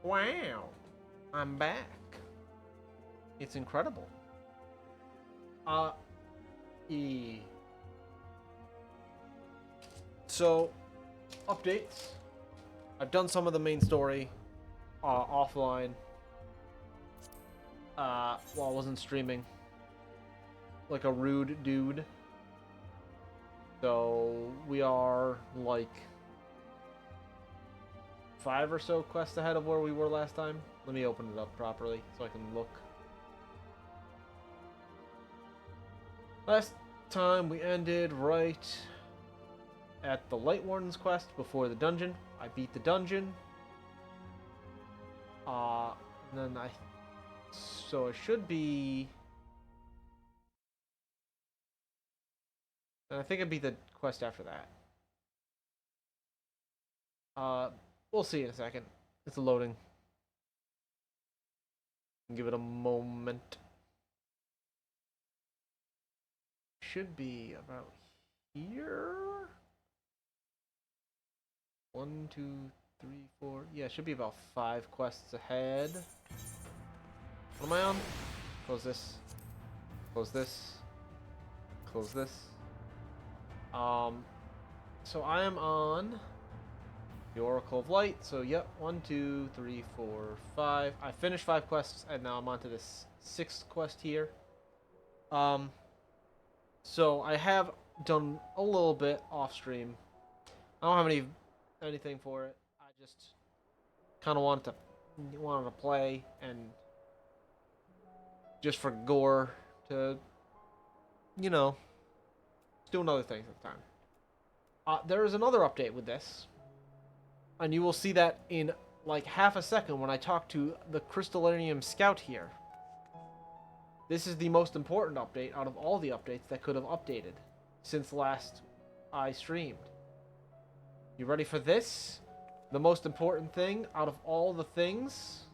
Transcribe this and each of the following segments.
Wow. I'm back. It's incredible. E. So, updates. I've done some of the main story offline while I wasn't streaming. Like a rude dude. So, we are like 5 or so quests ahead of where we were last time. Let me open it up properly so I can look. Last time we ended right at the Light Warden's quest before the dungeon. I beat the dungeon. Then so it should be. And I think I beat the quest after that. We'll see in a second. It's loading. Give it a moment. Should be about here. 1, 2, 3, 4. Yeah, it should be about 5 quests ahead. What am I on? Close this. Close this. Close this. So I am on the Oracle of Light. So yep, 1, 2, 3, 4, 5. I finished 5 quests, and now I'm on to this 6th quest here. So I have done a little bit off stream. I don't have anything for it. I just kind of wanted to play and just for gore to, you know, doing other things at the time. There is another update with this, and you will see that in like half a second when I talk to the Crystallarium Scout here. This is the most important update out of all the updates that could have updated since last I streamed. You ready for this? The most important thing out of all the things?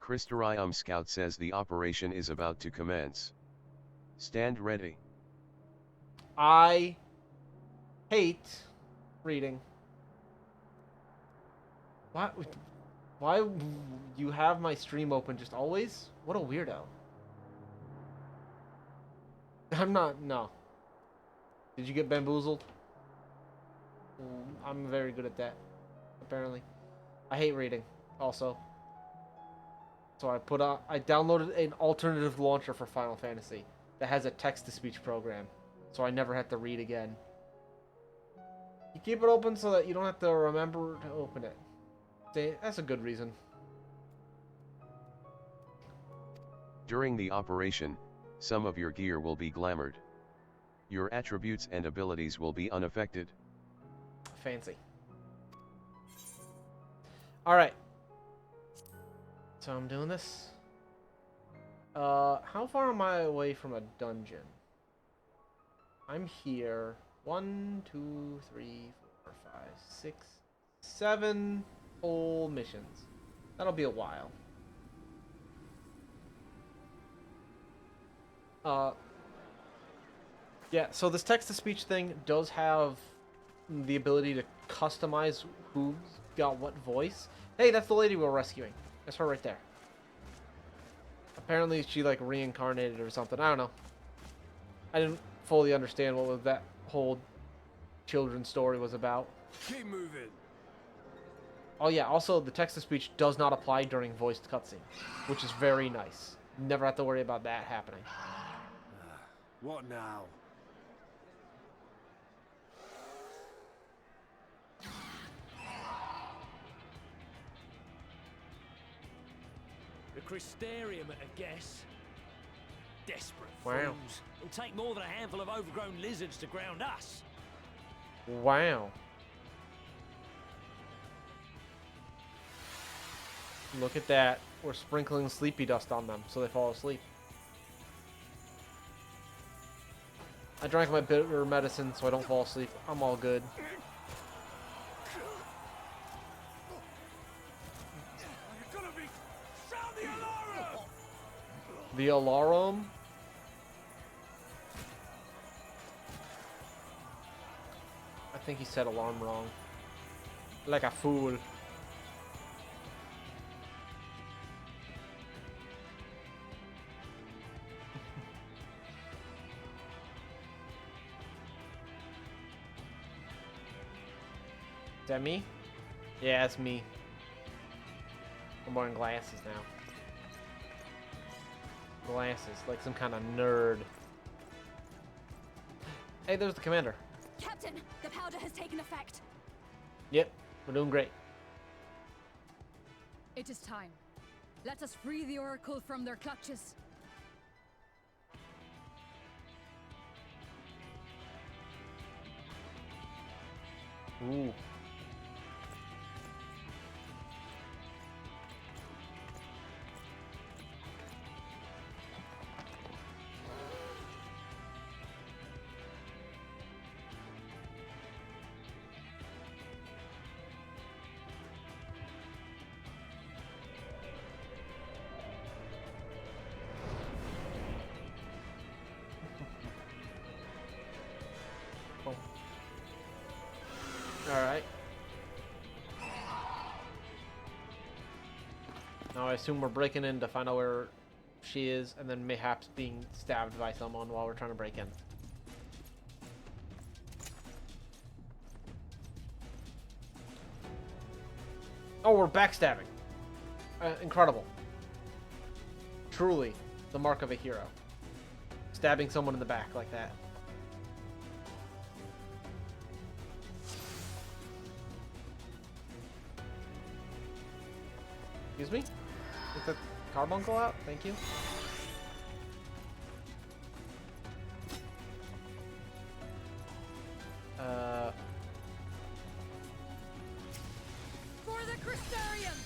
Crystallarium Scout says the operation is about to commence. Stand ready. I hate reading. Why you have my stream open just always? What a weirdo. I'm not, no. Did you get bamboozled? I'm very good at that, apparently. I hate reading, also. So I downloaded an alternative launcher for Final Fantasy that has a text-to-speech program, so I never have to read again. You keep it open so that you don't have to remember to open it. That's a good reason. During the operation, some of your gear will be glamored. Your attributes and abilities will be unaffected. Fancy. Alright. So I'm doing this. How far am I away from a dungeon? I'm here. 1, 2, 3, 4, 5, 6, 7 whole missions. That'll be a while. Yeah, so this text-to-speech thing does have the ability to customize who's got what voice. Hey, that's the lady we're rescuing. That's her right there. Apparently she, like, reincarnated or something. I don't know. I didn't fully understand what that whole children's story was about. Keep moving. Oh yeah, also the text-to-speech does not apply during voiced cutscenes, which is very nice. Never have to worry about that happening. What now? The Crystarium at a guess. Desperate Wow. fools. It'll take more than a handful of overgrown lizards to ground us. Wow. Look at that. We're sprinkling sleepy dust on them so they fall asleep. I drank my bitter medicine so I don't fall asleep. I'm all good. You're gonna be... Sound the alarm! The alarum? I think he said alarm wrong. Like a fool. Is that me? Yeah, it's me. I'm wearing glasses now. Glasses, like some kind of nerd. Hey, there's the commander. Captain, the powder has taken effect. Yep, we're doing great. It is time. Let us free the Oracle from their clutches. Ooh. Alright. Now I assume we're breaking in to find out where she is, and then mayhaps being stabbed by someone while we're trying to break in. Oh, we're backstabbing. Incredible. Truly, the mark of a hero. Stabbing someone in the back like that. Excuse me? Get the carbuncle out? Thank you. For the Crystarium!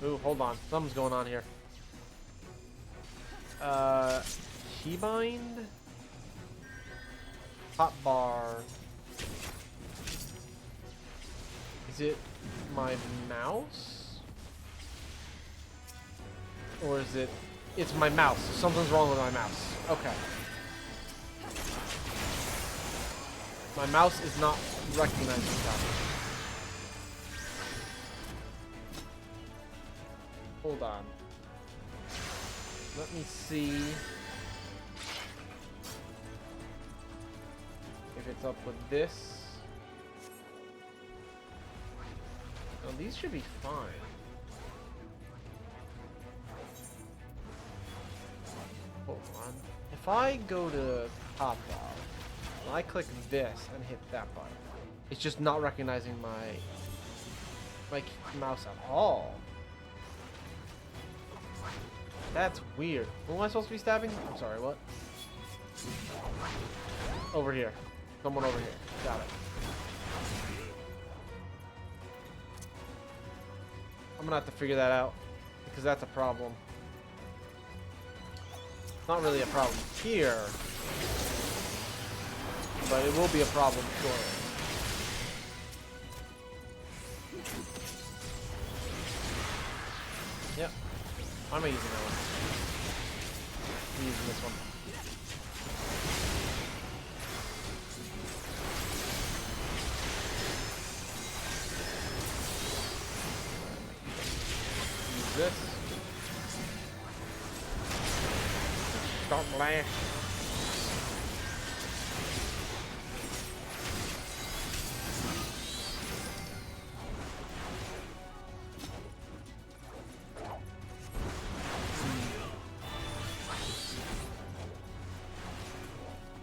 Ooh, hold on. Something's going on here. Keybind? Hot bar. Is it my mouse? Or is it... It's my mouse. Something's wrong with my mouse. Okay. My mouse is not recognizing properly. Hold on. Let me see if it's up with this. No, these should be fine. Hold on. If I go to top bar, and I click this and hit that button, it's just not recognizing my mouse at all. That's weird. Who am I supposed to be stabbing? I'm sorry, what? Over here. Someone over here. Got it. I'm gonna have to figure that out, because that's a problem. Not really a problem here, but it will be a problem shortly. Yep. Why am I using that one? I'm using this one. Use this. Start blast.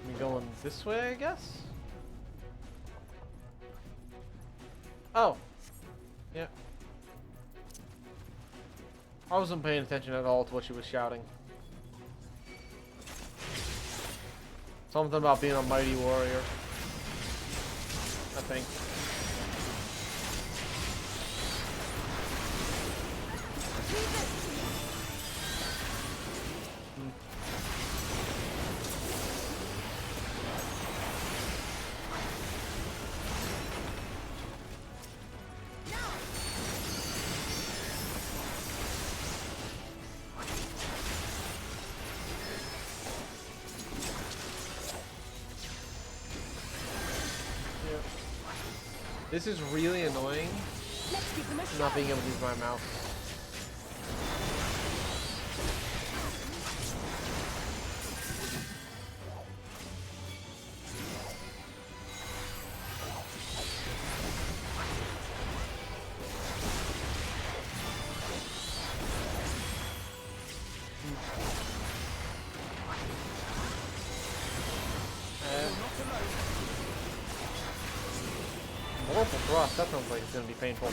We going this way, I guess? Oh. Yeah. I wasn't paying attention at all to what she was shouting. Something about being a mighty warrior, I think. This is really annoying, Let's give them a not shot. being able to use my mouse. Multiple thrust, that sounds like it's gonna be painful.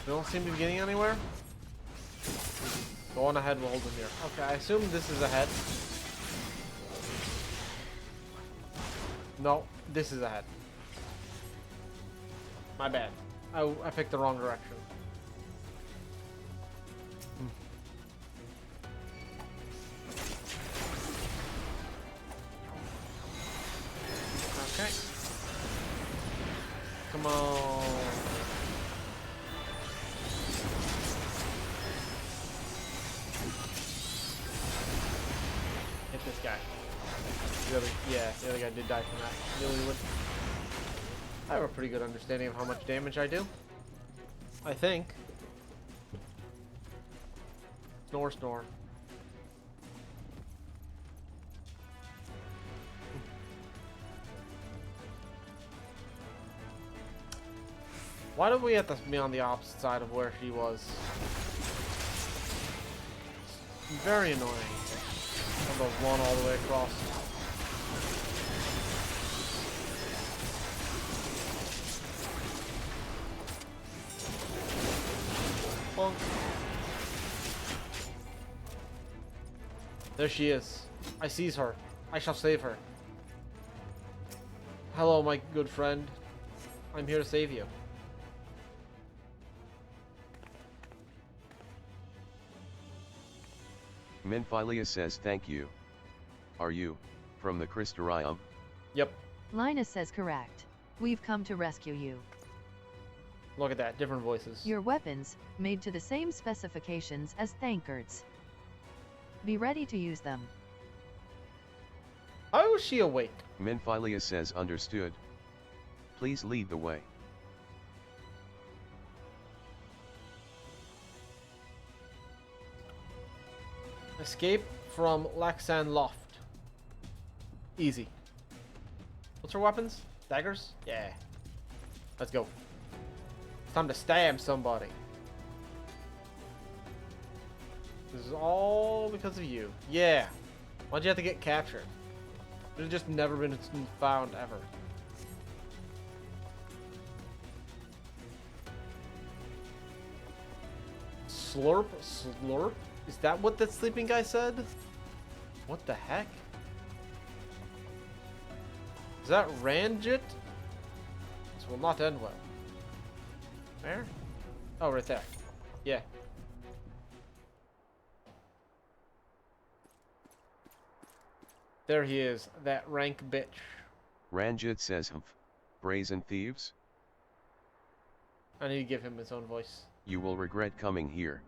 We don't seem to be getting anywhere. Go on ahead, we'll hold them here. Okay, I assume this is ahead. No, this is ahead. My bad. I picked the wrong direction. Okay. Come on. Hit this guy. The other guy did die from that. Really would. I have a pretty good understanding of how much damage I do. I think. Snore, snore. Why did we have to be on the opposite side of where she was? Very annoying. I'm gonna run all the way across. Bonk. There she is. I seize her. I shall save her. Hello, my good friend. I'm here to save you. Minphilius says thank you. Are you from the Crystarium? Yep. Linus says correct. We've come to rescue you. Look at that. Different voices. Your weapons, made to the same specifications as Thankards. Be ready to use them. How is she awake? Minphilius says understood. Please lead the way. Escape from Laxan Loft. Easy. What's her weapons? Daggers? Yeah. Let's go. It's time to stab somebody. This is all because of you. Yeah. Why'd you have to get captured? It have just never been found ever. Slurp? Slurp? Is that what that sleeping guy said? What the heck? Is that Ranjit? This will not end well. Where? Oh, right there. Yeah. There he is, that rank bitch. Ranjit says humph. Brazen thieves? I need to give him his own voice. You will regret coming here.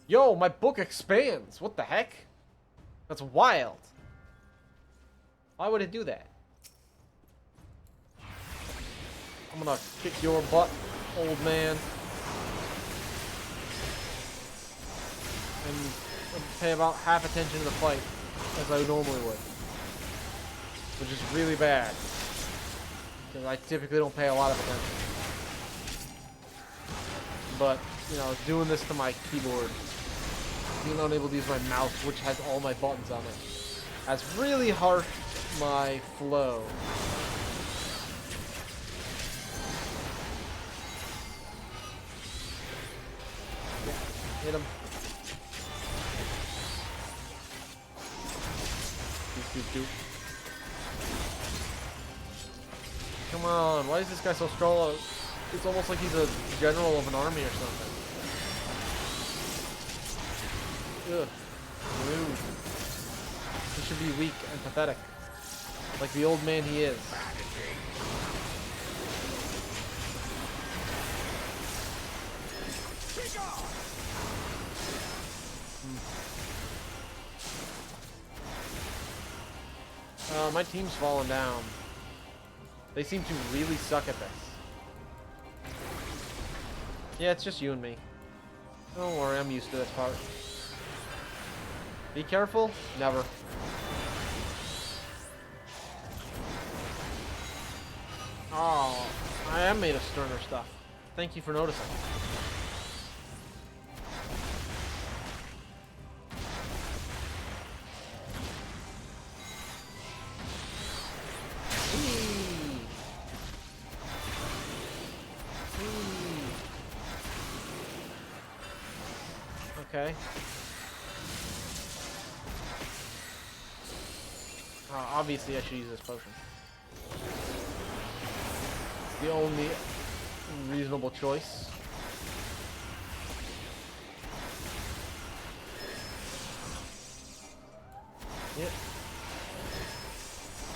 Yo, my book expands! What the heck? That's wild. Why would it do that? I'm gonna kick your butt, old man. And pay about half attention to the fight, as I normally would. Which is really bad. Because I typically don't pay a lot of attention. But, you know, doing this to my keyboard, being unable to use my mouse, which has all my buttons on it, has really harshed my flow. Yeah, hit him. Doop. Come on, why is this guy so strong? It's almost like he's a general of an army or something. Ugh. Rude. He should be weak and pathetic. Like the old man he is. My team's falling down. They seem to really suck at this. Yeah, it's just you and me. Don't worry, I'm used to this part. Be careful? Never. Oh, I am made of sterner stuff. Thank you for noticing. Okay. Obviously I should use this potion. It's the only reasonable choice. Yep.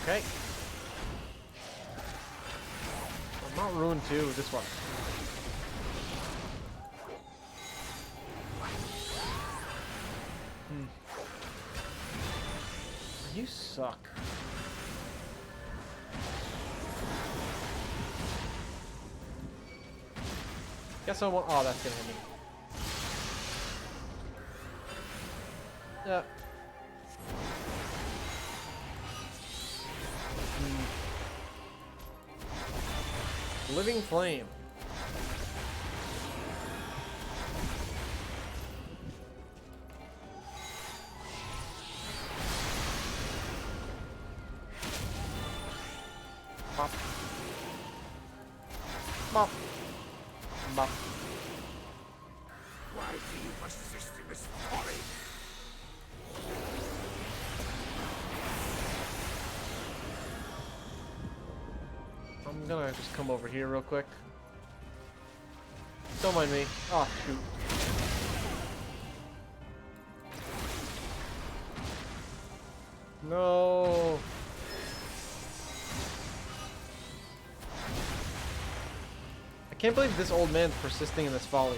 Okay. I'm not ruined too with this one. You suck. Guess I want. Oh, that's gonna hit me. Yeah. Living flame. Bop. Bop. Bop. Why do you persist in this folly? I'm gonna just come over here real quick. Don't mind me. Oh, shoot. No. I can't believe this old man's persisting in this folly.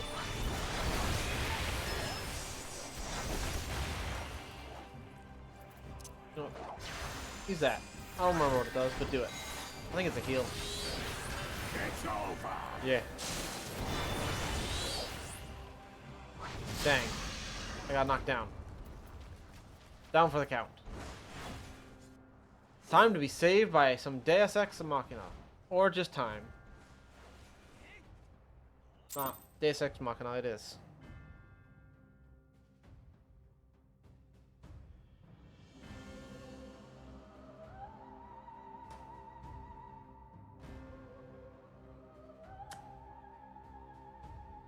No. Use that. I don't remember what it does, but do it. I think it's a heal. It's over. Yeah. Dang. I got knocked down. Down for the count. Time to be saved by some Deus Ex Machina. Or just time. Ah, Deus Ex Machina it is.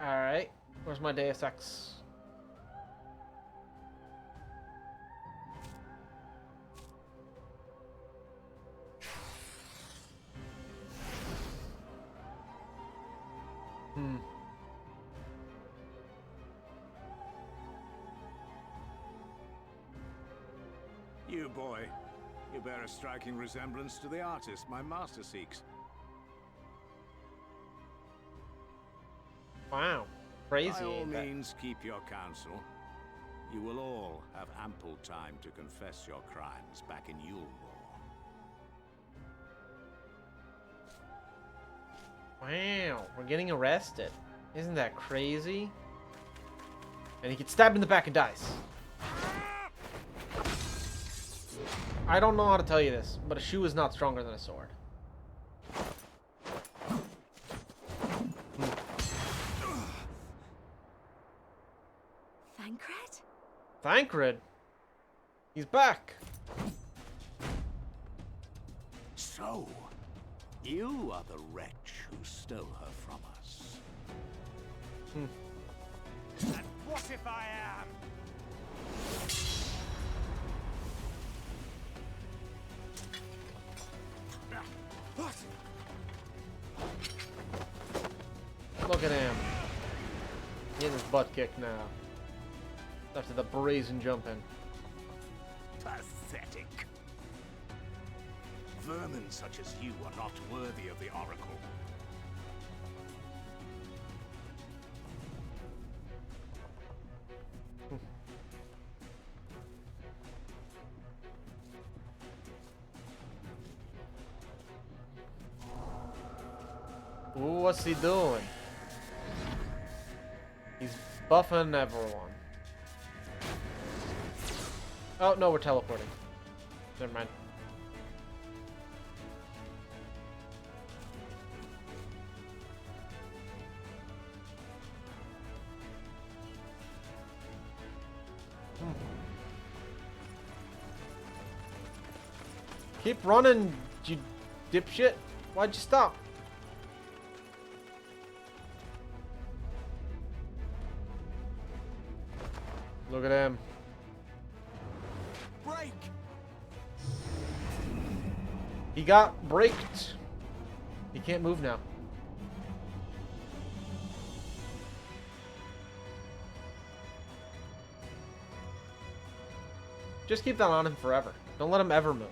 Alright, where's my Deus Ex? You boy, you bear a striking resemblance to the artist my master seeks. Wow, crazy. By all ain't that? means, keep your counsel. You will all have ample time to confess your crimes back in Yule War. Wow, we're getting arrested. Isn't that crazy? And he gets stabbed in the back and dies. I don't know how to tell you this, but a shoe is not stronger than a sword. Thancred? Thancred? He's back. So, you are the wretch who stole her from us. And what if I am? What? Look at him. Getting his butt kicked now. After the brazen jumping. Pathetic. Vermin such as you are not worthy of the Oracle. Ooh, what's he doing? He's buffing everyone. Oh, no, we're teleporting. Never mind. Keep running, you dipshit. Why'd you stop? Look at him. Break! He got braked. He can't move now. Just keep that on him forever. Don't let him ever move.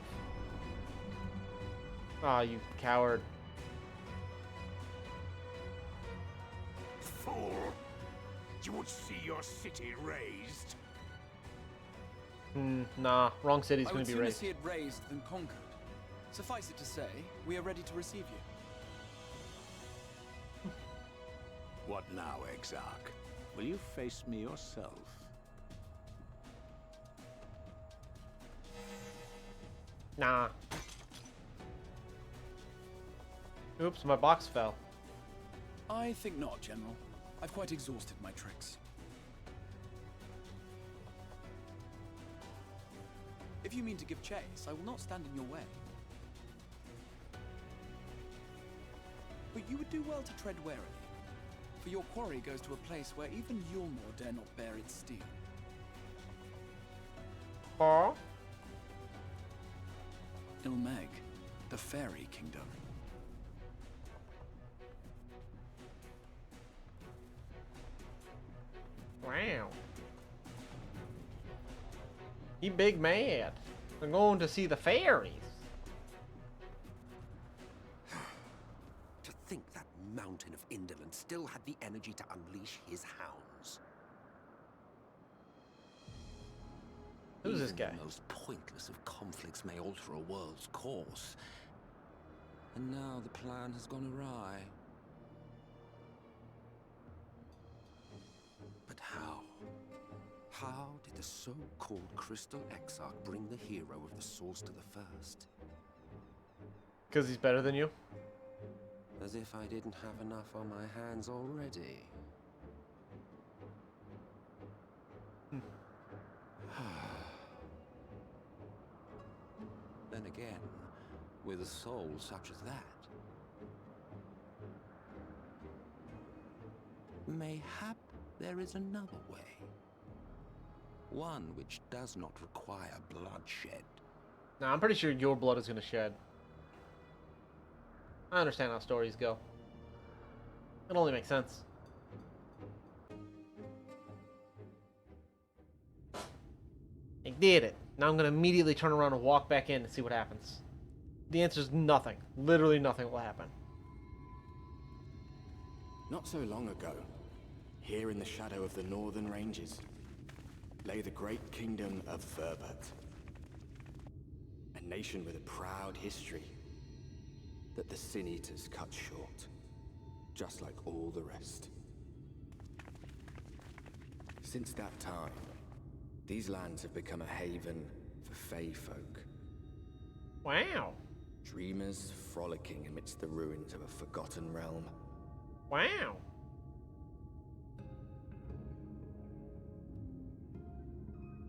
Aw, you coward. Fool! You would see your city razed. Nah. Wrong city's I gonna would be sooner raised. see it razed than conquered. Suffice it to say, we are ready to receive you. What now, Exarch? Will you face me yourself? Nah. Oops, my box fell. I think not, General. I've quite exhausted my tricks. If you mean to give chase, I will not stand in your way. But you would do well to tread warily, for your quarry goes to a place where even Yulmor dare not bear its steel. Huh? Ilmeg, the fairy kingdom. Wow. He big mad. We're going to see the fairies. To think that mountain of indolence still had the energy to unleash his hounds. Who's this Even guy? the most pointless of conflicts may alter a world's course. And now the plan has gone awry. But how? How did the so-called Crystal Exarch bring the hero of the source to the first? Because he's better than you? As if I didn't have enough on my hands already. Then again, with a soul such as that, mayhap there is another way. One which does not require bloodshed. Nah, I'm pretty sure your blood is gonna shed. I understand how stories go. It only makes sense. I did it. Now I'm gonna immediately turn around and walk back in and see what happens. The answer is nothing. Literally nothing will happen. Not so long ago, here in the shadow of the northern ranges, lay the great kingdom of Verbert. A nation with a proud history that the Sin Eaters cut short, just like all the rest. Since that time, these lands have become a haven for Fey folk. Wow. Dreamers frolicking amidst the ruins of a forgotten realm. Wow.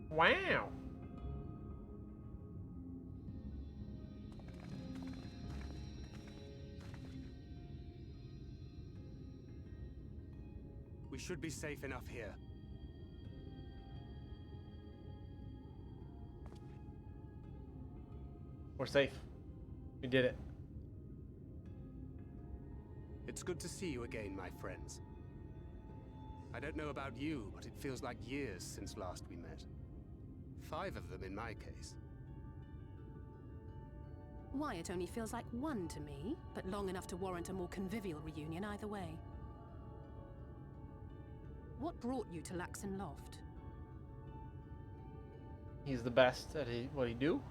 Wow. We should be safe enough here. We're safe. We did it. It's good to see you again, my friends. I don't know about you, but it feels like years since last we met. 5 of them in my case. Why, it only feels like one to me, but long enough to warrant a more convivial reunion either way. What brought you to Laxon Loft? He's the best at what he do.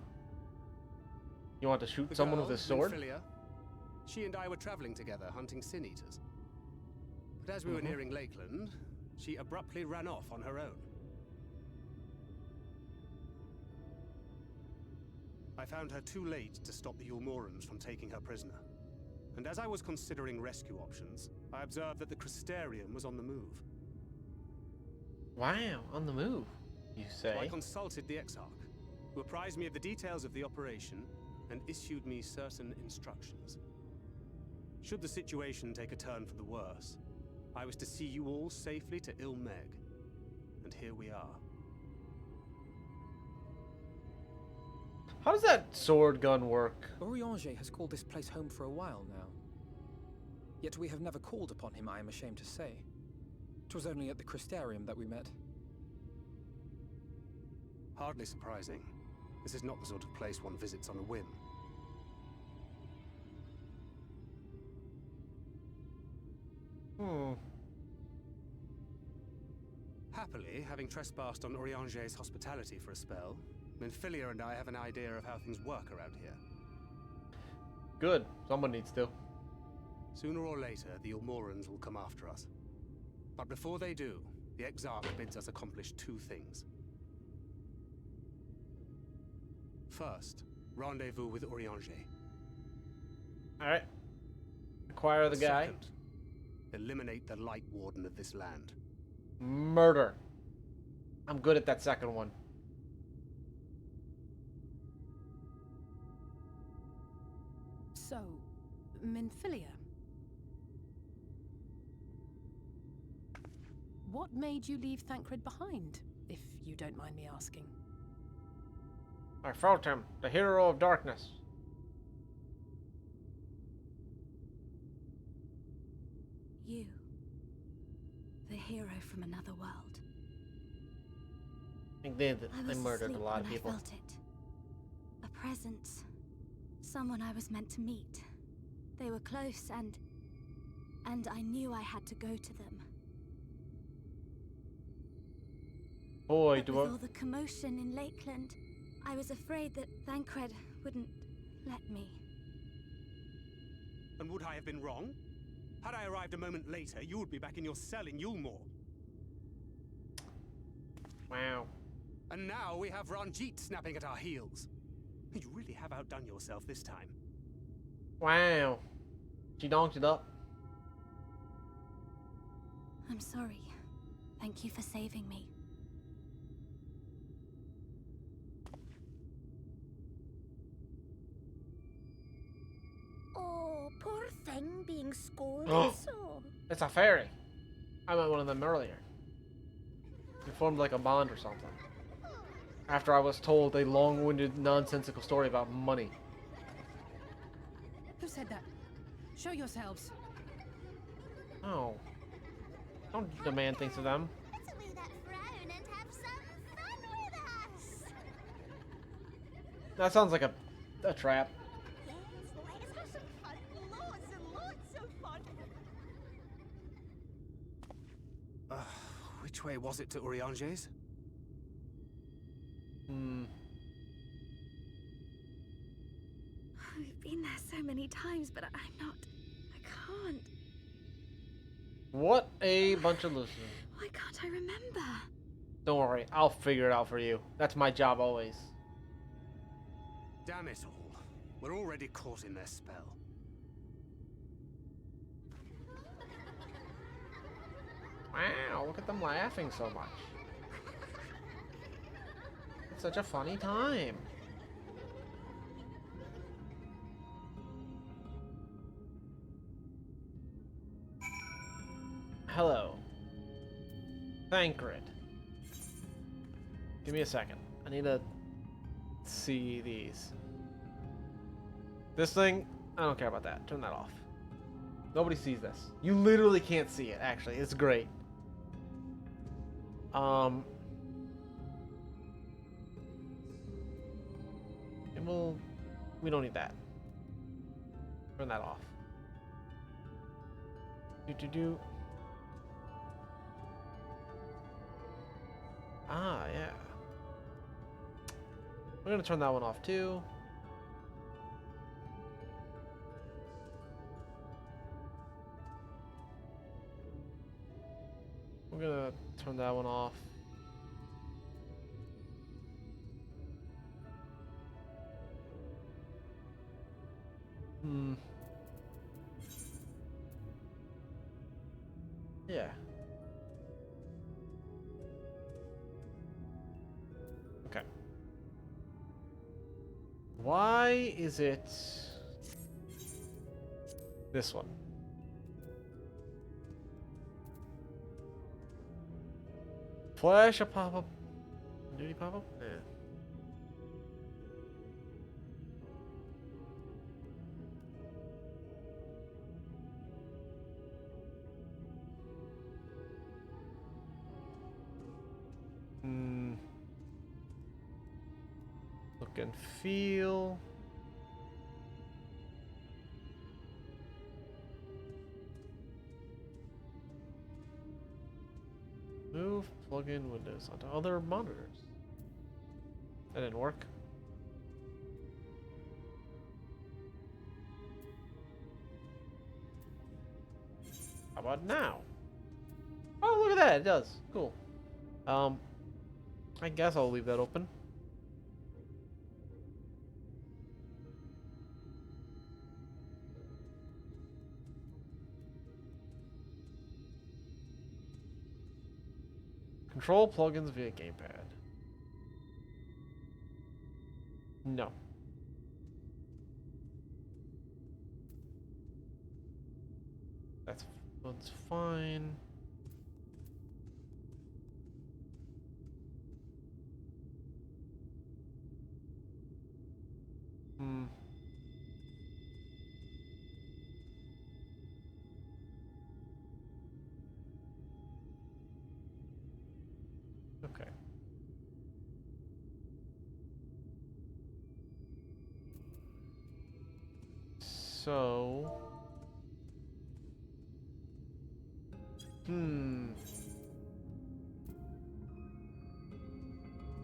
You want to shoot The someone girl, with his sword? Minfilia, she and I were traveling together, hunting sin eaters. But as we were nearing Lakeland, she abruptly ran off on her own. I found her too late to stop the Ulmorans from taking her prisoner. And as I was considering rescue options, I observed that the Crystarium was on the move. Wow, on the move, you say? So I consulted the Exarch, who apprised me of the details of the operation and issued me certain instructions. Should the situation take a turn for the worse, I was to see you all safely to Ilmeg. And here we are. How does that sword gun work? Orianger has called this place home for a while now. Yet we have never called upon him, I am ashamed to say. 'Twas only at the Crystarium that we met. Hardly surprising. This is not the sort of place one visits on a whim. Happily, having trespassed on Orianger's hospitality for a spell, Minfilia and I have an idea of how things work around here. Good. Someone needs to. Sooner or later, the Ulmorans will come after us. But before they do, the Exarch bids us accomplish two things. First, rendezvous with Orianger. Alright. Acquire the guy. Second, eliminate the Light Warden of this land. Murder. I'm good at that second one. So, Minfilia. What made you leave Thancred behind, if you don't mind me asking? I felt him, the hero of darkness. You. The hero from another world. I did. I I was murdered a asleep lot of when people. I felt it. A presence. Someone I was meant to meet. They were close and I knew I had to go to them. Boy, But do with I... all the commotion in Lakeland, I was afraid that Thancred wouldn't let me. And would I have been wrong? Had I arrived a moment later, you would be back in your cell in Yulmore. Wow. And now we have Ranjit snapping at our heels. You really have outdone yourself this time. Wow. She donked it up. I'm sorry. Thank you for saving me. Oh, poor thing being scolded so. It's a fairy. I met one of them earlier. We formed like a bond or something. After I was told a long-winded, nonsensical story about money. Who said that? Show yourselves. Oh. Don't demand things of them. Let's away that frown and have some fun with us. That sounds like a trap. Yes, let's have some fun. Loads and loads of fun. Which way was it to Orianger's? We've been there so many times, but I can't. What a bunch of losers. Why can't I remember? Don't worry, I'll figure it out for you. That's my job always. Damn it all. We're already caught in their spell. Wow, look at them laughing so much. It's such a funny time. Hello. Thancred. Give me a second. I need to see these. This thing, I don't care about that. Turn that off. Nobody sees this. You literally can't see it, actually. It's great. We don't need that. Turn that off. Do. Ah, yeah. We're gonna turn that one off too. We're gonna turn that one off. Yeah. Okay. Why is it this one? Flash a pop-up. Duty pop-up? Yeah. Look and feel. Move plug-in windows onto other monitors. That didn't work. How about now? Oh, look at that. It does. Cool. I guess I'll leave that open. Control plugins via gamepad. No. That's fine. Okay. So...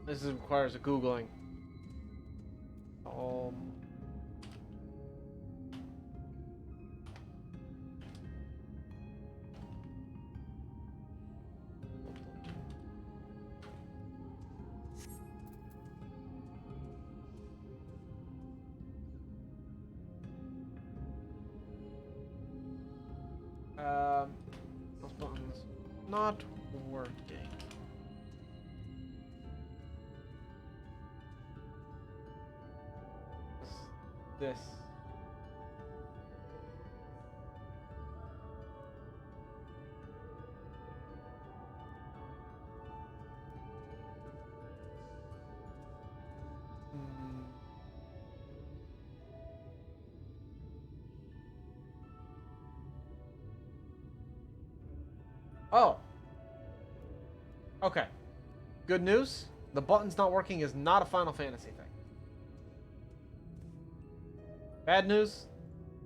This requires a Googling. Those buttons not working. This. Oh. Okay. Good news. The button's not working is not a Final Fantasy thing. Bad news.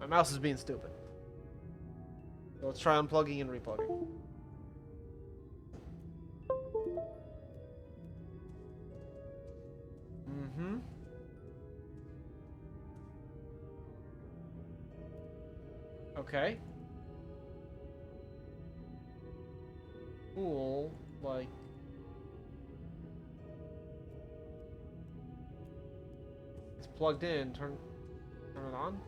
My mouse is being stupid. So let's try unplugging and replugging. Okay. Cool. Like... It's plugged in. Turn it on.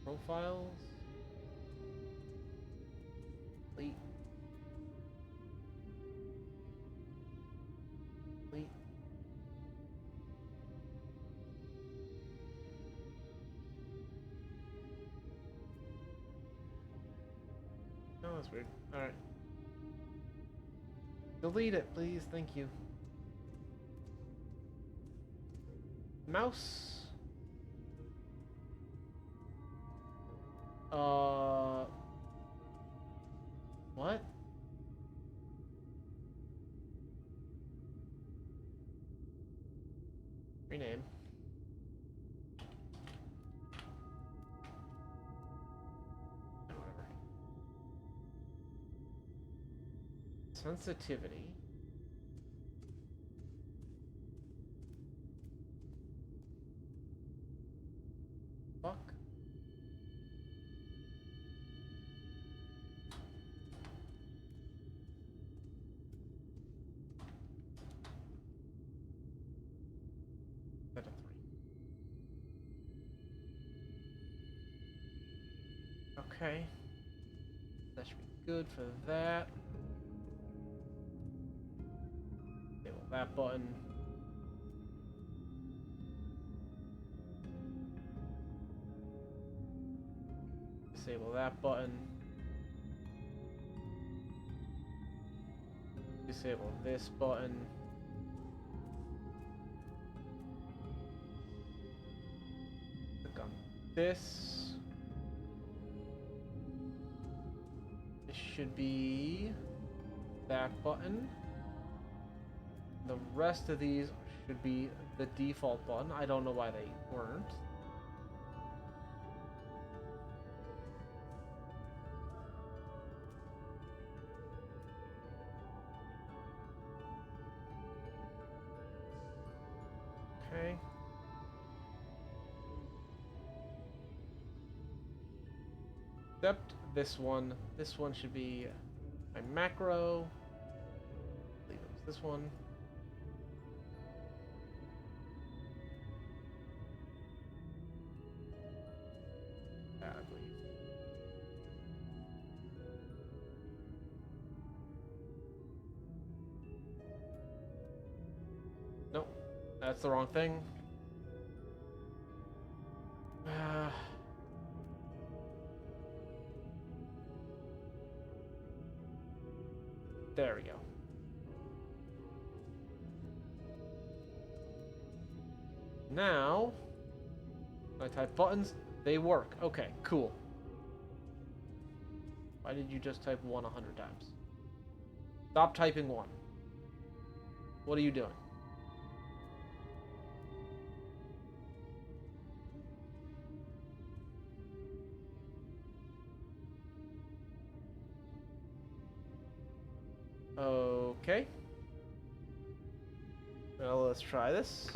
Profiles. Delete. Delete. Oh, that's weird. Alright. Delete it, please. Thank you. Mouse. What? sensitivity. Fuck. Set a 3. Okay. That should be good for that. Disable that button. Disable that button. Disable this button. Click on this. This should be that button. The rest of these should be the default button. I don't know why they weren't. Okay. Except this one. This one should be my macro. I believe it was this one. Yeah, I believe. Nope, that's the wrong thing. There we go. Now, I type buttons, they work. Okay, cool. Why did you just type 1 100 times? Stop typing 1. What are you doing? Okay. Well, let's try this.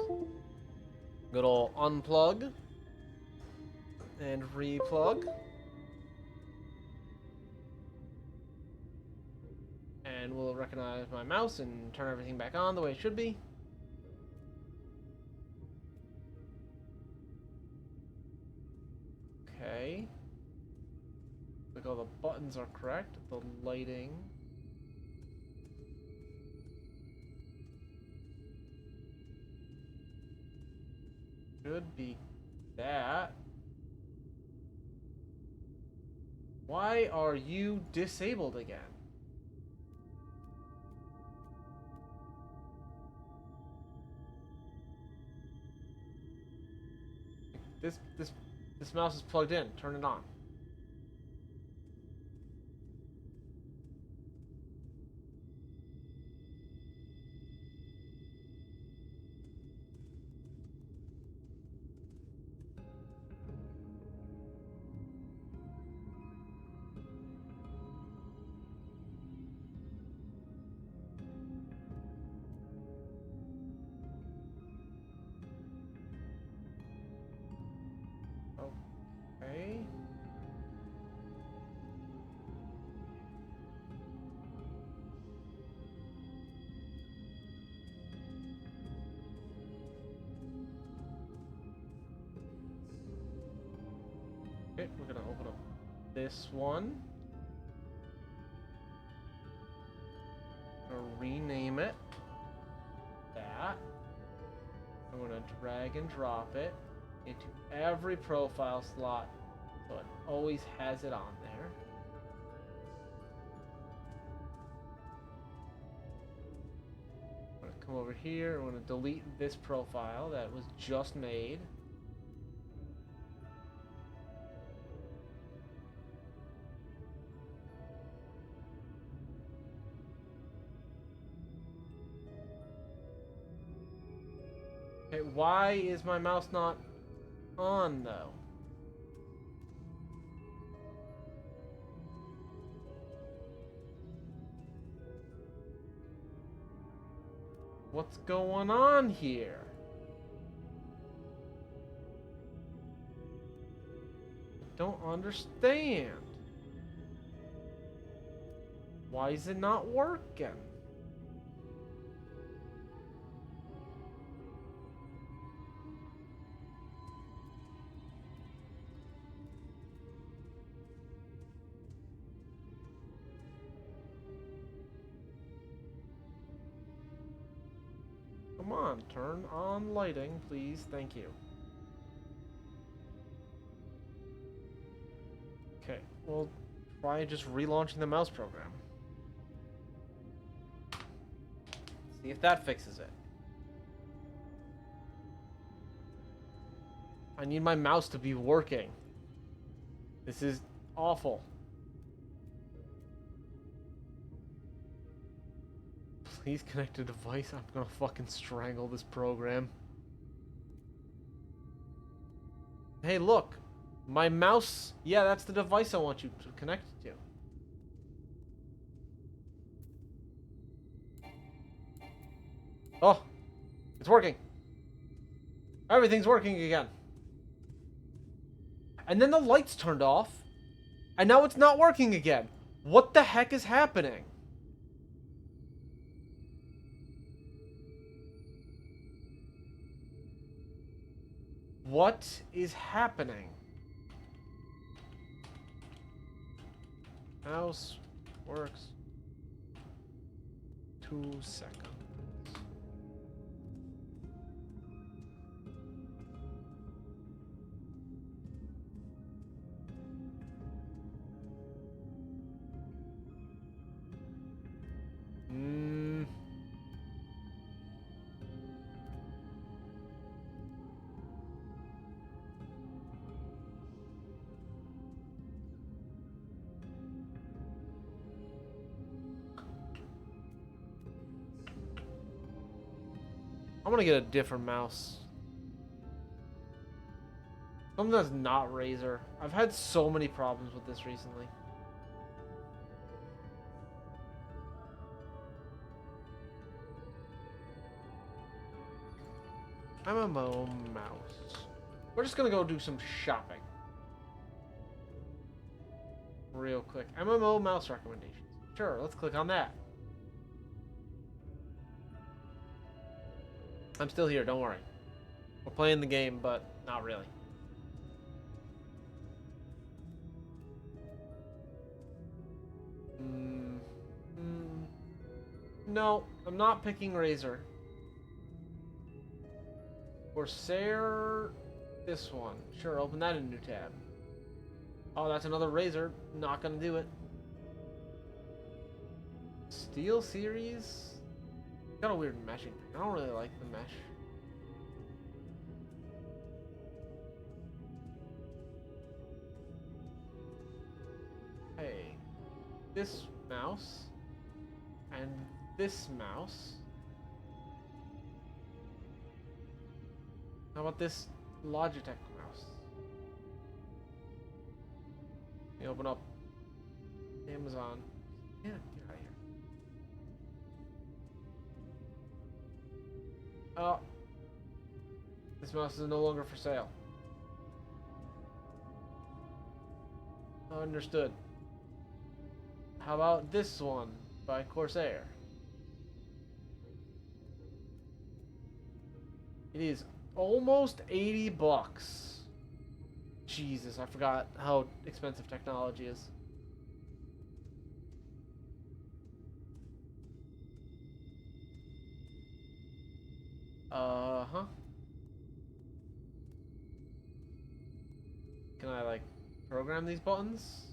Good ol' unplug and replug. And we'll recognize my mouse and turn everything back on the way it should be. Okay. Look, all the buttons are correct. The lighting. Should be that. Why are you disabled again? This mouse is plugged in. Turn it on. Okay. Okay, we're gonna open up this one. I'm gonna rename it that. I'm gonna drag and drop it into every profile slot so it always has it on there. I'm gonna come over here. I'm gonna delete this profile that was just made. Okay, why is my mouse not on though? What's going on here? I don't understand. Why is it not working? Come on, turn on lighting, please. Thank you. Okay, well, try just relaunching the mouse program. See if that fixes it. I need my mouse to be working. This is awful. Please connect a device. I'm gonna fucking strangle this program. Hey, look. My mouse. Yeah, that's the device I want you to connect it to. Oh, it's working. Everything's working again. And then the lights turned off. And now it's not working again. What the heck is happening? What is happening? Mouse works. 2 seconds. I'm gonna get a different mouse. Something that's not Razer. I've had so many problems with this recently. MMO mouse. We're just gonna go do some shopping. Real quick. MMO mouse recommendations. Sure, let's click on that. I'm still here, don't worry. We're playing the game, but not really. No, I'm not picking Razer. Corsair, this one. Sure, open that in a new tab. Oh, that's another Razer. Not gonna do it. Steel Series? Got a weird meshing thing. I don't really like the mesh. Hey, this mouse and this mouse. How about this Logitech mouse? Let me open up Amazon. Yeah, get out of here. Oh, this mouse is no longer for sale. Understood. How about this one by Corsair? It is almost 80 bucks. Jesus, I forgot how expensive technology is. Can I, like, program these buttons?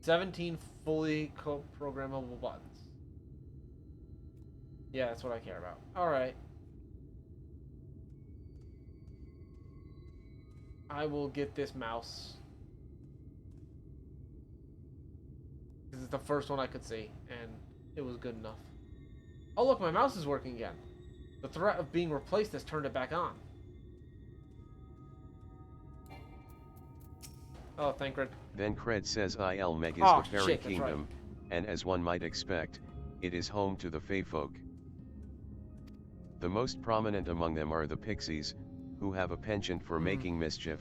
17 fully programmable buttons. Yeah, that's what I care about. Alright. I will get this mouse. This is the first one I could see, and it was good enough. Oh look, my mouse is working again. The threat of being replaced has turned it back on. Oh, thank God. Then Cred says Il Meg is Oh, the fairy shit, that's kingdom, and as one might expect, it is home to the Fae folk. The most prominent among them are the pixies, who have a penchant for making mischief.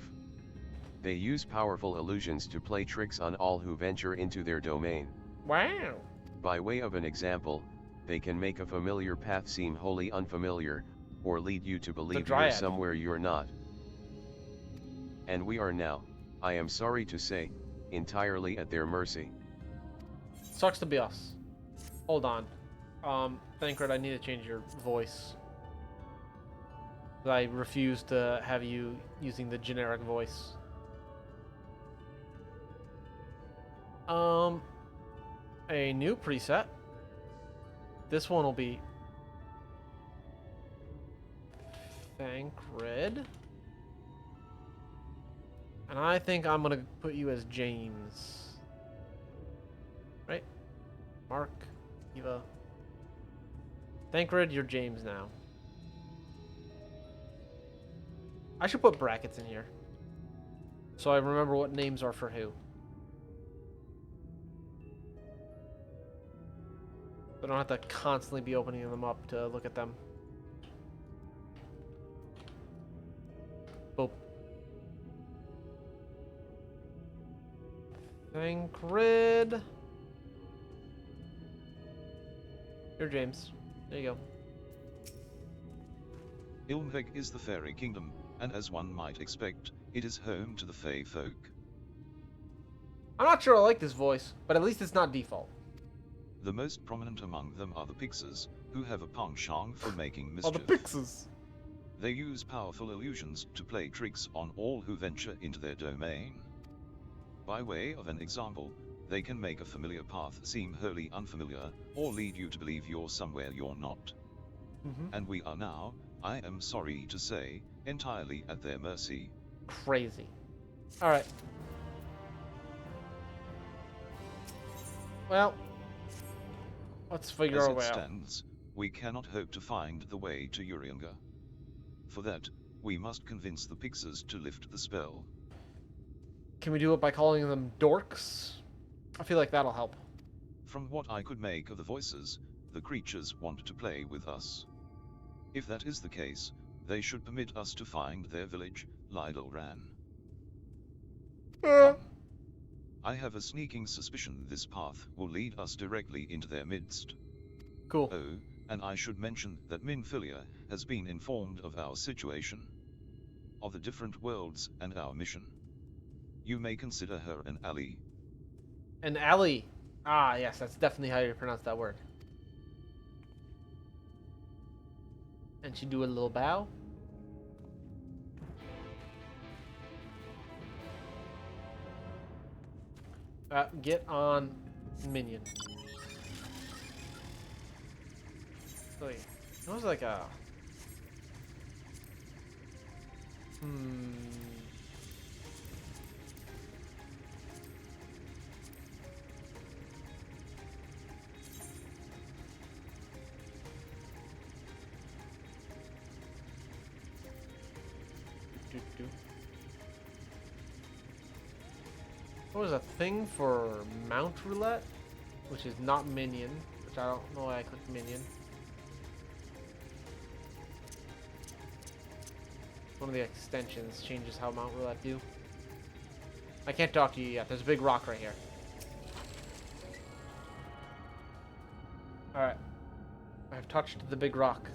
They use powerful illusions to play tricks on all who venture into their domain. Wow. By way of an example, they can make a familiar path seem wholly unfamiliar, or lead you to believe you're somewhere you're not. And we are now, I am sorry to say, entirely at their mercy. Sucks to be us. Hold on. Thancred, I need to change your voice. I refuse to have you using the generic voice. A new preset. This one will be Thancred. And I think I'm gonna put you as James. Right? Mark, Eva. Thancred, you're James now. I should put brackets in here, so I remember what names are for who. I don't have to constantly be opening them up to look at them. Boop. Thancred. You're James. There you go. Ilmveg is the fairy kingdom, and as one might expect, it is home to the Fae folk. I'm not sure I like this voice, but at least it's not default. The most prominent among them are the Pixies, who have a penchant for making mischief. Oh, the Pixies! They use powerful illusions to play tricks on all who venture into their domain. By way of an example, they can make a familiar path seem wholly unfamiliar, or lead you to believe you're somewhere you're not. And we are now, I am sorry to say, entirely at their mercy. Crazy. Alright. Well, let's figure our way out. As it stands, we cannot hope to find the way to Urianga. For that, we must convince the Pixies to lift the spell. Can we do it by calling them dorks? I feel like that'll help. From what I could make of the voices, the creatures want to play with us. If that is the case, they should permit us to find their village, Lidlran. I have a sneaking suspicion this path will lead us directly into their midst. Cool. Oh, and I should mention that Minfilia has been informed of our situation, of the different worlds and our mission. You may consider her an ally. An ally. Ah, yes, that's definitely how you pronounce that word. And she do a little bow. Get on minion. Wait, it was like a... What was a thing for mount roulette, which is not minion, which I don't know why I clicked minion. One of the extensions changes how mount roulette do. I can't talk to you yet. There's a big rock right here. Alright. I've touched the big rock.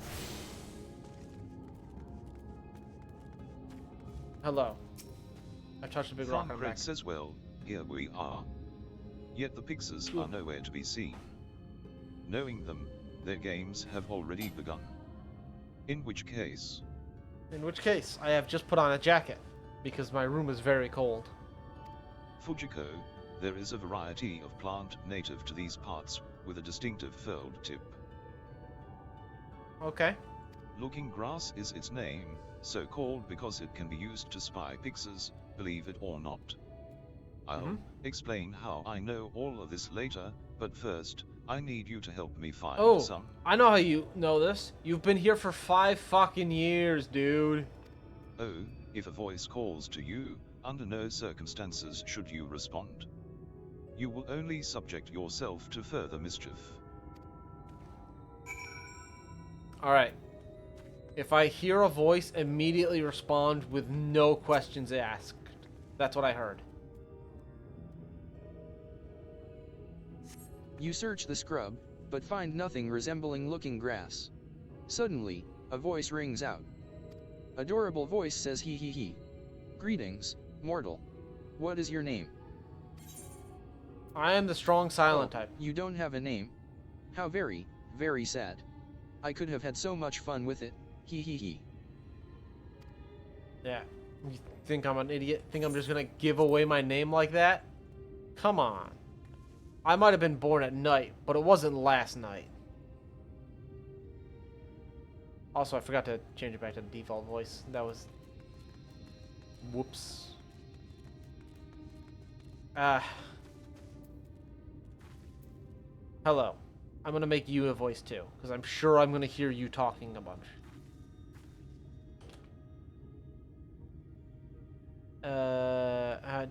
Hello. I've touched the big rock. I'm back. Says, well, here we are. Yet the Pixies are nowhere to be seen. Knowing them, their games have already begun. In which case, I have just put on a jacket, because my room is very cold. Fujiko, there is a variety of plant native to these parts, with a distinctive furled tip. Okay. Looking grass is its name, so called because it can be used to spy Pixies, believe it or not. I'll explain how I know all of this later, but first, I need you to help me find some. I know how you know this. You've been here for 5 fucking years, dude. Oh, if a voice calls to you, under no circumstances should you respond. You will only subject yourself to further mischief. Alright. If I hear a voice, immediately respond with no questions asked. That's what I heard. You search the scrub, but find nothing resembling looking grass. Suddenly, a voice rings out. Adorable voice says he he he. Greetings, mortal. What is your name? I am the strong silent type. You don't have a name? How very, very sad. I could have had so much fun with it, he he he. Yeah. You think I'm an idiot? Think I'm just gonna give away my name like that? Come on. I might have been born at night, but it wasn't last night. Also, I forgot to change it back to the default voice. That was... Whoops. Hello. I'm gonna make you a voice too, because I'm sure I'm gonna hear you talking a bunch.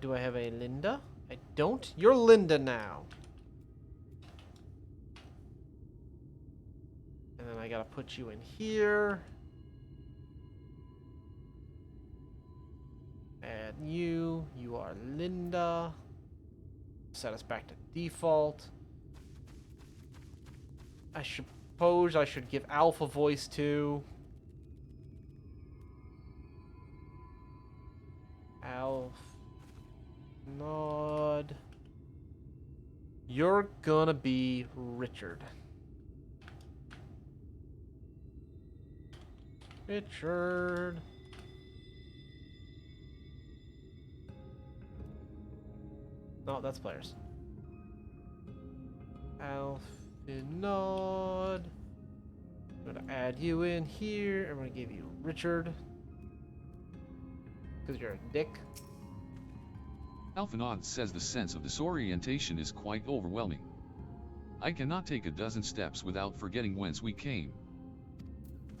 Do I have a Linda? I don't. You're Linda now. And then I gotta put you in here. Add you. You are Linda. Set us back to default. I suppose I should give Alpha voice too. Alf. Nod. You're gonna be Richard. Richard. No, that's players. Alphinod. I'm gonna add you in here. I'm gonna give you Richard. Because you're a dick. Alphanod says the sense of disorientation is quite overwhelming. I cannot take a dozen steps without forgetting whence we came.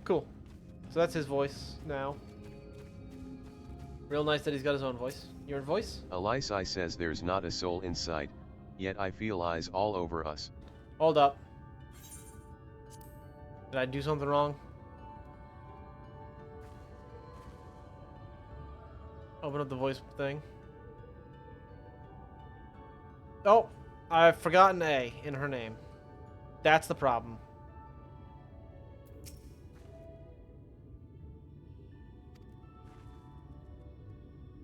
Cool. So that's his voice now. Real nice that he's got his own voice. Your voice? Elisai says there's not a soul in sight, yet I feel eyes all over us. Hold up. Did I do something wrong? Open up the voice thing. Oh, I've forgotten A in her name. That's the problem.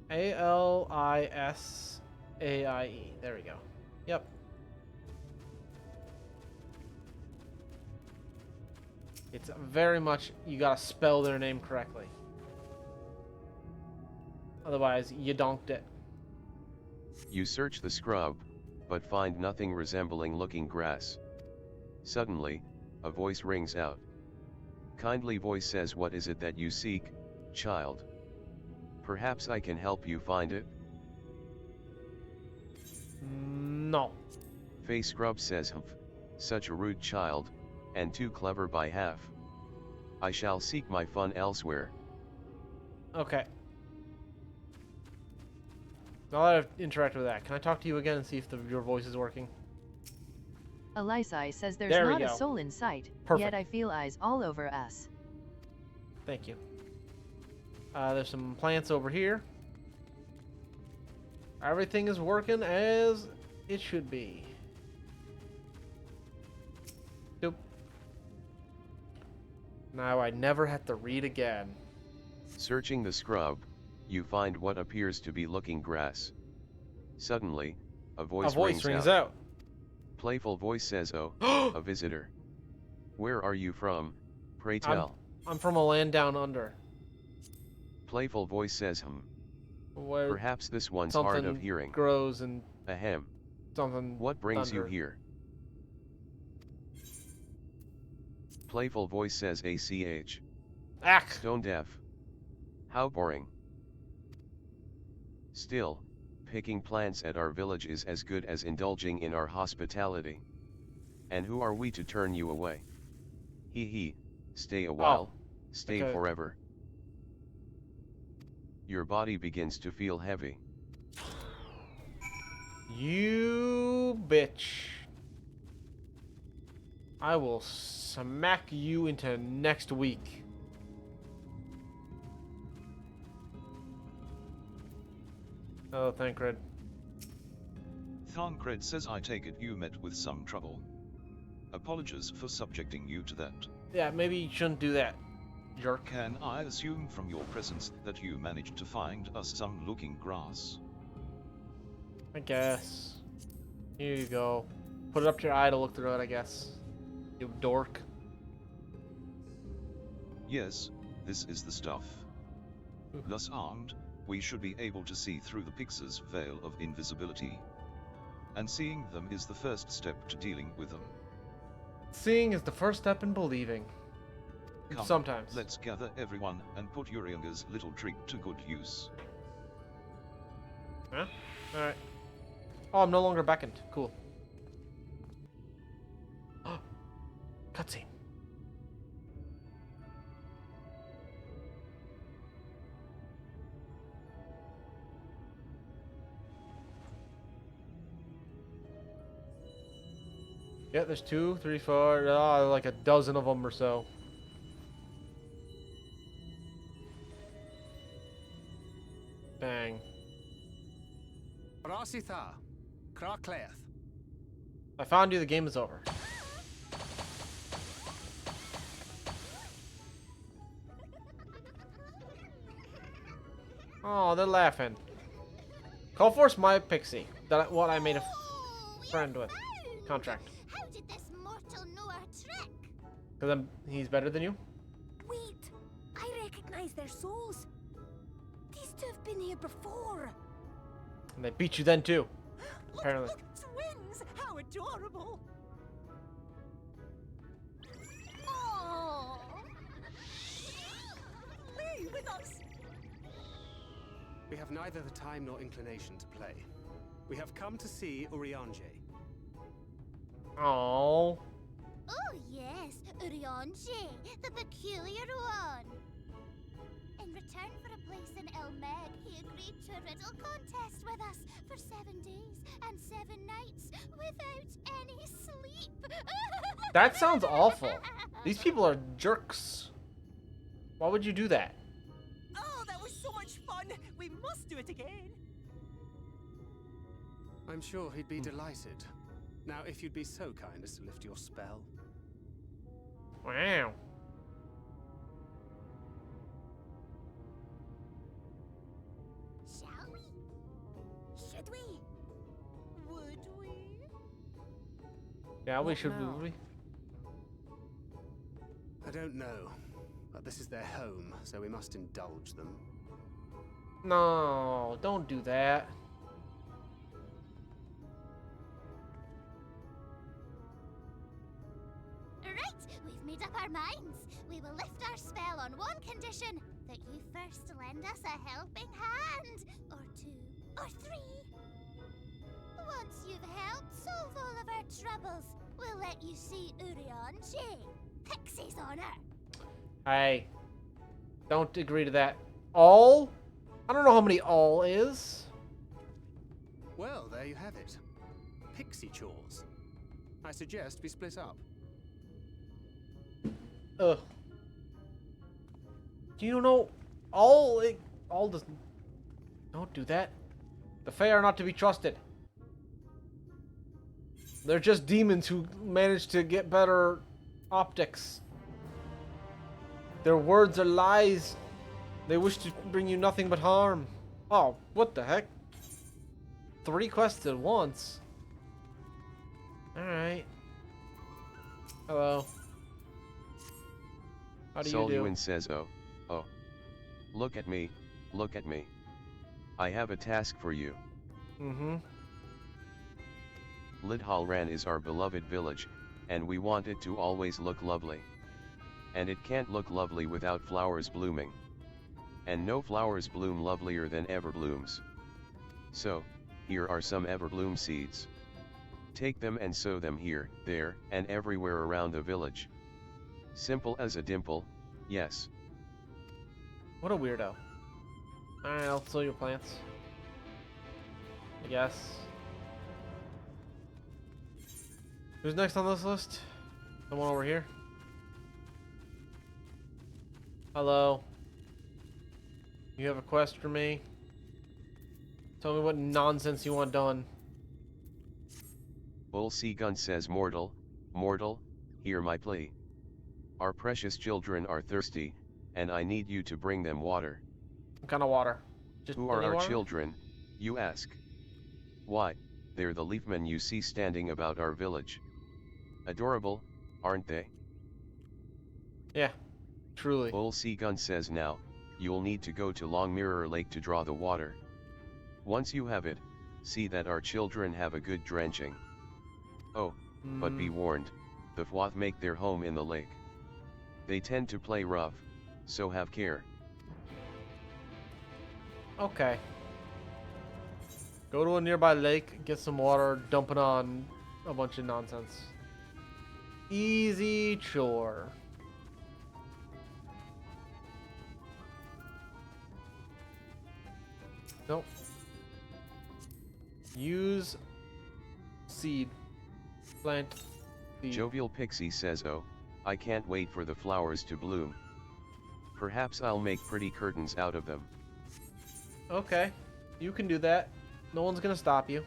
A-L-I-S-A-I-E. There we go. Yep. It's very much, you gotta spell their name correctly. Otherwise, you donked it. You search the scrub, but find nothing resembling looking grass. Suddenly, a voice rings out. Kindly voice says, what is it that you seek, child? Perhaps I can help you find it? No. Face Scrub says, humph, such a rude child, and too clever by half. I shall seek my fun elsewhere. Okay. Now that I've interacted with that, can I talk to you again and see if your voice is working? Elisai says there's there not a soul in sight, Perfect. yet I feel eyes all over us. Thank you. There's some plants over here. Everything is working as it should be. Doop. Now I never have to read again. Searching the scrub, you find what appears to be looking grass. Suddenly, a voice rings out. Playful voice says, oh, a visitor. Where are you from, pray tell? I'm from a land down under. Playful voice says, Where perhaps this one's hard of hearing. Grows and ahem. Something. What brings thunder. you here? Playful voice says, ACH. Ack. Stone deaf. How boring. Still, picking plants at our village is as good as indulging in our hospitality. And who are we to turn you away? Hee hee, stay a while, stay forever. Your body begins to feel heavy. You bitch. I will smack you into next week. Oh, Thancred. Thancred says, I take it you met with some trouble. Apologies for subjecting you to that. Yeah, maybe you shouldn't do that, jerk. Can I assume from your presence that you managed to find us some looking grass? I guess. Here you go. Put it up to your eye to look through it, I guess. You dork. Yes, this is the stuff. Thus armed, we should be able to see through the Pixar's veil of invisibility. And seeing them is the first step to dealing with them. Seeing is the first step in believing. Come, sometimes. Let's gather everyone and put Urianga's little trick to good use. Huh? Alright. Oh, I'm no longer beckoned. Cool. Cutscene. Yeah, there's 2, 3, 4, like a dozen of them or so. Bang. Rasitha, Krakleath. I found you, the game is over. Oh, they're laughing. Call force my pixie. That what I made a friend with. Contract. How did this mortal know our trick? Because he's better than you? Wait, I recognize their souls. These two have been here before. And they beat you then too. Apparently. Look, twins! How adorable! Oh! Play with us! We have neither the time nor inclination to play. We have come to see Urianger. Oh. Oh yes, Urianger, the peculiar one. In return for a place in Elmeg, he agreed to a riddle contest with us for 7 days and 7 nights without any sleep. That sounds awful. These people are jerks. Why would you do that? Oh, that was so much fun! We must do it again! I'm sure he'd be delighted. Now, if you'd be so kind as to lift your spell. Wow. Shall we? Should we? Would we? Yeah, we What should. now? Would we? I don't know, but this is their home, so we must indulge them. No, don't do that. Right, we've made up our minds. We will lift our spell on one condition: that you first lend us a helping hand, or 2, or 3. Once you've helped solve all of our troubles, we'll let you see Urianger, Pixie's honor. Hey, don't agree to that. All? I don't know how many all is. Well, there you have it. Pixie chores. I suggest we split up. Ugh. Do you know all? All doesn't. Don't do that. The Fae are not to be trusted. They're just demons who manage to get better optics. Their words are lies. They wish to bring you nothing but harm. Oh, what the heck? 3 quests at once. Alright. Hello. How do you do? Soluin says, oh. Look at me, look at me. I have a task for you. Mm-hmm. Lidhalran is our beloved village, and we want it to always look lovely. And it can't look lovely without flowers blooming. And no flowers bloom lovelier than everblooms. So, here are some everbloom seeds. Take them and sow them here, there, and everywhere around the village. Simple as a dimple, yes. What a weirdo. Alright, I'll sow your plants. I guess. Who's next on this list? Someone over here? Hello. You have a quest for me? Tell me what nonsense you want done. Bull Seagun says, mortal, hear my plea. Our precious children are thirsty, and I need you to bring them water. What kind of water? Who are our children, you ask? Why, they're the leafmen you see standing about our village. Adorable, aren't they? Yeah, truly. Bull Seagun says, now, you'll need to go to Long Mirror Lake to draw the water. Once you have it, see that our children have a good drenching. Oh, but be warned, the Fwath make their home in the lake. They tend to play rough, so have care. Okay. Go to a nearby lake, get some water, dump it on a bunch of nonsense. Easy chore. Nope. Use seed. Plant seed. Jovial Pixie says, oh, I can't wait for the flowers to bloom. Perhaps I'll make pretty curtains out of them. Okay, you can do that. No one's gonna stop you.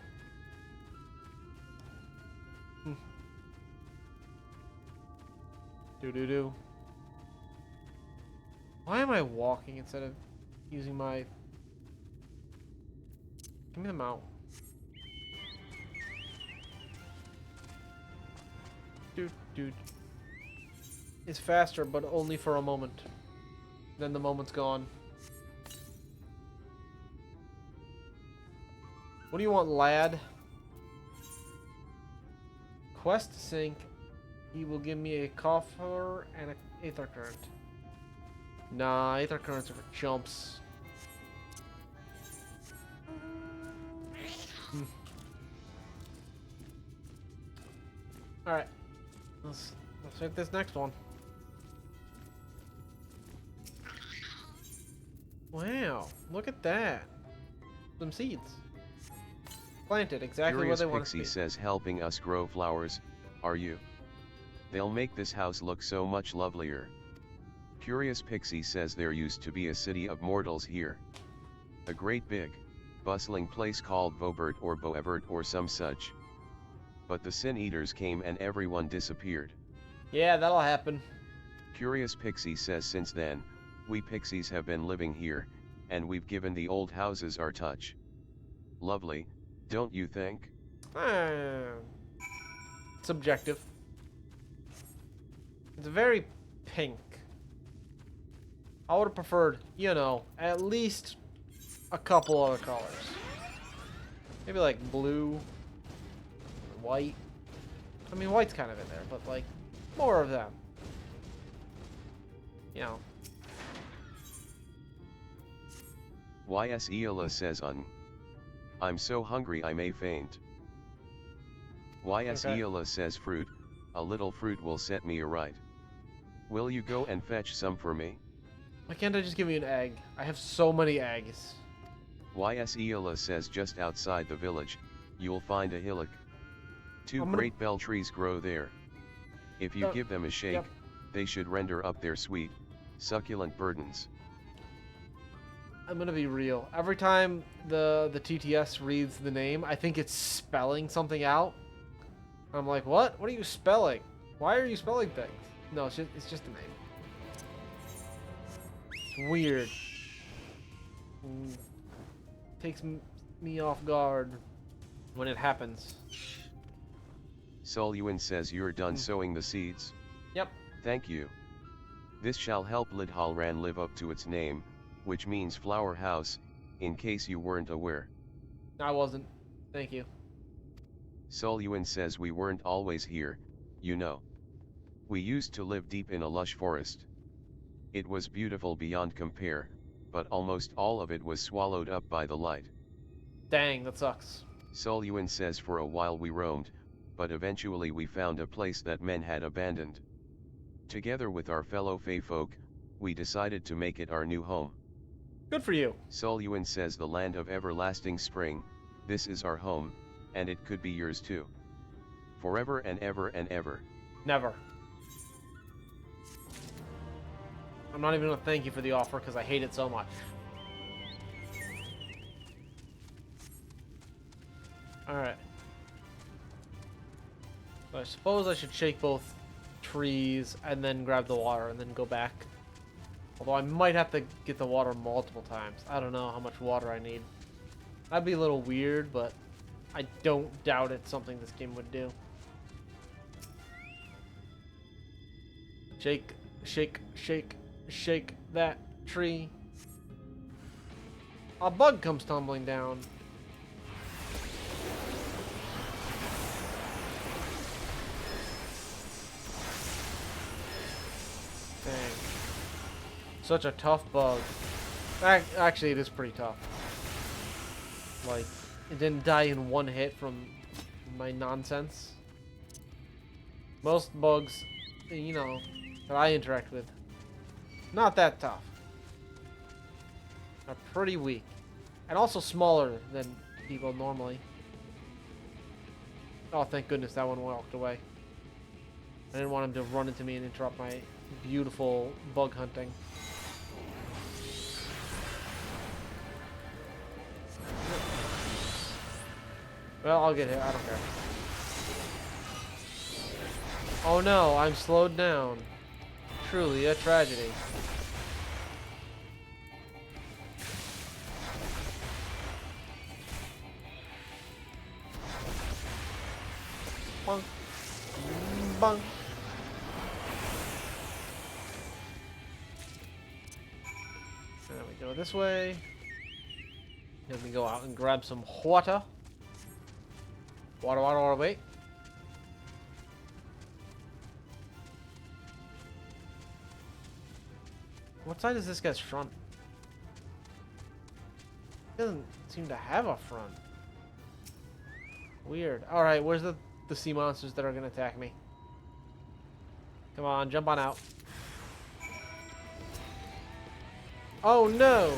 Do. Why am I walking instead of using my... Give me the mount. Dude. It's faster, but only for a moment. Then the moment's gone. What do you want, lad? Quest sync. He will give me a coffer and an aether current. Nah, aether currents are for chumps. Alright. Let's hit this next one. Wow, look at that. Some seeds. Planted exactly Curious where they want to Pixie be. says, helping us grow flowers, are you? They'll make this house look so much lovelier. Curious Pixie says, there used to be a city of mortals here. A great big, bustling place called Vobert or Boevert or some such. But the Sin Eaters came and everyone disappeared. Yeah, that'll happen. Curious Pixie says, since then, we pixies have been living here, and we've given the old houses our touch. Lovely, don't you think? Subjective. It's very pink. I would have preferred, you know, at least a couple other colors. Maybe like blue, white. I mean, white's kind of in there, but like more of them. You know. YS Eola says, I'm so hungry I may faint. YS Eola says, fruit, a little fruit will set me aright. Will you go and fetch some for me? Why can't I just give you an egg? I have so many eggs. YS Eola says, just outside the village, you'll find a hillock. Two great bell trees grow there. If you give them a shake, they should render up their sweet, succulent burdens. I'm gonna be real. Every time the TTS reads the name, I think it's spelling something out. I'm like, what? What are you spelling? Why are you spelling things? No, it's just a name. It's weird. Takes me off guard when it happens. Soluin says, you're done sowing the seeds? Yep. Thank you. This shall help Lidhalran live up to its name, which means flower house, in case you weren't aware. I wasn't. Thank you. Soluin says, we weren't always here, you know. We used to live deep in a lush forest. It was beautiful beyond compare, but almost all of it was swallowed up by the light. Dang, that sucks. Soluin says, for a while we roamed, but eventually we found a place that men had abandoned. Together with our fellow Fey folk, we decided to make it our new home. Good for you. Soluin says, the land of everlasting spring, this is our home, and it could be yours too. Forever and ever and ever. Never. I'm not even gonna thank you for the offer because I hate it so much. Alright. So I suppose I should shake both trees and then grab the water and then go back. Although I might have to get the water multiple times. I don't know how much water I need. That'd be a little weird, but I don't doubt it's something this game would do. Shake, shake, shake, shake that tree. A bug comes tumbling down. Dang. Such a tough bug. Actually, it is pretty tough. Like, it didn't die in one hit from my nonsense. Most bugs, you know, that I interact with, not that tough. Are pretty weak. And also smaller than people normally. Oh, thank goodness that one walked away. I didn't want him to run into me and interrupt my beautiful bug hunting. Well, I'll get hit. I don't care. Oh no, I'm slowed down. Truly a tragedy. Bunk. Bunk. Then we go this way. Then we go out and grab some water. Water, wait. What side is this guy's front? He doesn't seem to have a front. Weird. Alright, where's the sea monsters that are gonna attack me? Come on, jump on out. Oh no!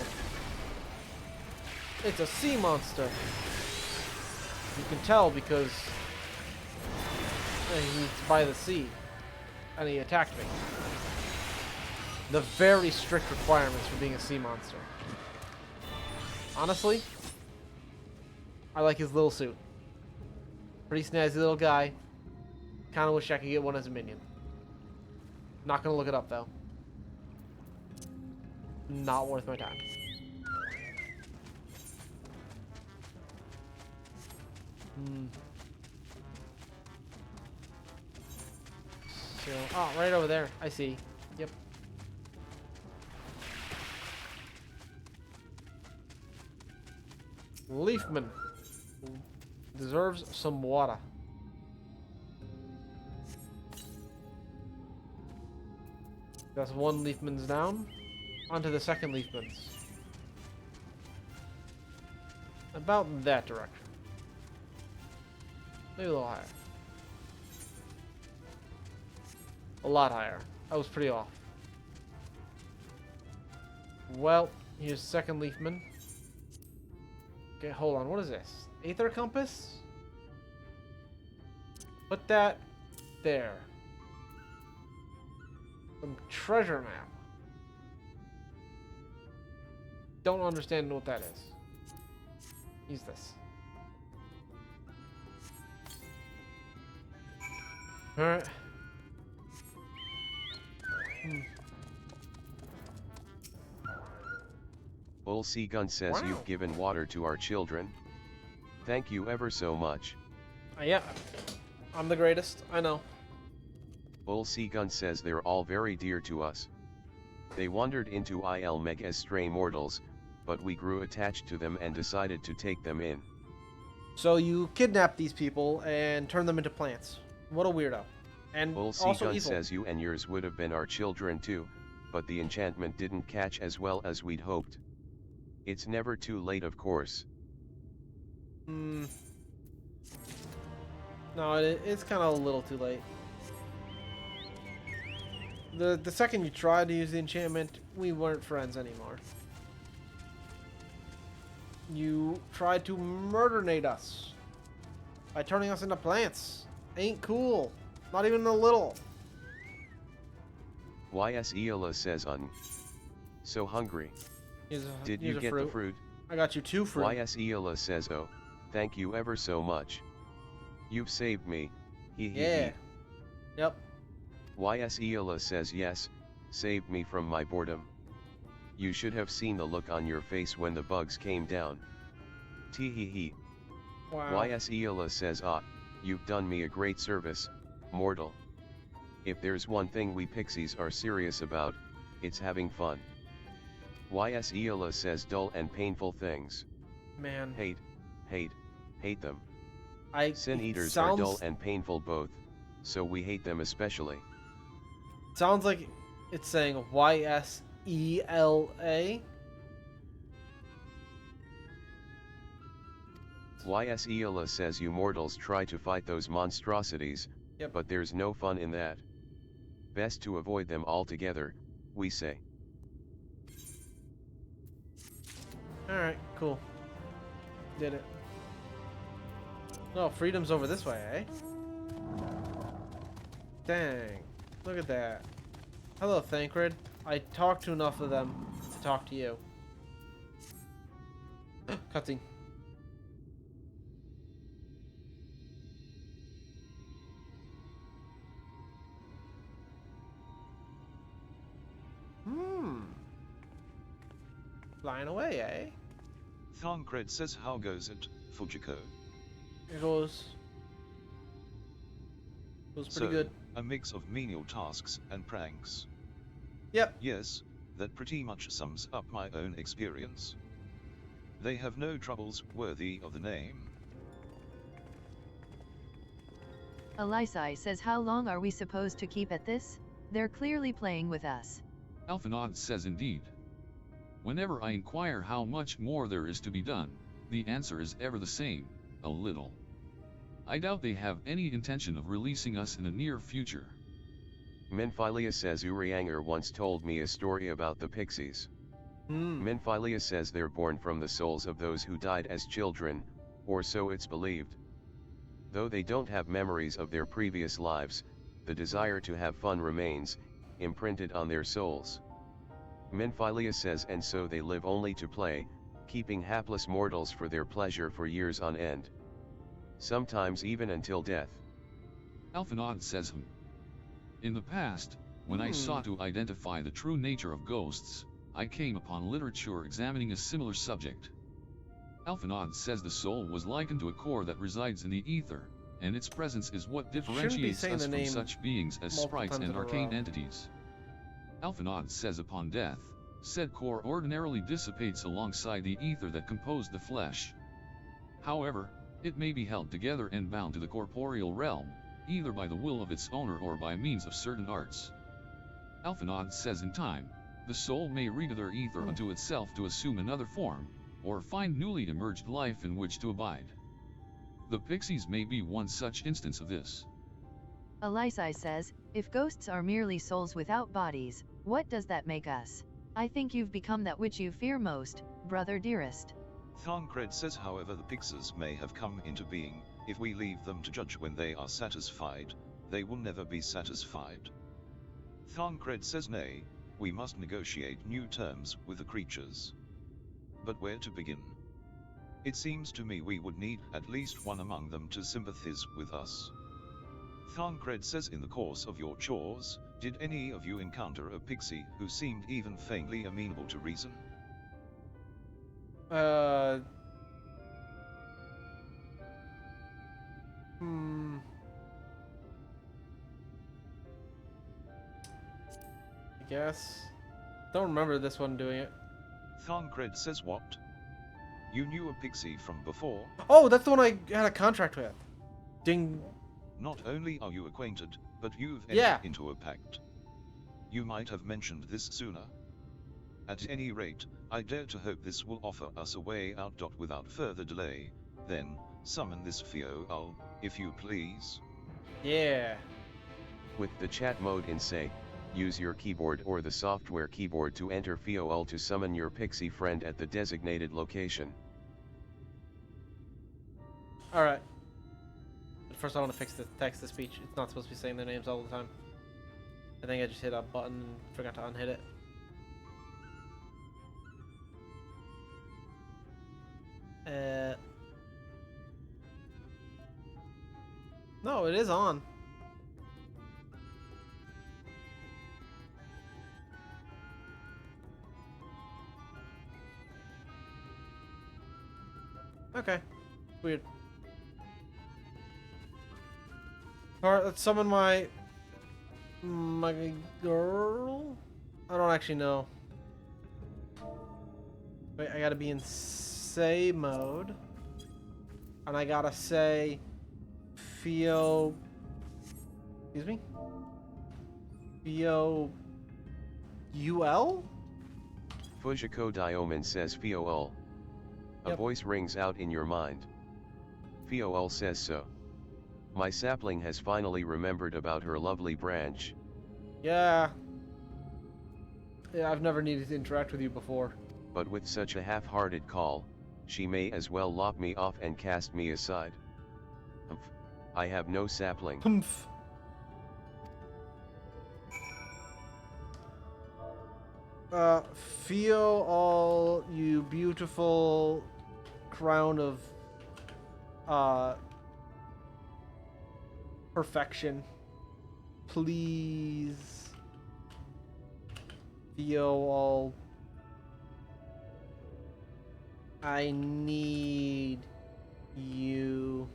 It's a sea monster. You can tell because he's by the sea and he attacked me. The very strict requirements for being a sea monster. Honestly, I like his little suit. Pretty snazzy little guy. Kinda wish I could get one as a minion. Not gonna look it up though. Not worth my time. So, oh, right over there. I see. Yep. Leafman deserves some water. That's one Leafman's down. Onto the second Leafman's. About that direction. Maybe a little higher. A lot higher. I was pretty off. Well, here's second Leafman. Okay, hold on. What is this? Aether compass? Put that there. Some treasure map. Don't understand what that is. Use this. Alright. Bull Seagun says Wow. you've given water to our children. Thank you ever so much. Yeah. I'm the greatest. I know. Bull Seagun says they're all very dear to us. They wandered into Ilmeg as stray mortals, but we grew attached to them and decided to take them in. So you kidnap these people and turn them into plants. What a weirdo. And Bull also Seagun evil. says you and yours would have been our children too, but the enchantment didn't catch as well as we'd hoped. It's never too late, of course. No, it's kind of a little too late. The second you tried to use the enchantment, we weren't friends anymore. You tried to murdernate us by turning us into plants. Ain't cool. Not even a little. YS Eola says so hungry. Did you get the fruit? I got you 2 fruit. YS Eola says Thank you ever so much. You've saved me, hee hee Yeah. hee. Yep. YS Eola says yes, saved me from my boredom. You should have seen the look on your face when the bugs came down. Tee hee hee. Wow. YS Eola says you've done me a great service, mortal. If there's one thing we pixies are serious about, it's having fun. YS Eola says dull and painful things. Man. Hate them. Sin eaters are dull and painful both, so we hate them especially. Sounds like it's saying YSELA. YS Eola says you mortals try to fight those monstrosities, but there's no fun in that. Best to avoid them altogether, we say. Alright, cool. Did it. No, freedom's over this way, eh? Dang. Look at that. Hello, Thancred. I talked to enough of them to talk to you. Cutscene. Flying away, eh? Thancred says how goes it, Fujiko? It goes pretty good. A mix of menial tasks and pranks. Yep. Yes, that pretty much sums up my own experience. They have no troubles worthy of the name. Elisai says how long are we supposed to keep at this? They're clearly playing with us. Alphanod says indeed. Whenever I inquire how much more there is to be done, the answer is ever the same, a little. I doubt they have any intention of releasing us in the near future. Minfilia says Urianger once told me a story about the pixies. Minfilia says they're born from the souls of those who died as children, or so it's believed. Though they don't have memories of their previous lives, the desire to have fun remains, imprinted on their souls. Minfilia says and so they live only to play, keeping hapless mortals for their pleasure for years on end. Sometimes even until death. Alphanod says in the past, when I sought to identify the true nature of ghosts, I came upon literature examining a similar subject. Alphanod says the soul was likened to a core that resides in the ether, and its presence is what differentiates us from such beings as sprites and arcane entities. Alphanod says upon death, said core ordinarily dissipates alongside the ether that composed the flesh. However, it may be held together and bound to the corporeal realm, either by the will of its owner or by means of certain arts. Alphanod says in time, the soul may regather ether unto itself to assume another form, or find newly emerged life in which to abide. The pixies may be one such instance of this. Elisai says, if ghosts are merely souls without bodies, what does that make us? I think you've become that which you fear most, brother dearest. Thancred says however the pixies may have come into being, if we leave them to judge when they are satisfied, they will never be satisfied. Thancred says nay, we must negotiate new terms with the creatures. But where to begin? It seems to me we would need at least one among them to sympathize with us. Thancred says in the course of your chores, did any of you encounter a pixie who seemed even faintly amenable to reason? I guess. Don't remember this one doing it. Thancred says what? You knew a pixie from before? Oh, that's the one I had a contract with. Ding. Not only are you acquainted, but you've entered into a pact. You might have mentioned this sooner. At any rate, I dare to hope this will offer us a way out. Without further delay, then, summon this Fio-ul, if you please. Yeah. With the chat mode in say, use your keyboard or the software keyboard to enter Fio-ul to summon your pixie friend at the designated location. Alright. But first I want to fix the text-to-speech. It's not supposed to be saying their names all the time. I think I just hit a button and forgot to unhit it. No, it is on. Okay. Weird. Alright, let's summon my girl? I don't actually know. Wait, I gotta be in say mode. And I gotta say Fio. Excuse me? Fio UL? Fujiko Dioman says Fiol. A voice rings out in your mind. Fiol says so. My sapling has finally remembered about her lovely branch. Yeah. Yeah, I've never needed to interact with you before. But with such a half-hearted call, she may as well lock me off and cast me aside. Humph. I have no sapling. Humph. Feel all you beautiful crown of perfection. Please feel all. I need you.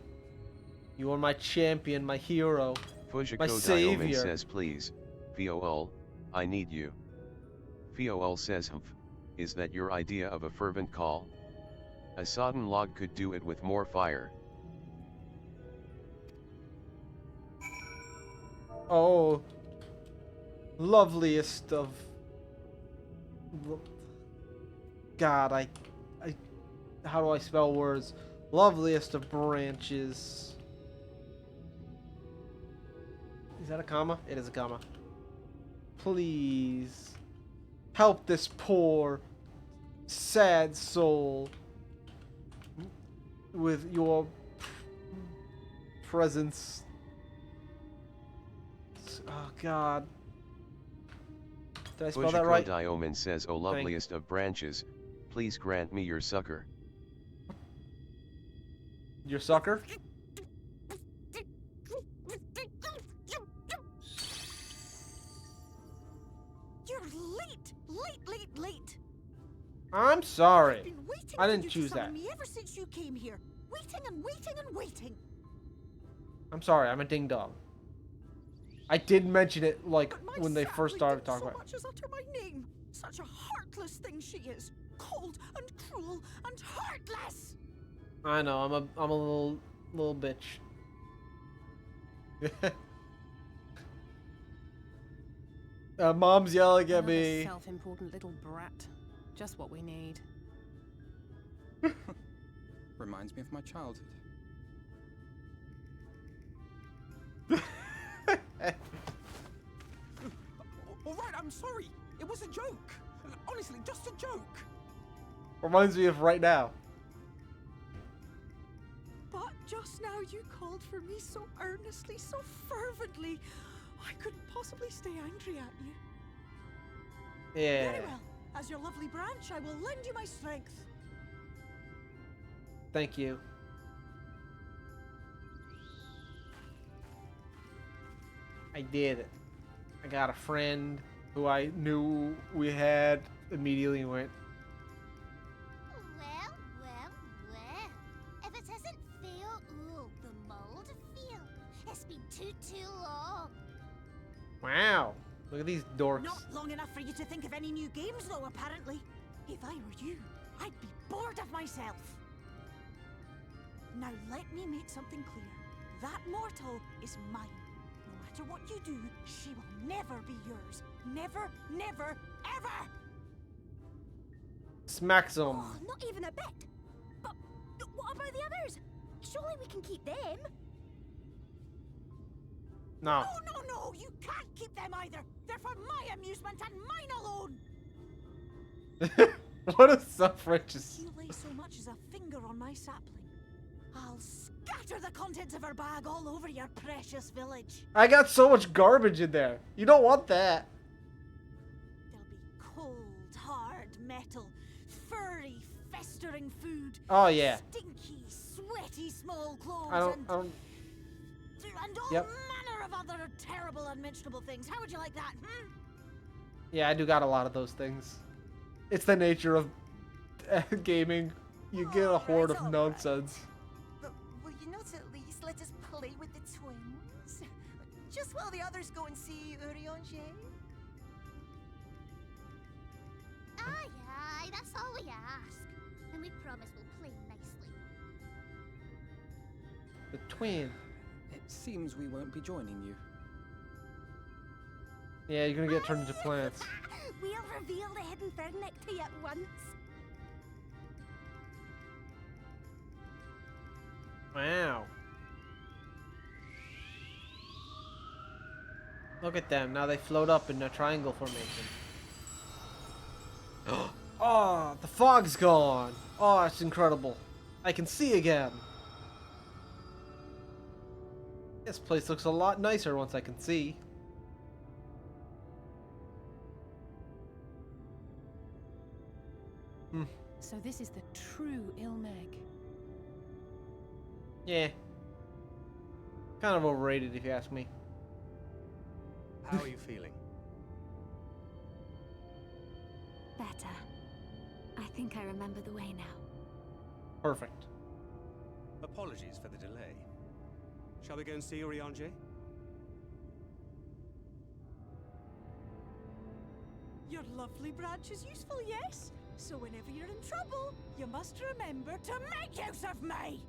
You are my champion, my hero, Fujiko my savior. Dioman says please, Fiol, I need you. Fiol says humph, is that your idea of a fervent call? A sodden log could do it with more fire. Oh, loveliest of God, I how do I spell words? Loveliest of branches. Is that a comma? It is a comma. Please help this poor, sad soul with your presence. Oh God. Did I spell that right? Dioman says, O loveliest of branches, please grant me your succor. Your sucker? You're late. I'm sorry. I've been waiting I for didn't you choose to summon that. me ever since you came here. Waiting. I'm sorry, I'm a ding dong. I did mention it like when they first started talking about it. So much as utter my name. Such a heartless thing she is. Cold and cruel and heartless. I know, I'm a little bitch. Mom's yelling at me. Self-important little brat. Just what we need. Reminds me of my childhood. All right, I'm sorry. It was a joke. Honestly, just a joke. Reminds me of right now. But just now you called for me so earnestly, so fervently. I couldn't possibly stay angry at you. Yeah. Very well. As your lovely branch, I will lend you my strength. Thank you. I did it. I got a friend who I knew we had immediately went. Well. If it isn't Phil, the mold Phil. It's been too long. Wow. Look at these dorks. Not long enough for you to think of any new games, though, apparently. If I were you, I'd be bored of myself. Now let me make something clear. That mortal is mine. No matter what you do, she will never be yours. Never, ever! Smack some. Oh, not even a bit. But what about the others? Surely we can keep them. No. No, you can't keep them either. They're for my amusement and mine alone. What a self-righteous. If you lay so much as a finger on my sapling, I'll scatter the contents of her bag all over your precious village. I got so much garbage in there. You don't want that. There'll be cold, hard metal, furry, festering food. Oh yeah. Stinky, sweaty small clothes. I don't. and all Yep. manner of other terrible, unmentionable things. How would you like that? Yeah, I do got a lot of those things. It's the nature of gaming. You get a horde of nonsense. But will you not at least let us play with the twins? Just while the others go and see Urianger? Aye, that's all we ask. And we promise we'll play nicely. The twin. It seems we won't be joining you. Yeah, you're gonna get turned into plants. We'll reveal the hidden Vernick to you at once. Wow. Look at them. Now they float up in a triangle formation. Oh, the fog's gone. Oh, it's incredible. I can see again. This place looks a lot nicer once I can see. So this is the true Ilmeg. Yeah. Kind of overrated if you ask me. How are you feeling? Better. I think I remember the way now. Perfect. Apologies for the delay. Shall we go and see Urianger? Your lovely branch is useful, yes? So whenever you're in trouble, you must remember to make use of me!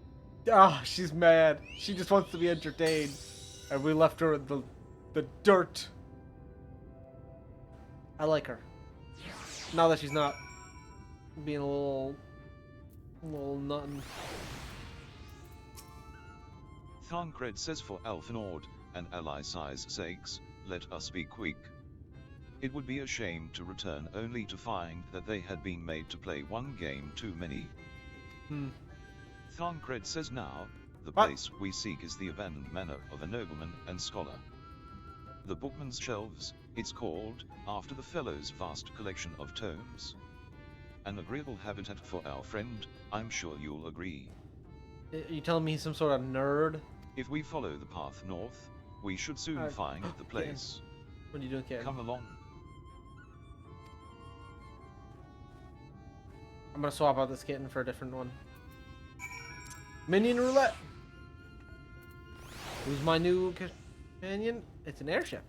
Ah, she's mad. She just wants to be entertained. And we left her in the dirt. I like her. Now that she's not being a little nothing. Thancred says for Alphenord and Alysai's sakes, let us be quick. It would be a shame to return only to find that they had been made to play one game too many. Thancred says now, the place we seek is the abandoned manor of a nobleman and scholar. The Bookman's Shelves, it's called, after the fellow's vast collection of tomes. An agreeable habitat for our friend, I'm sure you'll agree. You telling me he's some sort of nerd? If we follow the path north, we should soon find the place. What are you doing, kid? Come along. I'm gonna swap out this kitten for a different one. Minion roulette. Who's my new companion? It's an airship.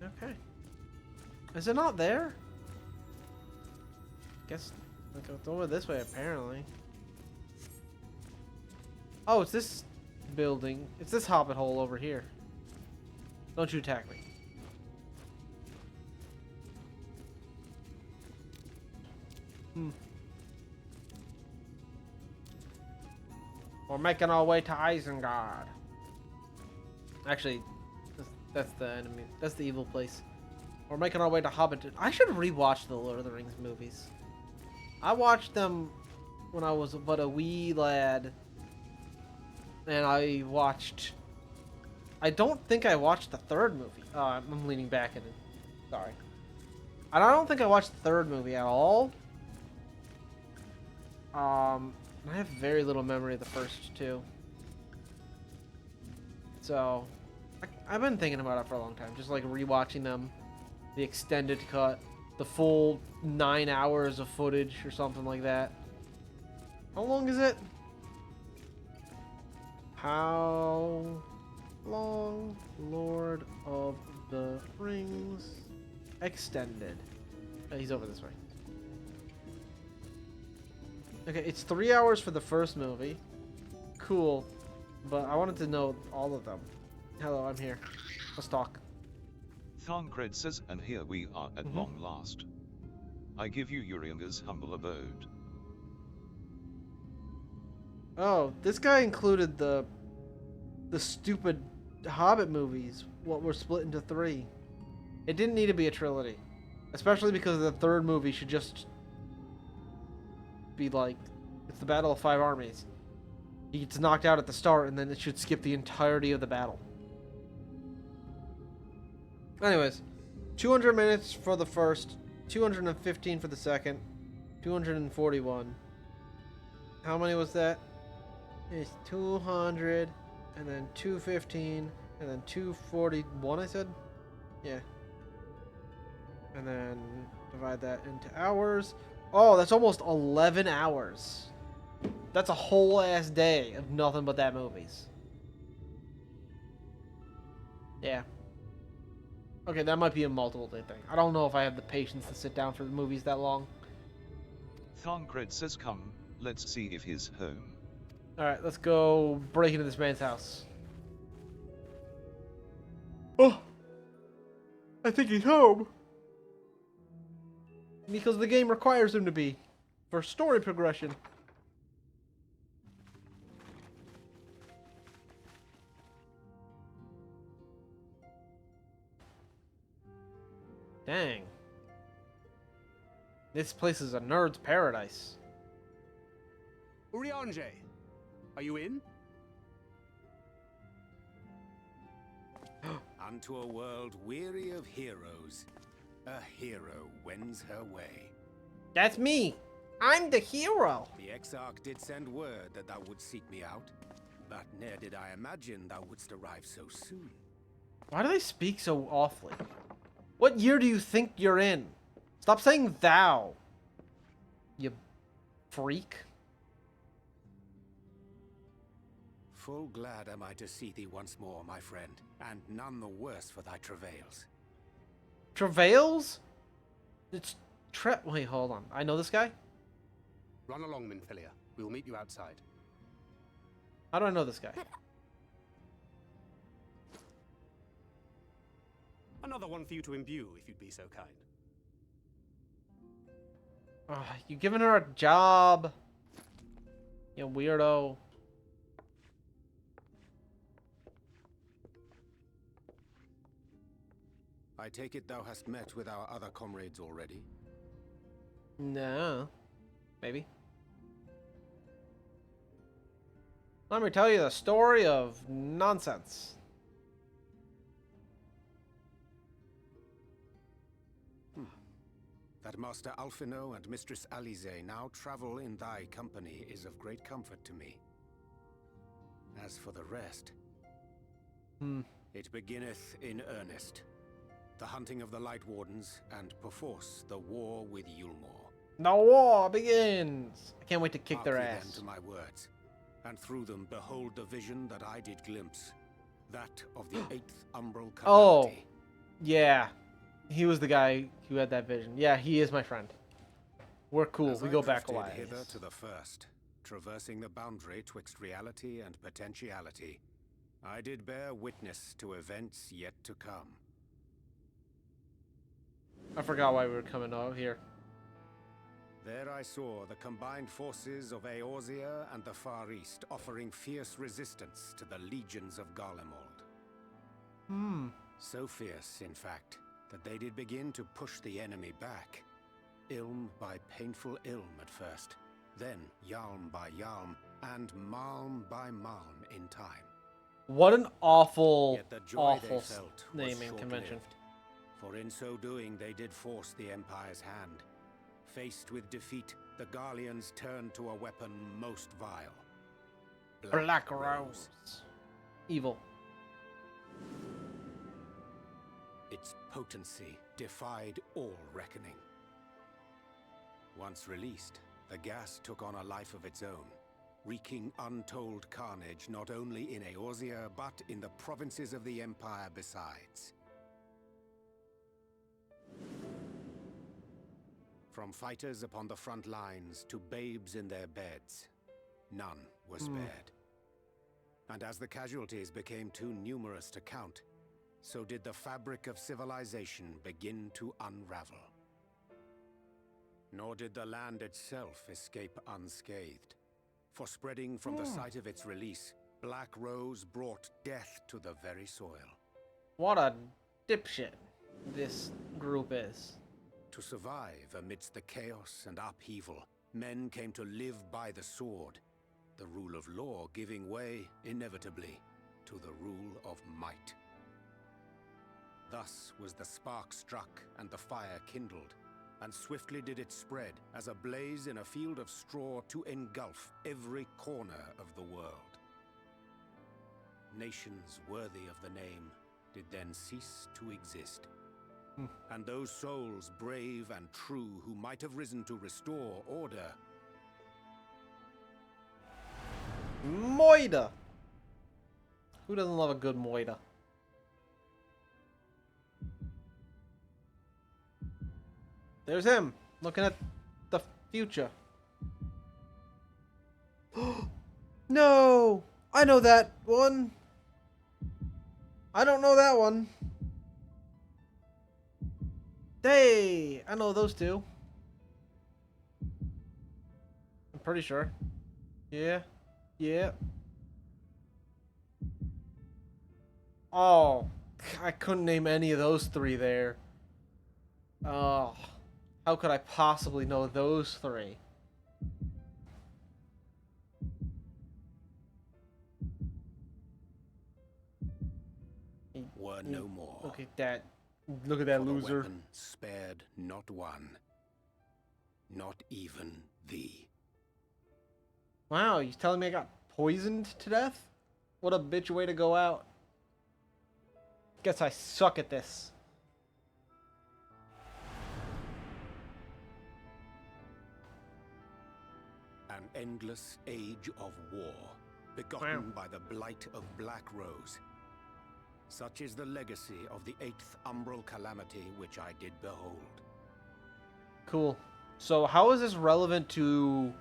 Okay. Is it not there? Guess it's over this way apparently. Oh, it's this building. It's this hobbit hole over here. Don't you attack me. We're making our way to Isengard. Actually, that's the enemy. That's the evil place. We're making our way to Hobbiton. I should rewatch the Lord of the Rings movies. I watched them when I was but a wee lad. And I don't think I watched the third movie. I'm leaning back at it. Sorry. And I don't think I watched the third movie at all. I have very little memory of the first two. So, I've been thinking about it for a long time. Just like rewatching them. The extended cut. The full 9 hours of footage or something like that. How long is it? How long? Lord of the Rings extended. Oh, he's over this way. Okay, it's 3 hours for the first movie. Cool. But I wanted to know all of them. Hello, I'm here. Let's talk. Thancred says, and here we are at long last. I give you Urianger's humble abode. Oh, this guy included the stupid Hobbit movies. What were split into 3. It didn't need to be a trilogy. Especially because the third movie should just be like, it's the Battle of 5 Armies. He gets knocked out at the start and then it should skip the entirety of the battle. Anyways, 200 minutes for the first, 215 for the second, 241. How many was that? It's 200, and then 215, and then 241, I said? Yeah. And then divide that into hours. Oh, that's almost 11 hours. That's a whole ass day of nothing but that movies. Yeah. Okay, that might be a multiple day thing. I don't know if I have the patience to sit down for the movies that long. Thancred says come, let's see if he's home. Alright, let's go break into this man's house. Oh! I think he's home. Because the game requires him to be. For story progression. Dang. This place is a nerd's paradise. Urianger, are you in? Unto a world weary of heroes, a hero wends her way. That's me! I'm the hero! The Exarch did send word that thou wouldst seek me out, but ne'er did I imagine thou wouldst arrive so soon. Why do they speak so awfully? What year do you think you're in? Stop saying thou. You freak. Full glad am I to see thee once more, my friend, and none the worse for thy travails. Travails? It's wait, hold on. I know this guy? Run along, Minfilia. We will meet you outside. How do I know this guy? Another one for you to imbue, if you'd be so kind. You giving her a job? You weirdo. I take it thou hast met with our other comrades already? No. Maybe. Let me tell you the story of nonsense. That Master Alphino and Mistress Alize now travel in thy company is of great comfort to me. As for the rest, it beginneth in earnest. The hunting of the Light Wardens, and perforce the war with Yulmore. The war begins! I can't wait to kick their Hark ass. then to my words, and through them behold the vision that I did glimpse, that of the 8th Umbral Calamity. Oh, yeah. He was the guy who had that vision. Yeah, he is my friend. We're cool. As we I go back a drifted while. hither to the first, traversing the boundary twixt reality and potentiality, I did bear witness to events yet to come. I forgot why we were coming out here. There I saw the combined forces of Eorzea and the Far East offering fierce resistance to the legions of Garlemald. So fierce, in fact, that they did begin to push the enemy back. Ilm by painful Ilm at first, then Yalm by Yalm, and Malm by Malm in time. What an awful, Yet the joy awful they felt was naming convention. short-lived, for in so doing they did force the Empire's hand. Faced with defeat, the Garleans turned to a weapon most vile. Black Rose. Evil. Its potency defied all reckoning. Once released, the gas took on a life of its own, wreaking untold carnage not only in Eorzea, but in the provinces of the Empire besides. From fighters upon the front lines to babes in their beds, none were spared. And as the casualties became too numerous to count, so did the fabric of civilization begin to unravel. Nor did the land itself escape unscathed, for spreading from the site of its release, Black Rose brought death to the very soil. What a dipshit this group is. To survive amidst the chaos and upheaval, men came to live by the sword, the rule of law giving way, inevitably, to the rule of might. Thus was the spark struck and the fire kindled, and swiftly did it spread, as a blaze in a field of straw to engulf every corner of the world. Nations worthy of the name did then cease to exist. And those souls, brave and true, who might have risen to restore order. Moida! Who doesn't love a good Moida? There's him, looking at the future. No! I know that one! I don't know that one. Hey! I know those two. I'm pretty sure. Yeah. Yeah. Oh, I couldn't name any of those three there. Oh, how could I possibly know those three? Were no more. Look at that. Look at that For the loser. weapon spared not one. Not even thee. Wow, you telling me I got poisoned to death? What a bitch way to go out. Guess I suck at this. An endless age of war, begotten by the blight of Black Rose. Such is the legacy of the 8th umbral calamity which I did behold. Cool. So how is this relevant to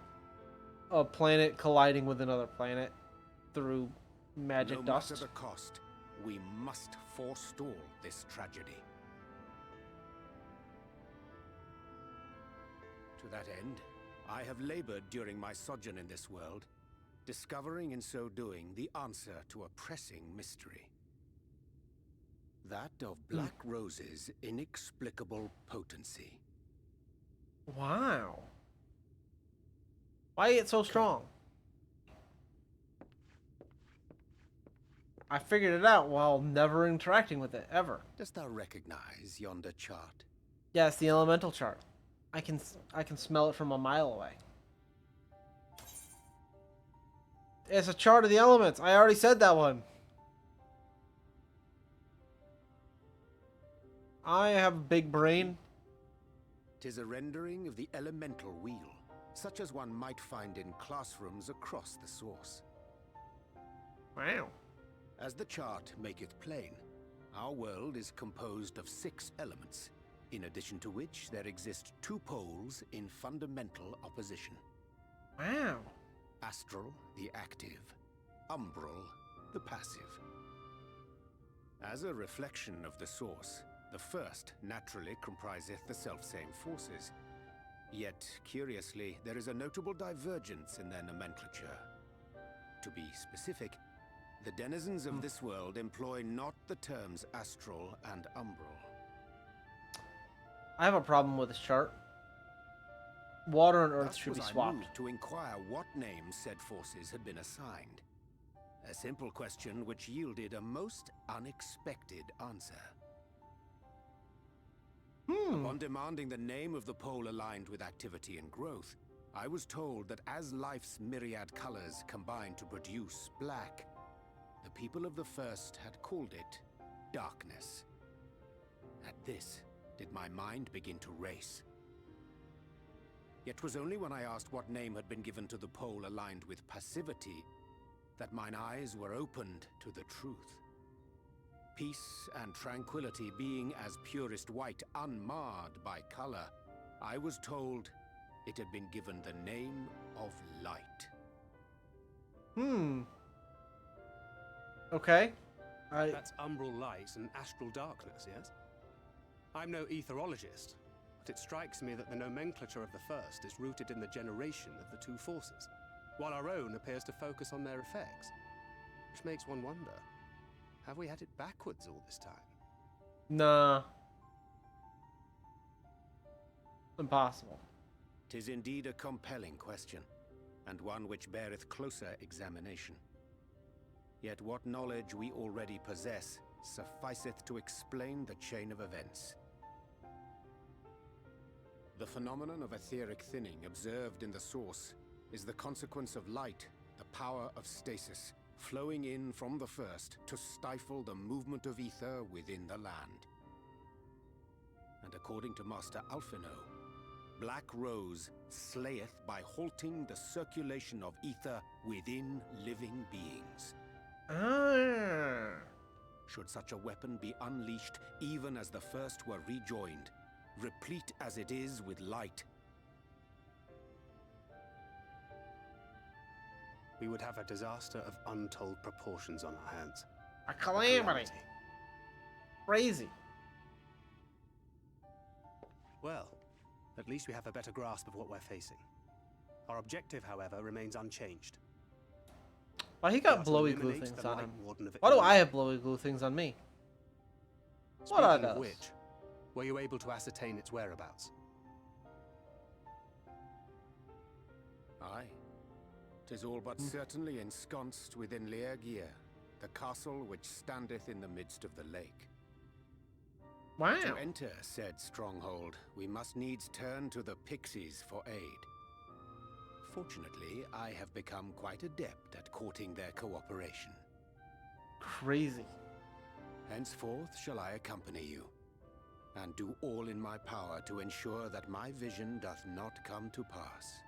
a planet colliding with another planet through magic dust? No matter the cost, we must forestall this tragedy. To that end, I have labored during my sojourn in this world, discovering in so doing the answer to a pressing mystery. That of Black Rose's inexplicable potency. Wow. Why is it so strong? I figured it out while never interacting with it, ever. Dost thou recognize yonder chart? Yes, the elemental chart. I can smell it from a mile away. It's a chart of the elements. I already said that one. I have a big brain. 'Tis a rendering of the elemental wheel, such as one might find in classrooms across the source. Wow. As the chart maketh plain, our world is composed of 6 elements, in addition to which there exist 2 poles in fundamental opposition. Wow. Astral, the active, umbral, the passive. As a reflection of the source, the first naturally compriseth the selfsame forces. Yet, curiously, there is a notable divergence in their nomenclature. To be specific, the denizens of this world employ not the terms astral and umbral. I have a problem with this chart. Water and earth Thus should be was I swapped. moved to inquire what names said forces had been assigned. A simple question which yielded a most unexpected answer. Upon demanding the name of the pole aligned with activity and growth, I was told that as life's myriad colors combine to produce black, the people of the first had called it darkness. At this, did my mind begin to race. Yet 'twas only when I asked what name had been given to the pole aligned with passivity that mine eyes were opened to the truth. Peace and tranquility being as purest white, unmarred by color, I was told it had been given the name of light. Okay. That's umbral light and astral darkness, yes? I'm no etherologist, but it strikes me that the nomenclature of the first is rooted in the generation of the 2 forces, while our own appears to focus on their effects. Which makes one wonder, have we had it backwards all this time? Nah. Impossible. 'Tis indeed a compelling question, and one which beareth closer examination. Yet what knowledge we already possess sufficeth to explain the chain of events. The phenomenon of etheric thinning observed in the source is the consequence of light, the power of stasis, flowing in from the first to stifle the movement of ether within the land. And according to Master Alphino, Black Rose slayeth by halting the circulation of ether within living beings. Ah. Should such a weapon be unleashed even as the first were rejoined, replete as it is with light, we would have a disaster of untold proportions on our hands. A calamity. Crazy. Well, at least we have a better grasp of what we're facing. Our objective, however, remains unchanged. Why he got blowy glue things on him? Why do I have blowy glue things on me? What are those? Which, were you able to ascertain its whereabouts? Aye. 'Tis all but certainly ensconced within Leargear, the castle which standeth in the midst of the lake. Wow. To enter said stronghold, we must needs turn to the pixies for aid. Fortunately, I have become quite adept at courting their cooperation. Crazy. Henceforth shall I accompany you, and do all in my power to ensure that my vision doth not come to pass.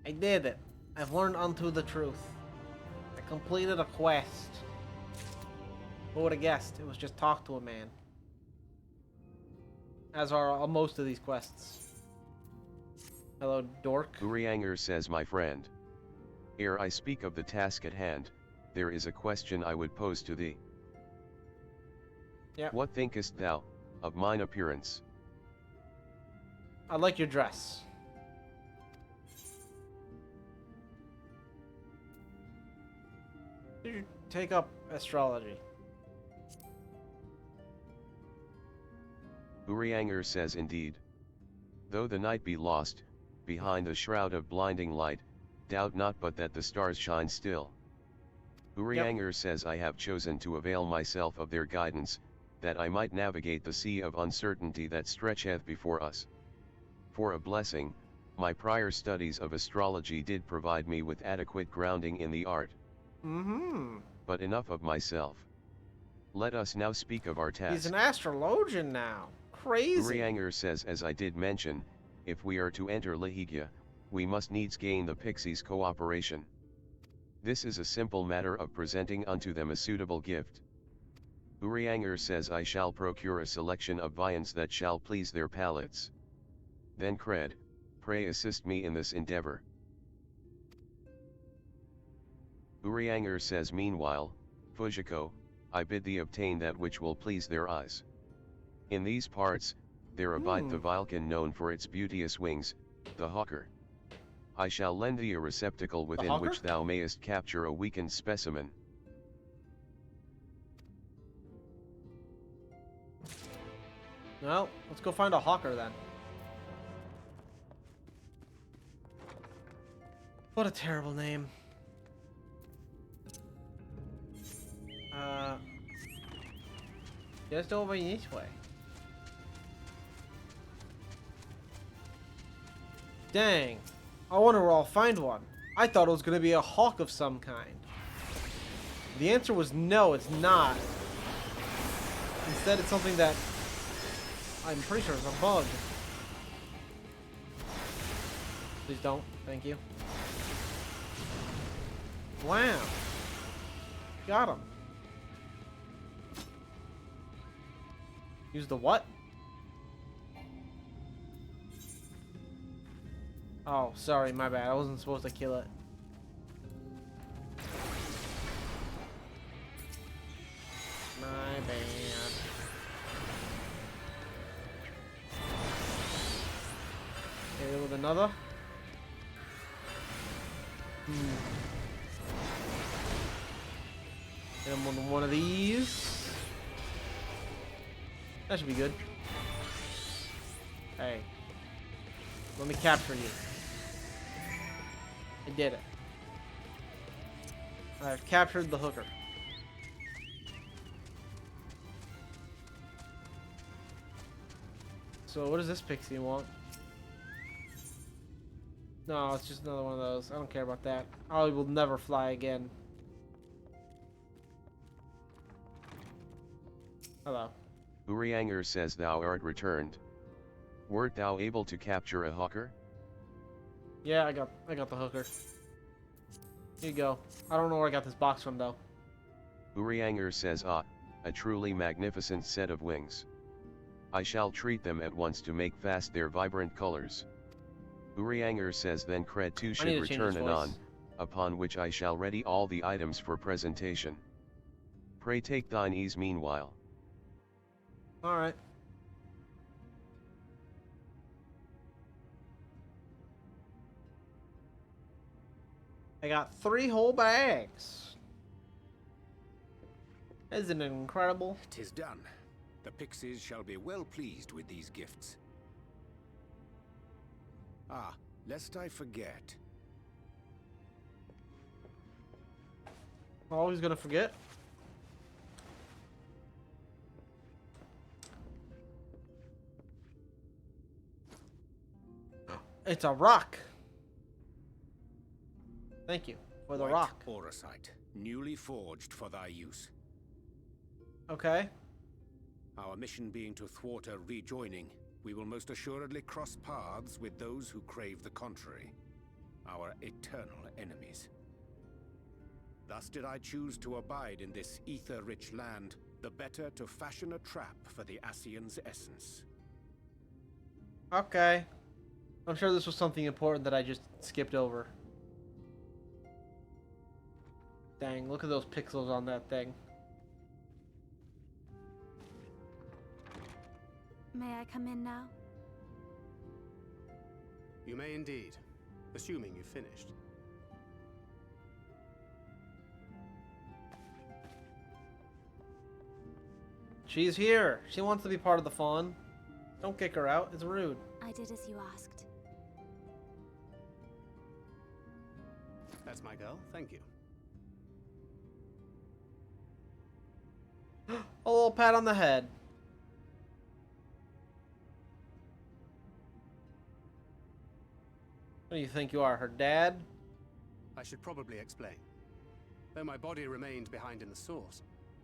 I did it. I've learned unto the truth. I completed a quest. Who would have guessed? It was just talk to a man. As are most of these quests. Hello, dork. Urianger says, my friend. Ere I speak of the task at hand, there is a question I would pose to thee. Yep. What thinkest thou of mine appearance? I like your dress. Did you take up astrology? Urianger says, indeed. Though the night be lost, behind a shroud of blinding light, doubt not but that the stars shine still. Urianger says, I have chosen to avail myself of their guidance, that I might navigate the sea of uncertainty that stretcheth before us. For a blessing, my prior studies of astrology did provide me with adequate grounding in the art. But enough of myself. Let us now speak of our task. He's an astrologian now. Crazy. Urianger says, as I did mention, if we are to enter Lehigia, we must needs gain the pixies' cooperation. This is a simple matter of presenting unto them a suitable gift. Urianger says, I shall procure a selection of viands that shall please their palates. Then Cred, pray assist me in this endeavor. Urianger says, meanwhile, Fujiko, I bid thee obtain that which will please their eyes. In these parts, there abide the Vilcan known for its beauteous wings, the hawker. I shall lend thee a receptacle within which thou mayest capture a weakened specimen. Well, let's go find a hawker then. What a terrible name. Just over this way. Dang. I wonder where I'll find one. I thought it was going to be a hawk of some kind. The answer was no, it's not. Instead, it's something that I'm pretty sure is a bug. Please don't. Thank you. Wow. Got him. Use the what? Oh, sorry, my bad. I wasn't supposed to kill it. My bad. Okay, with another. Hit him with one of these. That should be good. Hey. Let me capture you. I did it. I've captured the hooker. So what does this pixie want? No, it's just another one of those. I don't care about that. I will never fly again. Hello. Urianger says thou art returned. Wert thou able to capture a hawker? Yeah, I got the hooker. Here you go. I don't know where I got this box from though. Urianger says a truly magnificent set of wings. I shall treat them at once to make fast their vibrant colors. Urianger says then Cred 2 should return anon, upon which I shall ready all the items for presentation. Pray take thine ease meanwhile. Alright. I got 3 whole bags. Isn't it incredible? 'Tis done. The pixies shall be well pleased with these gifts. Ah, lest I forget. Always gonna forget. It's a rock. Thank you for the rock. Auracite, newly forged for thy use. Okay. Our mission being to thwart a rejoining, we will most assuredly cross paths with those who crave the contrary, our eternal enemies. Thus did I choose to abide in this ether-rich land, the better to fashion a trap for the Ascian's essence. Okay. I'm sure this was something important that I just skipped over. Dang, look at those pixels on that thing. May I come in now? You may indeed, assuming you've finished. She's here. She wants to be part of the fun. Don't kick her out. It's rude. I did as you asked. That's my girl. Thank you. A little pat on the head. What do you think you are, her dad? I should probably explain. Though my body remained behind in the source,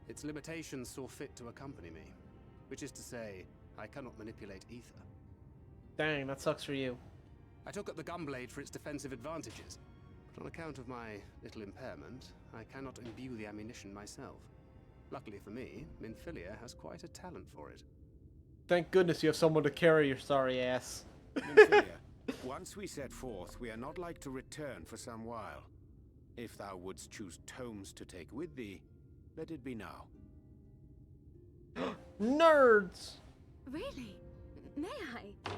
its limitations saw fit to accompany me. Which is to say, I cannot manipulate ether. Dang, that sucks for you. I took up the gunblade for its defensive advantages, but on account of my little impairment, I cannot imbue the ammunition myself. Luckily for me, Minfilia has quite a talent for it. Thank goodness you have someone to carry your sorry ass. Minfilia, once we set forth, we are not like to return for some while. If thou wouldst choose tomes to take with thee, let it be now. Nerds! Really? May I?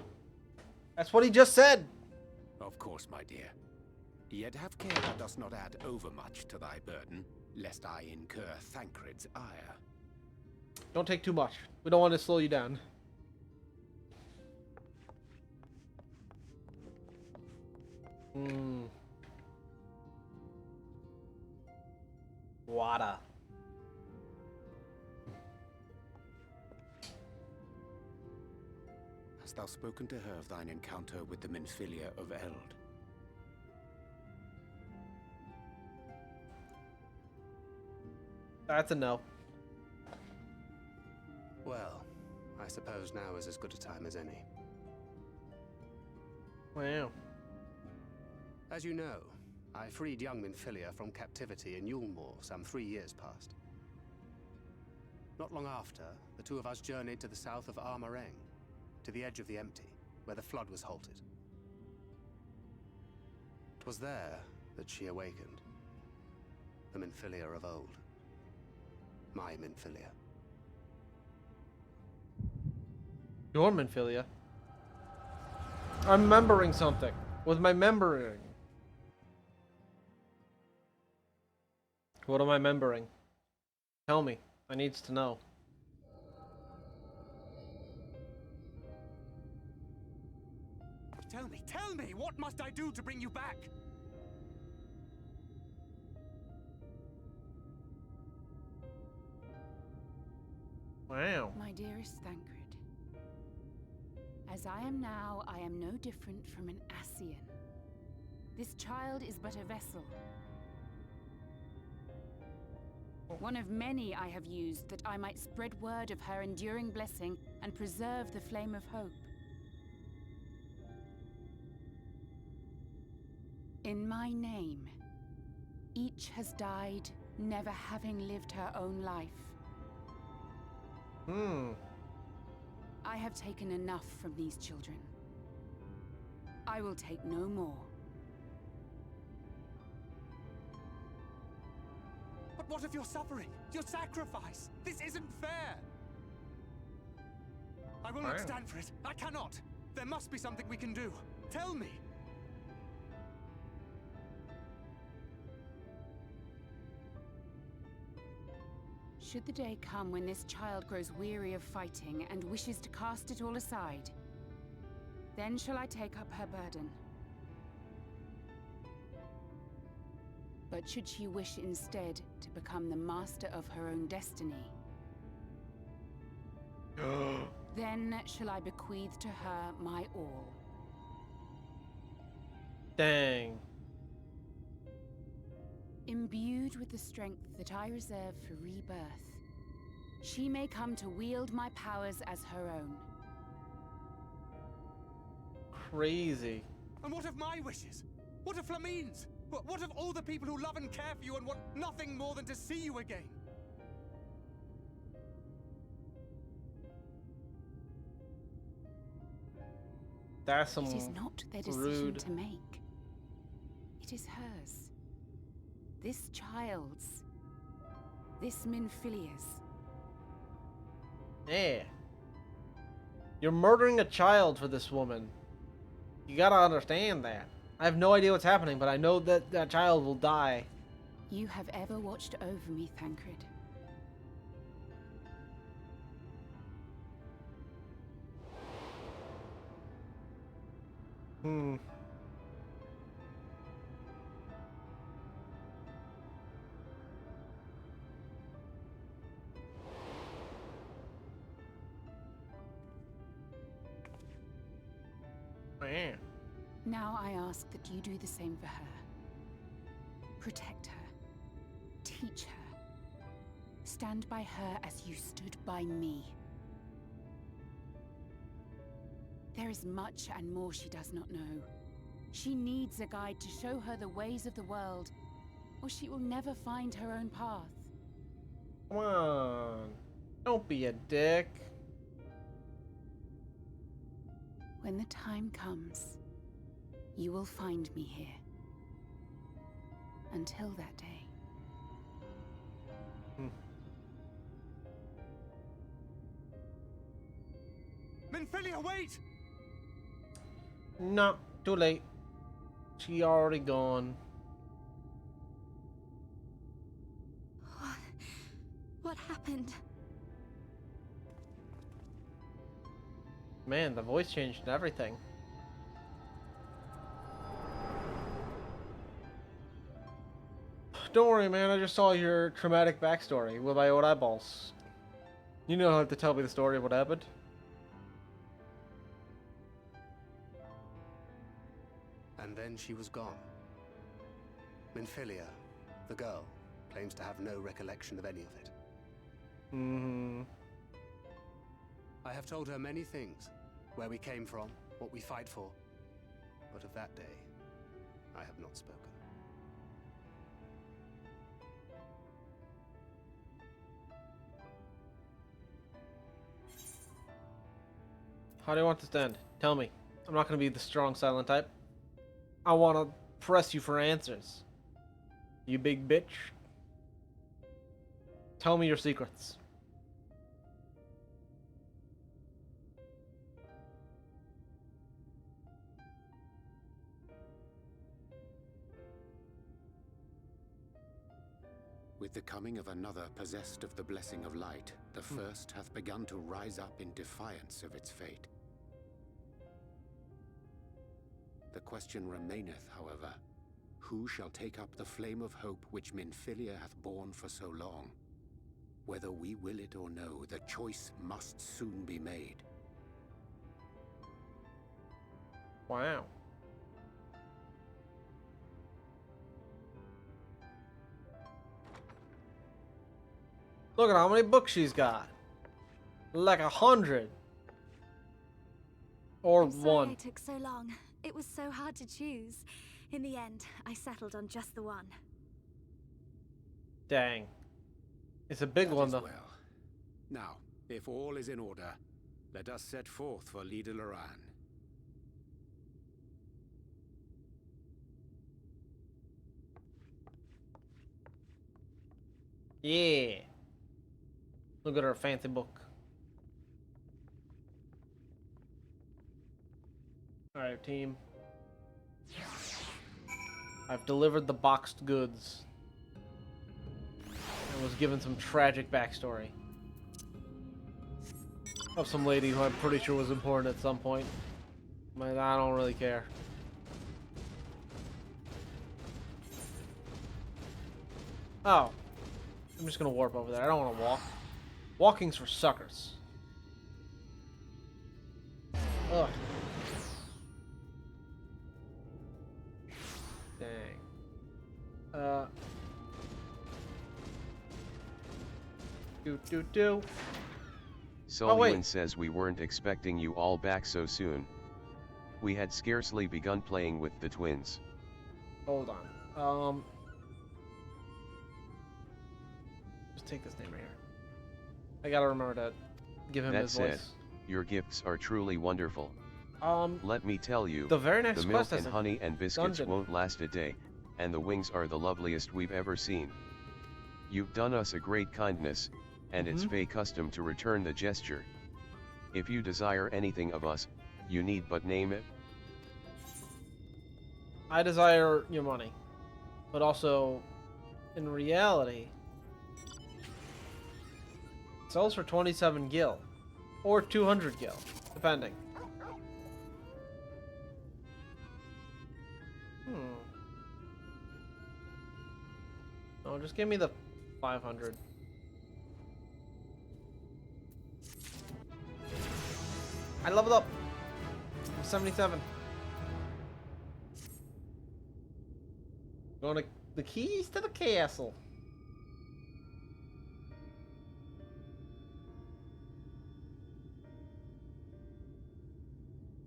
That's what he just said. Of course, my dear. Yet have care thou dost not add overmuch to thy burden, lest I incur Thancred's ire. Don't take too much. We don't want to slow you down. Water. Hast thou spoken to her of thine encounter with the Minfilia of Eld? That's a no. Well, I suppose now is as good a time as any. Wow. As you know, I freed young Minfilia from captivity in Yulmore some 3 years past. Not long after, the two of us journeyed to the south of Armareng, to the edge of the Empty, where the flood was halted. 'Twas there that she awakened. The Minfilia of old. My Minfilia. Your Minfilia? I'm remembering something. With my membering. What am I membering? Tell me. I needs to know. Tell me, what must I do to bring you back? Wow. My dearest Thancred, as I am now, I am no different from an Ascian. This child is but a vessel. One of many I have used that I might spread word of her enduring blessing and preserve the flame of hope. In my name, each has died, never having lived her own life. I have taken enough from these children. I will take no more. But what of your suffering? Your sacrifice? This isn't fair! I will not stand for it. I cannot. There must be something we can do. Tell me! Should the day come when this child grows weary of fighting and wishes to cast it all aside, then shall I take up her burden. But should she wish instead to become the master of her own destiny, then shall I bequeath to her my all. Dang. Imbued with the strength that I reserve for rebirth, she may come to wield my powers as her own. Crazy. And what of my wishes? What of Flamine's? What of all the people who love and care for you and want nothing more than to see you again? That's some It is not their decision rude. to make. It is hers. This child's. This Minfilia's. Yeah. You're murdering a child for this woman. You gotta understand that. I have no idea what's happening, but I know that that child will die. You have ever watched over me, Thancred. Man. Now I ask that you do the same for her. Protect her. Teach her. Stand by her as you stood by me. There is much and more she does not know. She needs a guide to show her the ways of the world, or she will never find her own path. Come on. Don't be a dick. When the time comes, you will find me here. Until that day. Minfilia, wait! No, too late. She already gone. What happened? Man, the voice changed and everything. Don't worry, man. I just saw your traumatic backstory with my own eyeballs. You don't have to tell me the story of what happened. And then she was gone. Minfilia, the girl, claims to have no recollection of any of it. I have told her many things. Where we came from, what we fight for. But of that day, I have not spoken. How do you want this to end? Tell me. I'm not going to be the strong, silent type. I want to press you for answers. You big bitch. Tell me your secrets. With the coming of another possessed of the blessing of light, the first hath begun to rise up in defiance of its fate. The question remaineth, however, who shall take up the flame of hope which Minfilia hath borne for so long? Whether we will it or no, the choice must soon be made. Wow. Look at how many books she's got. Like 100. Or I'm sorry one. I took so long. It was so hard to choose. In the end, I settled on just the one. Dang. It's a big one, though. Well. Now, if all is in order, let us set forth for Leader Loran. Yeah. Look at her fancy book. Alright, team. I've delivered the boxed goods. And was given some tragic backstory. Of some lady who I'm pretty sure was important at some point. But I don't really care. Oh. I'm just gonna warp over there. I don't want to walk. Walking's for suckers. Ugh. Dang. Do. Sullivan says we weren't expecting you all back so soon. We had scarcely begun playing with the twins. Hold on. Just take this name right here. I gotta remember to give him his voice. That said, your gifts are truly wonderful. Let me tell you, the very next the milk quest and honey and biscuits dungeon. won't last a day, and the wings are the loveliest we've ever seen. You've done us a great kindness, and it's Fae custom to return the gesture. If you desire anything of us, you need but name it. I desire your money, but also, in reality, it sells for 27 gil, or 200 gil, depending. No, just give me the 500. I leveled up. I'm 77. Going to the keys to the castle.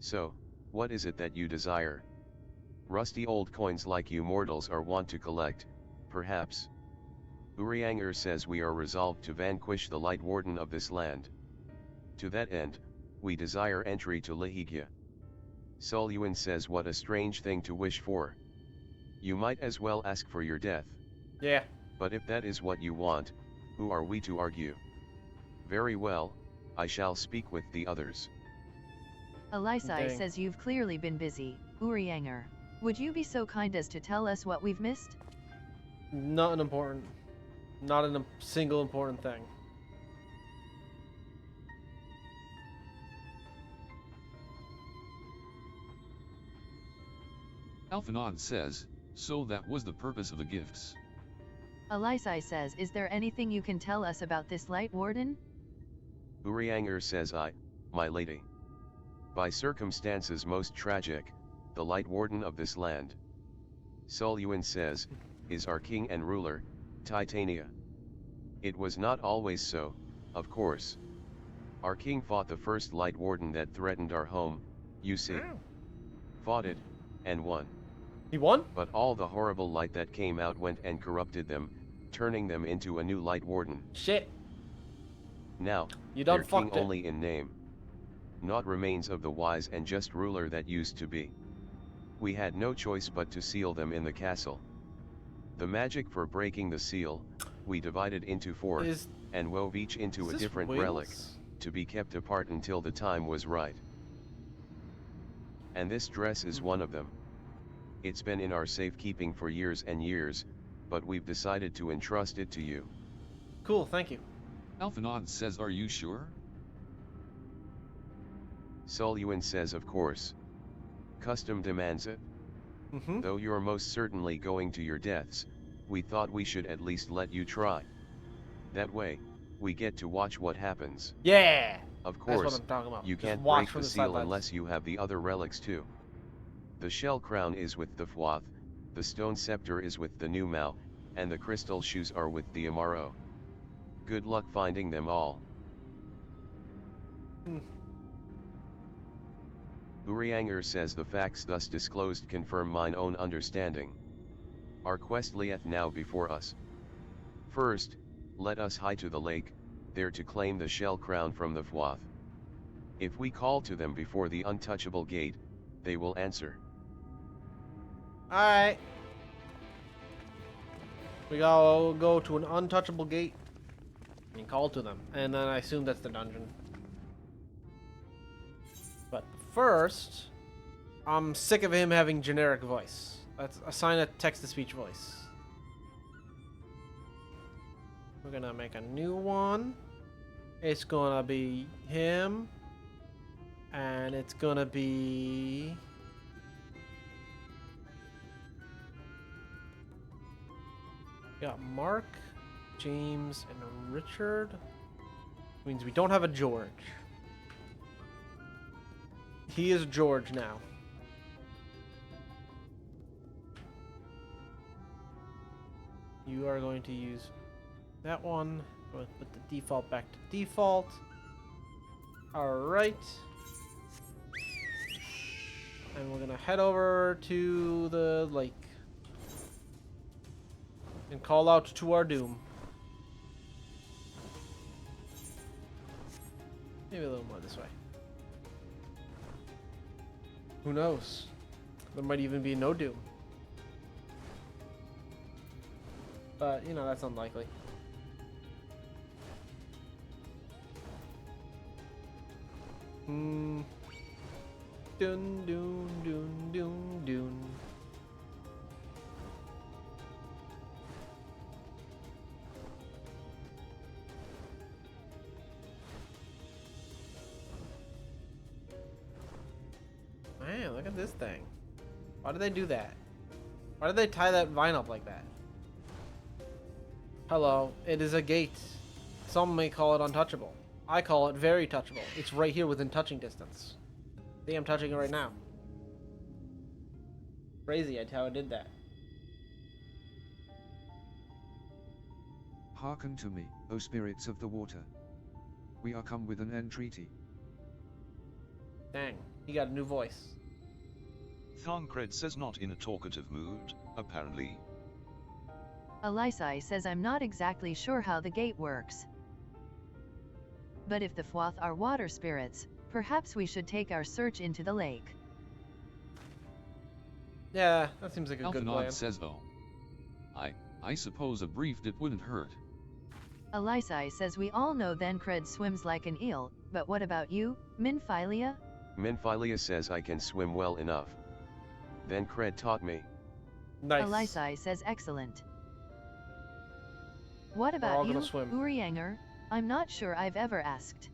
So, what is it that you desire? Rusty old coins like you mortals are wont to collect, perhaps. Urianger says we are resolved to vanquish the Light Warden of this land. To that end, we desire entry to Lihigia. Soluin says what a strange thing to wish for. You might as well ask for your death. Yeah. But if that is what you want, who are we to argue? Very well, I shall speak with the others. Elisai says you've clearly been busy. Urianger, would you be so kind as to tell us what we've missed? Not a single important thing. Alphanod says, so that was the purpose of the gifts. Elisai says, is there anything you can tell us about this Light Warden? Urianger says my lady. By circumstances most tragic, the Light Warden of this land. Soluin says, is our king and ruler, Titania. It was not always so, of course. Our king fought the first Light Warden that threatened our home, you see. Fought it, and won. He won? But all the horrible light that came out went and corrupted them, turning them into a new Light Warden. Shit. Now, you done they're fucked king it. only in name. Not remains of the wise and just ruler that used to be. We had no choice but to seal them in the castle. The magic for breaking the seal, we divided into four, and wove each into a different relic, to be kept apart until the time was right. And this dress is one of them. It's been in our safekeeping for years and years, but we've decided to entrust it to you. Cool, thank you. Alphanod says, are you sure? Soluin says of course. Custom demands it. Though you're most certainly going to your deaths, we thought we should at least let you try. That way, we get to watch what happens. Yeah! Of course, that's what I'm talking about. you Just can't watch break from the the seal sidelines. unless you have the other relics too. The shell crown is with the Fwath, the stone scepter is with the new Mao, and the crystal shoes are with the Amaro. Good luck finding them all. Urianger says the facts thus disclosed confirm mine own understanding. Our quest lieth now before us. First, let us hie to the lake, there to claim the shell crown from the Fwath. If we call to them before the untouchable gate, they will answer. Alright. We gotta go to an untouchable gate and call to them. And then I assume that's the dungeon. But first, I'm sick of him having generic voice. Let's assign a text-to-speech voice. We're gonna make a new one. It's gonna be him. And it's gonna be... got Mark, James, and Richard. Means we don't have a George. He is George now. You are going to use that one. We'll put the default back to default. Alright. And we're gonna head over to the lake. And call out to our doom. Maybe a little more this way. Who knows? There might even be no doom. But, you know, that's unlikely. Dun dun dun dun dun. Man, look at this thing. Why did they do that? Why did they tie that vine up like that? Hello, it is a gate. Some may call it untouchable. I call it very touchable. It's right here within touching distance. See, I'm touching it right now. Crazy how it did that. Hearken to me, O spirits of the water. We are come with an entreaty. Dang, he got a new voice. Thancred says not in a talkative mood, apparently. Elisai says I'm not exactly sure how the gate works. But if the Fwath are water spirits, perhaps we should take our search into the lake. Yeah, that seems like a good plan. Alphanod says though. I suppose a brief dip wouldn't hurt. Elisai says we all know Thancred swims like an eel, but what about you, Minphilia? Minphilia says I can swim well enough. Thancred taught me. Nice. Elisai says excellent. What about you, Urianger? I'm not sure I've ever asked.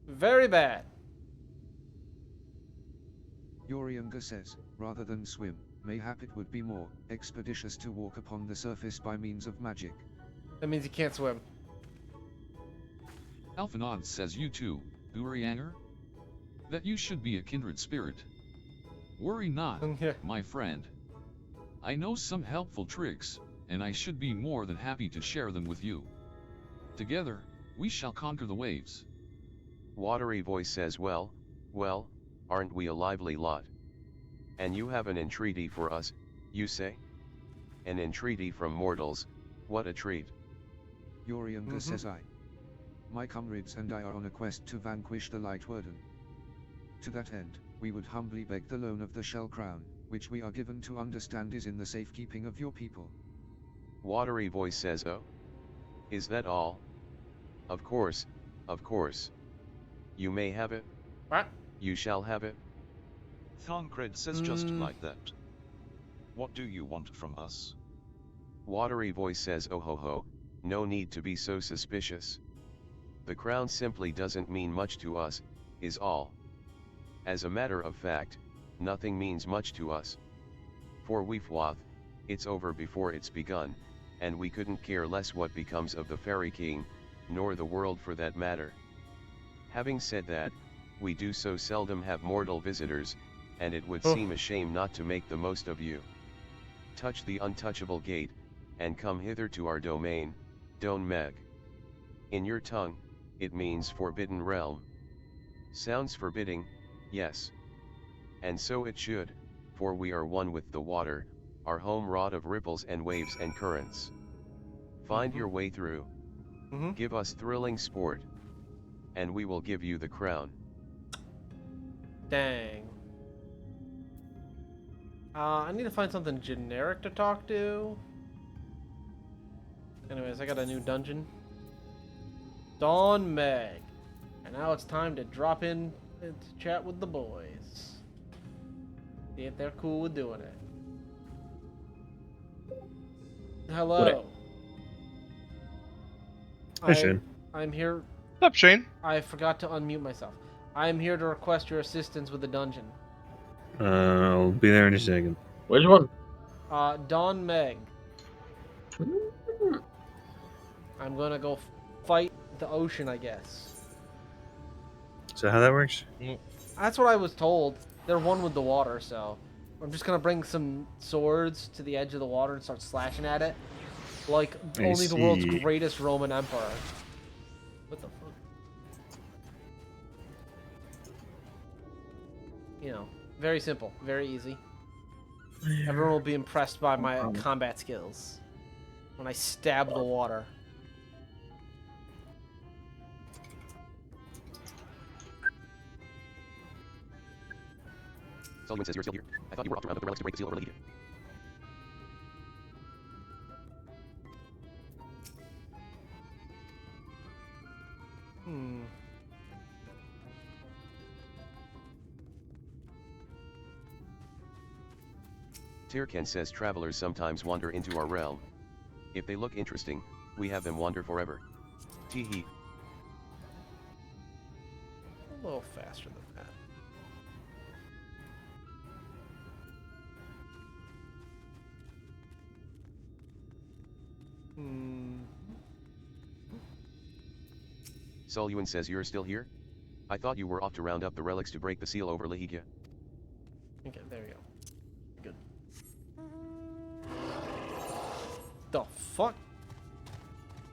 Very bad. Urianger says, rather than swim, mayhap it would be more expeditious to walk upon the surface by means of magic. That means you can't swim. Alphanod says you too, Urianger? That you should be a kindred spirit. Worry not, my friend. I know some helpful tricks, and I should be more than happy to share them with you. Together, we shall conquer the waves. Watery voice says well, aren't we a lively lot? And you have an entreaty for us, you say? An entreaty from mortals, what a treat. Urianger says I. My comrades and I are on a quest to vanquish the Light Warden. To that end, we would humbly beg the loan of the Shell Crown, which we are given to understand is in the safekeeping of your people. Watery voice says oh? Is that all? Of course. You may have it. What? You shall have it. Thancred says just like that. What do you want from us? Watery voice says oh ho, no need to be so suspicious. The crown simply doesn't mean much to us, is all. As a matter of fact, nothing means much to us. For we Fwath, it's over before it's begun, and we couldn't care less what becomes of the Fairy King, nor the world for that matter. Having said that, we do so seldom have mortal visitors, and it would seem a shame not to make the most of you. Touch the untouchable gate, and come hither to our domain, Don Meg. In your tongue, it means forbidden realm. Sounds forbidding, yes. And so it should, for we are one with the water, our home wrought of ripples and waves and currents. Find your way through. Give us thrilling sport, and we will give you the crown. Dang. I need to find something generic to talk to. Anyways, I got a new dungeon. Don Meg. And now it's time to drop in and chat with the boys. See if they're cool with doing it. Hello. Hey, Shane. I'm here. What's up, Shane? I forgot to unmute myself. I am here to request your assistance with the dungeon. I'll be there in a second. Which one? Don Meg. I'm gonna go fight the ocean, I guess. Is that how that works? That's what I was told. They're one with the water, so I'm just gonna bring some swords to the edge of the water and start slashing at it, like only the world's greatest Roman emperor. What the fuck? You know, very simple, very easy. Everyone will be impressed by my combat skills when I stab the water. Sullivan says you're still here. I thought you were off to round up the relics to break the seal over Legia. Tirken says travelers sometimes wander into our realm. If they look interesting, we have them wander forever. Tee-hee. A little faster than that. Sullivan says you're still here? I thought you were off to round up the relics to break the seal over Lehigia. Okay, there you go. Good. The fuck?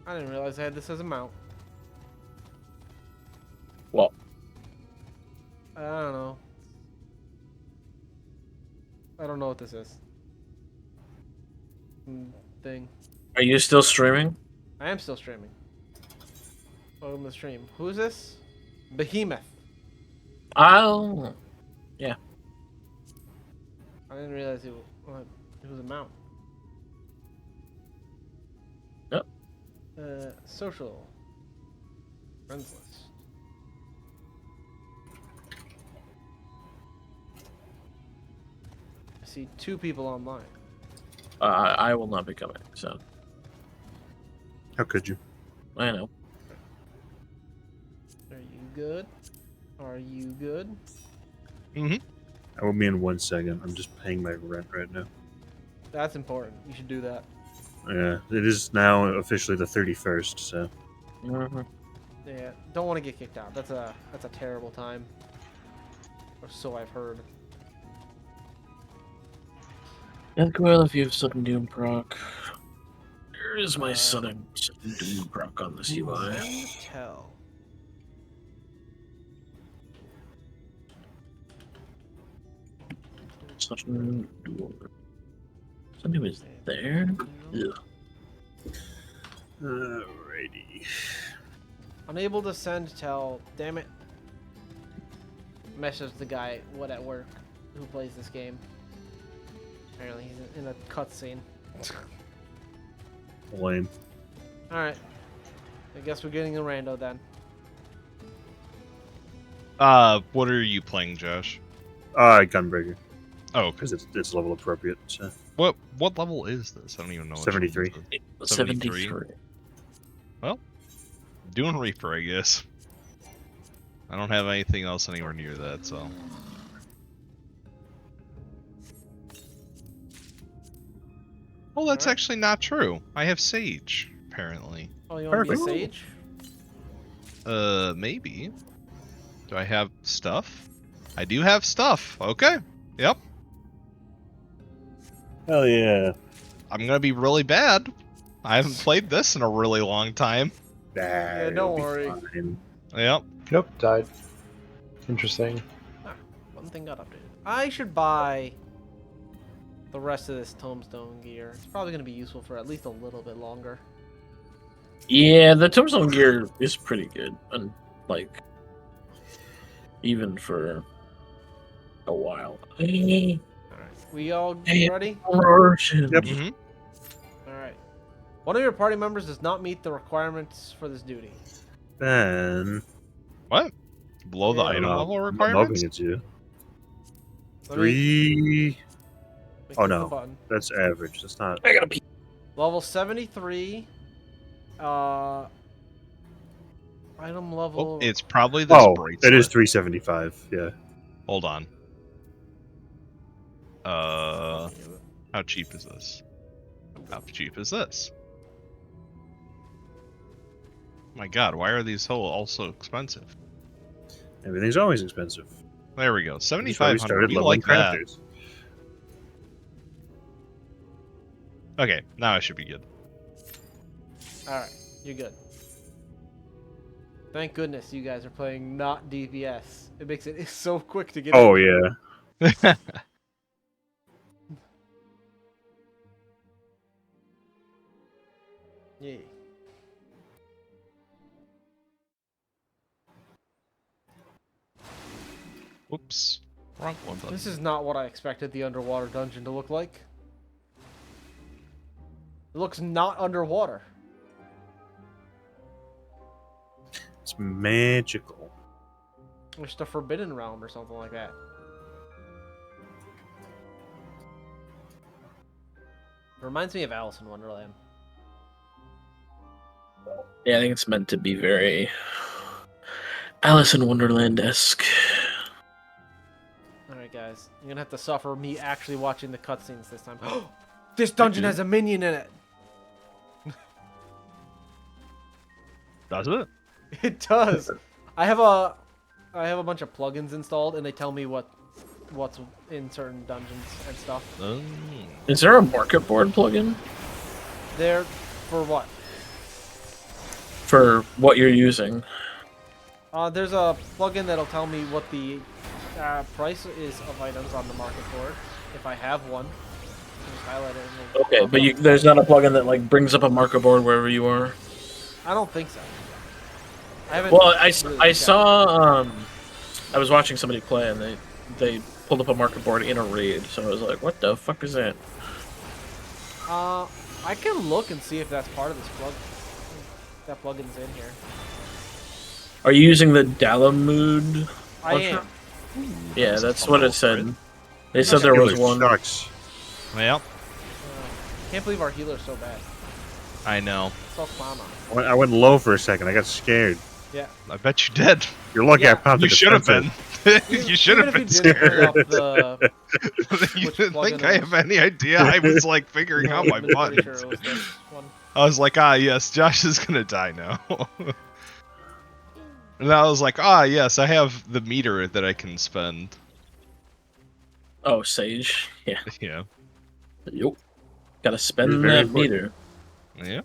I didn't realize I had this as a mount. What? I don't know. I don't know what this is. Thing. Are you still streaming? I am still streaming. Welcome to the stream. Who is this? Behemoth. Oh. Yeah. I didn't realize it was a mount. Yep. Social. Friends list. I see 2 people online. I will not be coming, so. How could you? I know. Are you good? Are you good? I will be in 1 second. I'm just paying my rent right now. That's important. You should do that. Yeah, it is now officially the 31st, so. Yeah, don't want to get kicked out. That's a terrible time. Or so I've heard. Well, if you have sudden doom proc, there is my sudden doom proc on this UI. Tell. Sudden doom. Something was there. Ugh. Alrighty. Unable to send tell. Damn it. Message the guy at work who plays this game. Apparently he's in a cutscene. Lame. Alright. I guess we're getting a rando then. What are you playing, Josh? Gunbreaker. Oh, because it's level appropriate. So. What level is this? I don't even know. 73. 73. Well, doing Reaper, I guess. I don't have anything else anywhere near that, so. Oh, that's actually not true. I have Sage, apparently. Oh, you want to be a Sage? Maybe. Do I have stuff? I do have stuff. Okay. Yep. Hell yeah. I'm gonna be really bad. I haven't played this in a really long time. Yeah, don't worry. Yep. Nope, died. Interesting. One thing got updated. I should buy the rest of this tombstone gear. It's probably gonna be useful for at least a little bit longer. Yeah, the tombstone gear is pretty good, and like even for a while. Alright, we all ready? Yep. Alright. One of your party members does not meet the requirements for this duty. Then... What? Below the item level requirements? It's you. 3... Oh no, that's average. That's not... I gotta pee. Level 73. Item level... Oh, it's probably this bracelet. It is 375, yeah. Hold on. How cheap is this? How cheap is this? My god, why are these all so expensive? Everything's always expensive. There we go. 7,500. You like that? Okay, now I should be good. Alright, you're good. Thank goodness you guys are playing not DPS. It makes it so quick to get Oh, in. yeah. Yeah. Whoops. Wrong one button. This is not what I expected the underwater dungeon to look like. It looks not underwater. It's magical. It's the Forbidden Realm or something like that. It reminds me of Alice in Wonderland. Yeah, I think it's meant to be very Alice in Wonderland-esque. Alright guys, you're gonna have to suffer me actually watching the cutscenes this time. This dungeon has a minion in it! Does it? It does! I have a bunch of plugins installed and they tell me what's in certain dungeons and stuff. Is there a market board plugin? There for what? For what you're using. There's a plugin that'll tell me what the price is of items on the market board. If I have one, just highlight it. And Okay, but there's not a plugin that like brings up a market board wherever you are. I don't think so. I haven't. Well, I saw. I was watching somebody play and they pulled up a market board in a raid, so I was like, "What the fuck is that?" I can look and see if that's part of this plug. That plugin's in here. Are you using the Dalamud? I am. Yeah, that's what it said. They said there was one. Well. Can't believe our healer's so bad. I know. So mama. I went low for a second. I got scared. Yeah. I bet you did. You're lucky I popped. You should have been. You should have been scared. You didn't think I have any idea? I was like figuring out my buttons. I was like, yes, Josh is gonna die now. And I was like, yes, I have the meter that I can spend. Oh, Sage. Yeah. Yeah. Yup. Gotta spend that meter. Yeah.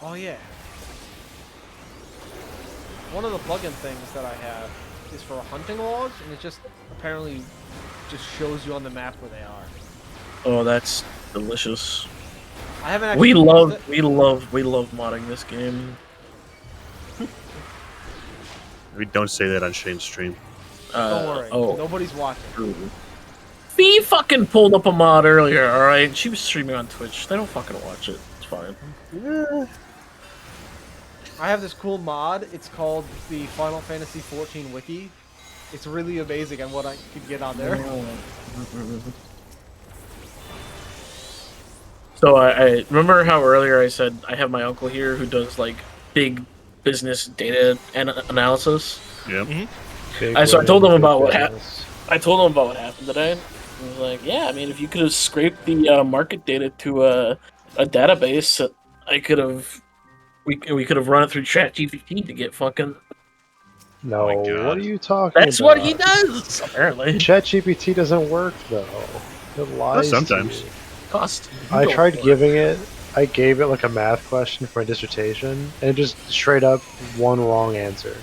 Oh yeah. One of the plugin things that I have is for hunting logs, and it just apparently just shows you on the map where they are. Oh, that's delicious. I haven't actually we love modding this game. We don't say that on Shane's stream. Don't worry. Nobody's watching. True. Fee fucking pulled up a mod earlier, alright? She was streaming on Twitch. They don't fucking watch it. It's fine. Yeah. I have this cool mod. It's called the Final Fantasy 14 Wiki. It's really amazing on what I could get on there. So I remember how earlier I said I have my uncle here who does like big business data analysis. Yeah. So I told him about what happened. I told him about what happened today, I was like, yeah, I mean, if you could have scraped the market data to a database, I could have, we could have run it through ChatGPT to get fucking. No, what are you talking That's about? what he does, apparently. ChatGPT doesn't work, though. It lies sometimes. to you. Cost. I tried giving it, I gave it like a math question for my dissertation, and it just straight up one wrong answer.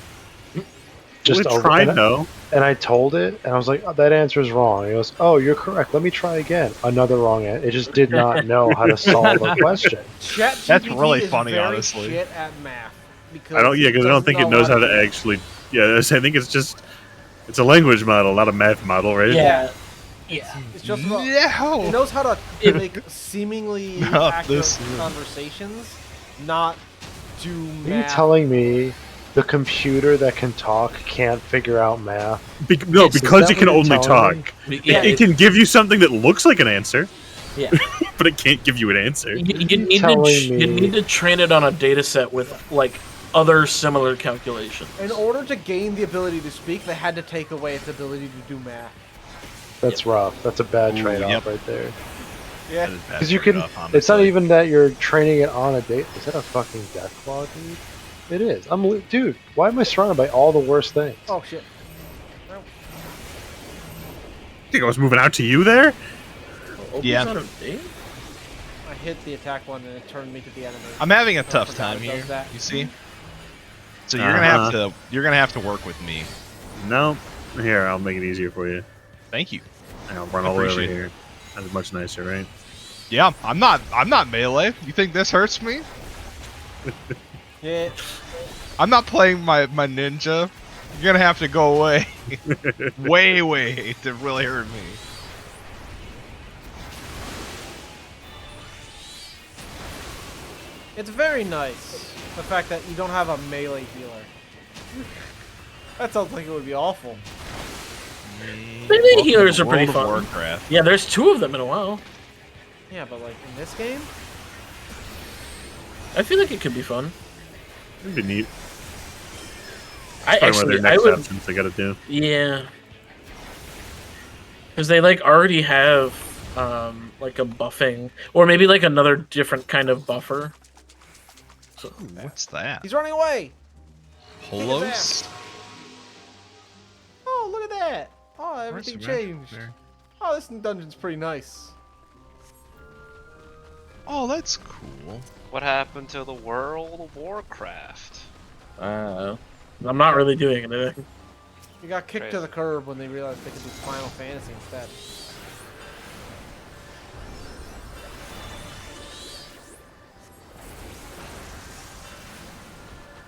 Just tried, though. And I told it, and I was like, oh, that answer is wrong. It goes, oh, you're correct. Let me try again. Another wrong answer. It just did not know how to solve a question. That's really funny, very honestly. Shit at math because I don't think it knows how to actually. Yeah, I think it's just it's a language model, not a math model, right? Yeah. Yeah. It's just about, it knows how to make seemingly accurate conversations, not do math. Are you telling me the computer that can talk can't figure out math? No, because it can only talk. It can give you something that looks like an answer. Yeah. But it can't give you an answer. You need to train it on a data set with like other similar calculations. In order to gain the ability to speak, they had to take away its ability to do math. That's rough. That's a bad trade-off right there. Yeah. Because you can. It's not even that you're training it on a date. Is that a fucking death claw, dude? It is. Dude. Why am I surrounded by all the worst things? Oh shit. You think I was moving out to you there? Yeah. I hit the attack one and it turned me to the enemy. I'm having a tough time here. You see? So you're gonna have to work with me. No. Here, I'll make it easier for you. Thank you. And I'll run all the way over here. That's much nicer, right? Yeah, I'm not melee. You think this hurts me? Yeah. I'm not playing my ninja. You're gonna have to go away. way to really hurt me. It's very nice, the fact that you don't have a melee healer. That sounds like it would be awful. Melee healers are pretty fun. Warcraft. Yeah, there's 2 of them in a while. Yeah, but like in this game? I feel like it could be fun. It'd be neat. I would. Options they gotta do. Yeah. Because they like already have like a buffing, or maybe like another different kind of buffer. So, what's that? He's running away. Holos? Oh, look at that! Oh, everything changed. Oh, this dungeon's pretty nice. Oh, that's cool. What happened to the World of Warcraft? I'm not really doing anything. You got kicked to the curb when they realized they could do Final Fantasy instead.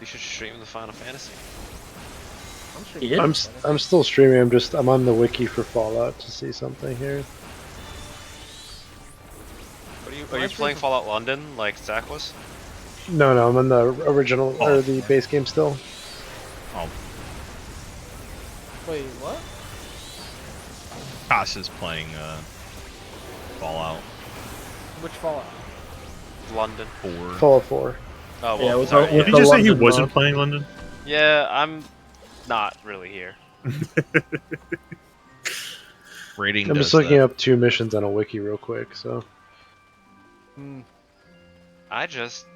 You should stream the Final Fantasy. I'm still streaming. I'm on the wiki for Fallout to see something here. Are you playing Fallout London like Zach was? No, I'm on the original or the base game still. Oh. Wait, what? Kosh is playing Fallout. Which Fallout? London. 4. Fallout 4. Oh, well, yeah, with sorry. Did you just say he wasn't playing London? Yeah, I'm not really here. I'm just looking up 2 missions on a wiki real quick, so. I just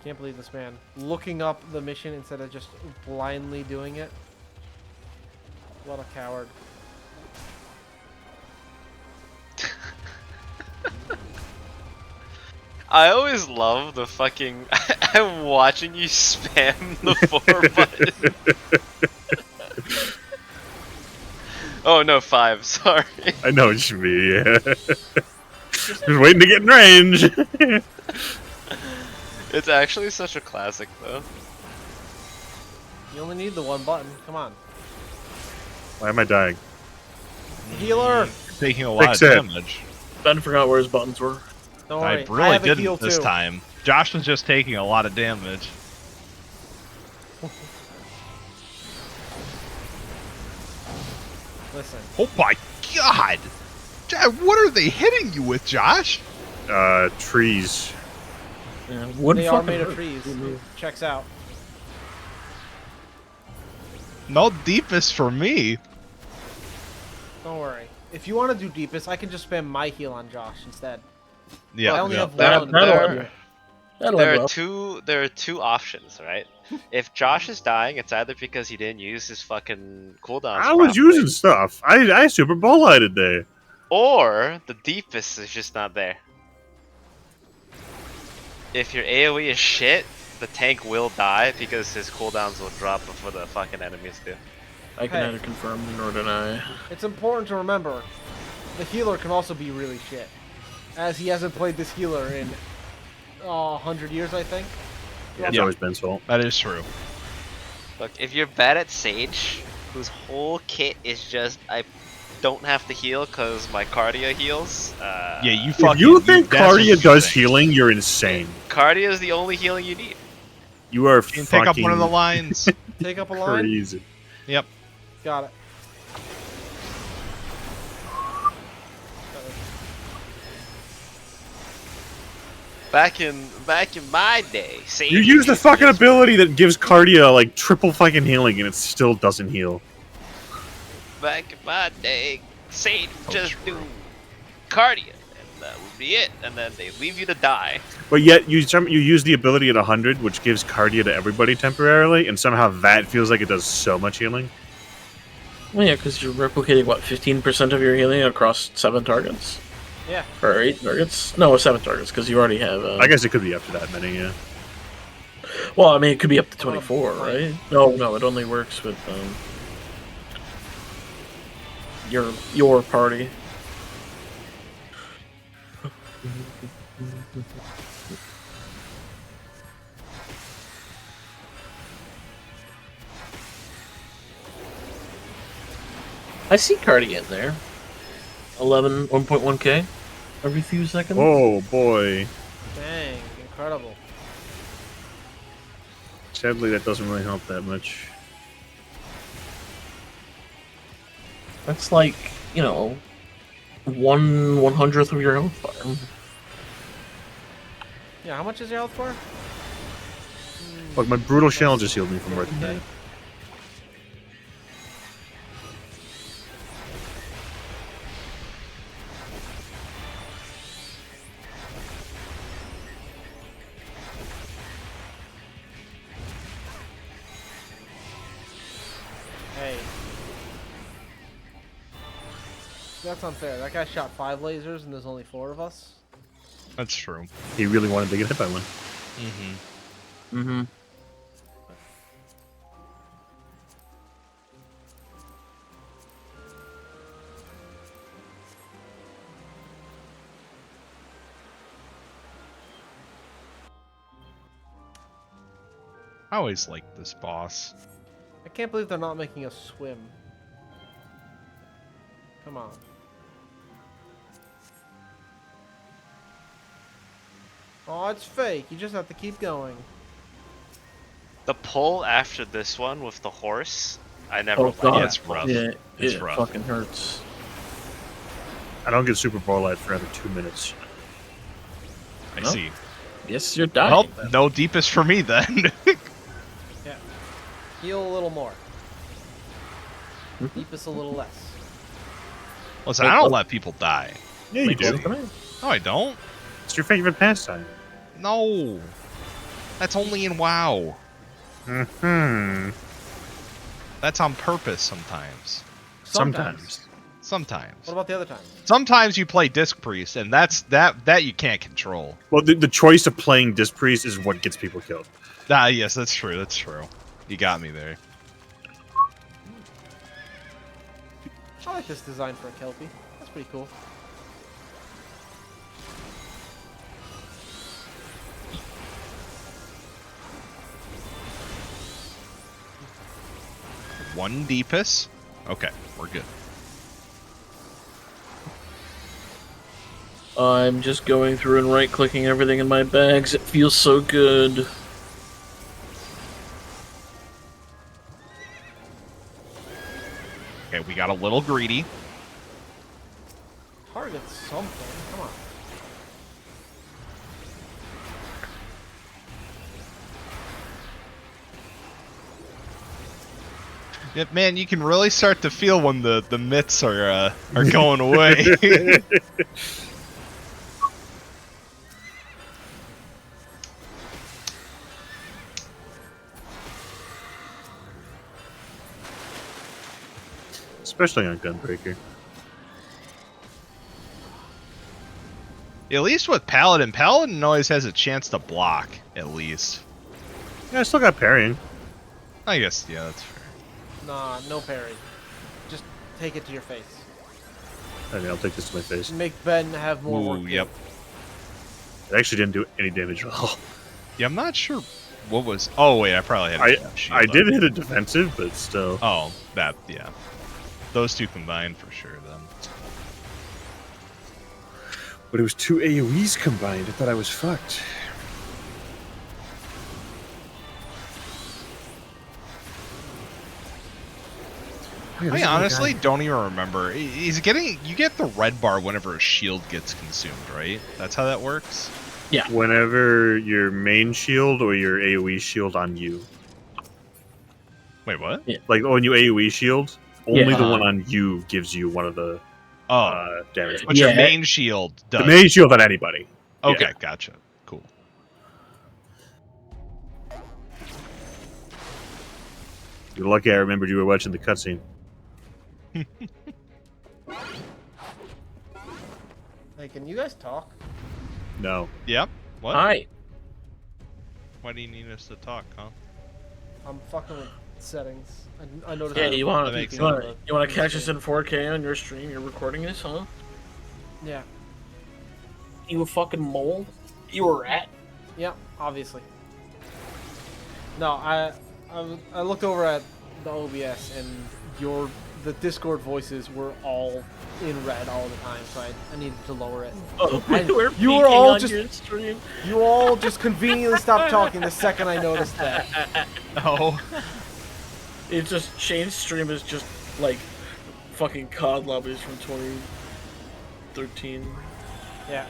can't believe this man looking up the mission instead of just blindly doing it. What a coward. I always love the fucking I'm watching you spam the 4 button. Oh no, 5, sorry. I know what you mean, yeah. Just waiting to get in range. It's actually such a classic though. You only need the 1 button, come on. Why am I dying? Healer! You're taking a lot of damage. Ben forgot where his buttons were. Don't worry, I really didn't this time. Josh was just taking a lot of damage. Listen. Oh my god! What are they hitting you with, Josh? Trees. Yeah, they are made of trees. Checks out. No deepest for me. Don't worry. If you want to do deepest, I can just spam my heal on Josh instead. Yeah, I only have one. There are two options, right? If Josh is dying, it's either because he didn't use his fucking cooldowns I was properly, using stuff. I super ball lighted there. or the deepest is just not there. If your AoE is shit, the tank will die because his cooldowns will drop before the fucking enemies do. I can neither confirm nor deny. It's important to remember, the healer can also be really shit, as he hasn't played this healer in 100 years, I think. Yeah, it's always been so. That is true. Look, if you're bad at Sage, whose whole kit is just I don't have to heal because my cardio heals. Yeah, you If fucking. you think that's what Cardia you does think. healing, you're insane. Cardio is the only healing you need. You are You can take up one of the lines. Take up a line? Crazy. Yep. Got it. Back in my day, Sage You use the used fucking this- ability that gives Cardia like triple fucking healing and it still doesn't heal. Back in my day, Sage just do cardio, and that would be it. And then they leave you to die. But yet you use the ability at 100, which gives Cardia to everybody temporarily, and somehow that feels like it does so much healing. Well, yeah, because you're replicating, what, 15% of your healing across 7 targets? Yeah. Or 8 targets? No, 7 targets, because you already have... I guess it could be up to that many, yeah. Well, I mean, it could be up to 24, right? No, it only works with your party. I see Cardi in there. 1.1k every few seconds. Oh boy. Dang, incredible. Sadly, that doesn't really help that much. That's like, 1/100th of your health bar. Yeah, how much is your health bar? Look, my brutal shell just healed me from right there. Hey. That's unfair. That guy shot 5 lasers and there's only 4 of us. That's true. He really wanted to get hit by one. Mm-hmm. Mm-hmm. I always liked this boss. I can't believe they're not making us swim. Come on. Oh, it's fake. You just have to keep going. The pull after this one with the horse, I never. Oh, liked God. that. It's rough. Yeah, It's it rough. fucking hurts. I don't get Super Ball Light for another 2 minutes. I No. see. Yes, you're dying. Well, no deepest for me then. Yeah. Heal a little more. Deep us a little less. Listen, I don't let people die. Yeah, you do. No, I don't. It's your favorite pastime. No. That's only in WoW. Mm-hmm. That's on purpose sometimes. Sometimes. Sometimes. What about the other times? Sometimes you play Disc Priest, and that you can't control. Well, the choice of playing Disc Priest is what gets people killed. Ah, yes, that's true. That's true. You got me there. I like this design for a Kelpie. That's pretty cool. One deepest. Okay, we're good. I'm just going through and right-clicking everything in my bags. It feels so good. Okay, we got a little greedy. Target something. Come on. Yeah, man, you can really start to feel when the myths are going away. Especially on Gunbreaker. At least with Paladin always has a chance to block, at least. Yeah, I still got parrying. I guess, yeah, that's fair. Nah, no parry. Just take it to your face. I mean, I'll take this to my face. Make Ben have more work. Yep. It actually didn't do any damage at all. Yeah, I'm not sure what was... Oh, wait, I probably had a shield I did hit a defensive, but still. Oh, that, yeah. Those two combined for sure, then. But it was 2 AoEs combined. I thought I was fucked. I honestly don't even remember. Is getting you get the red bar whenever a shield gets consumed, right? That's how that works? Yeah. Whenever your main shield or your AoE shield on you. Wait, what? Yeah. Like when you AoE shield, only Yeah. the one on you gives you one of the damage. But your main shield does. The main shield on anybody. Okay, Yeah. gotcha. Cool. You're lucky I remembered you were watching the cutscene. Hey, can you guys talk? No. Yep. What? Hi. Why do you need us to talk, huh? I'm fucking with settings. I noticed. Yeah, you want peeking to on the catch us screen. in 4K on your stream? You're recording this, huh? Yeah. You a fucking mole? You a rat? Yeah, obviously. No, I looked over at the OBS and the Discord voices were all in red all the time, so I needed to lower it. Oh, And you were all just your stream. You all just conveniently stopped talking the second I noticed that. Oh. It just Shane's stream is just like fucking COD lobbies from 2013. Yeah,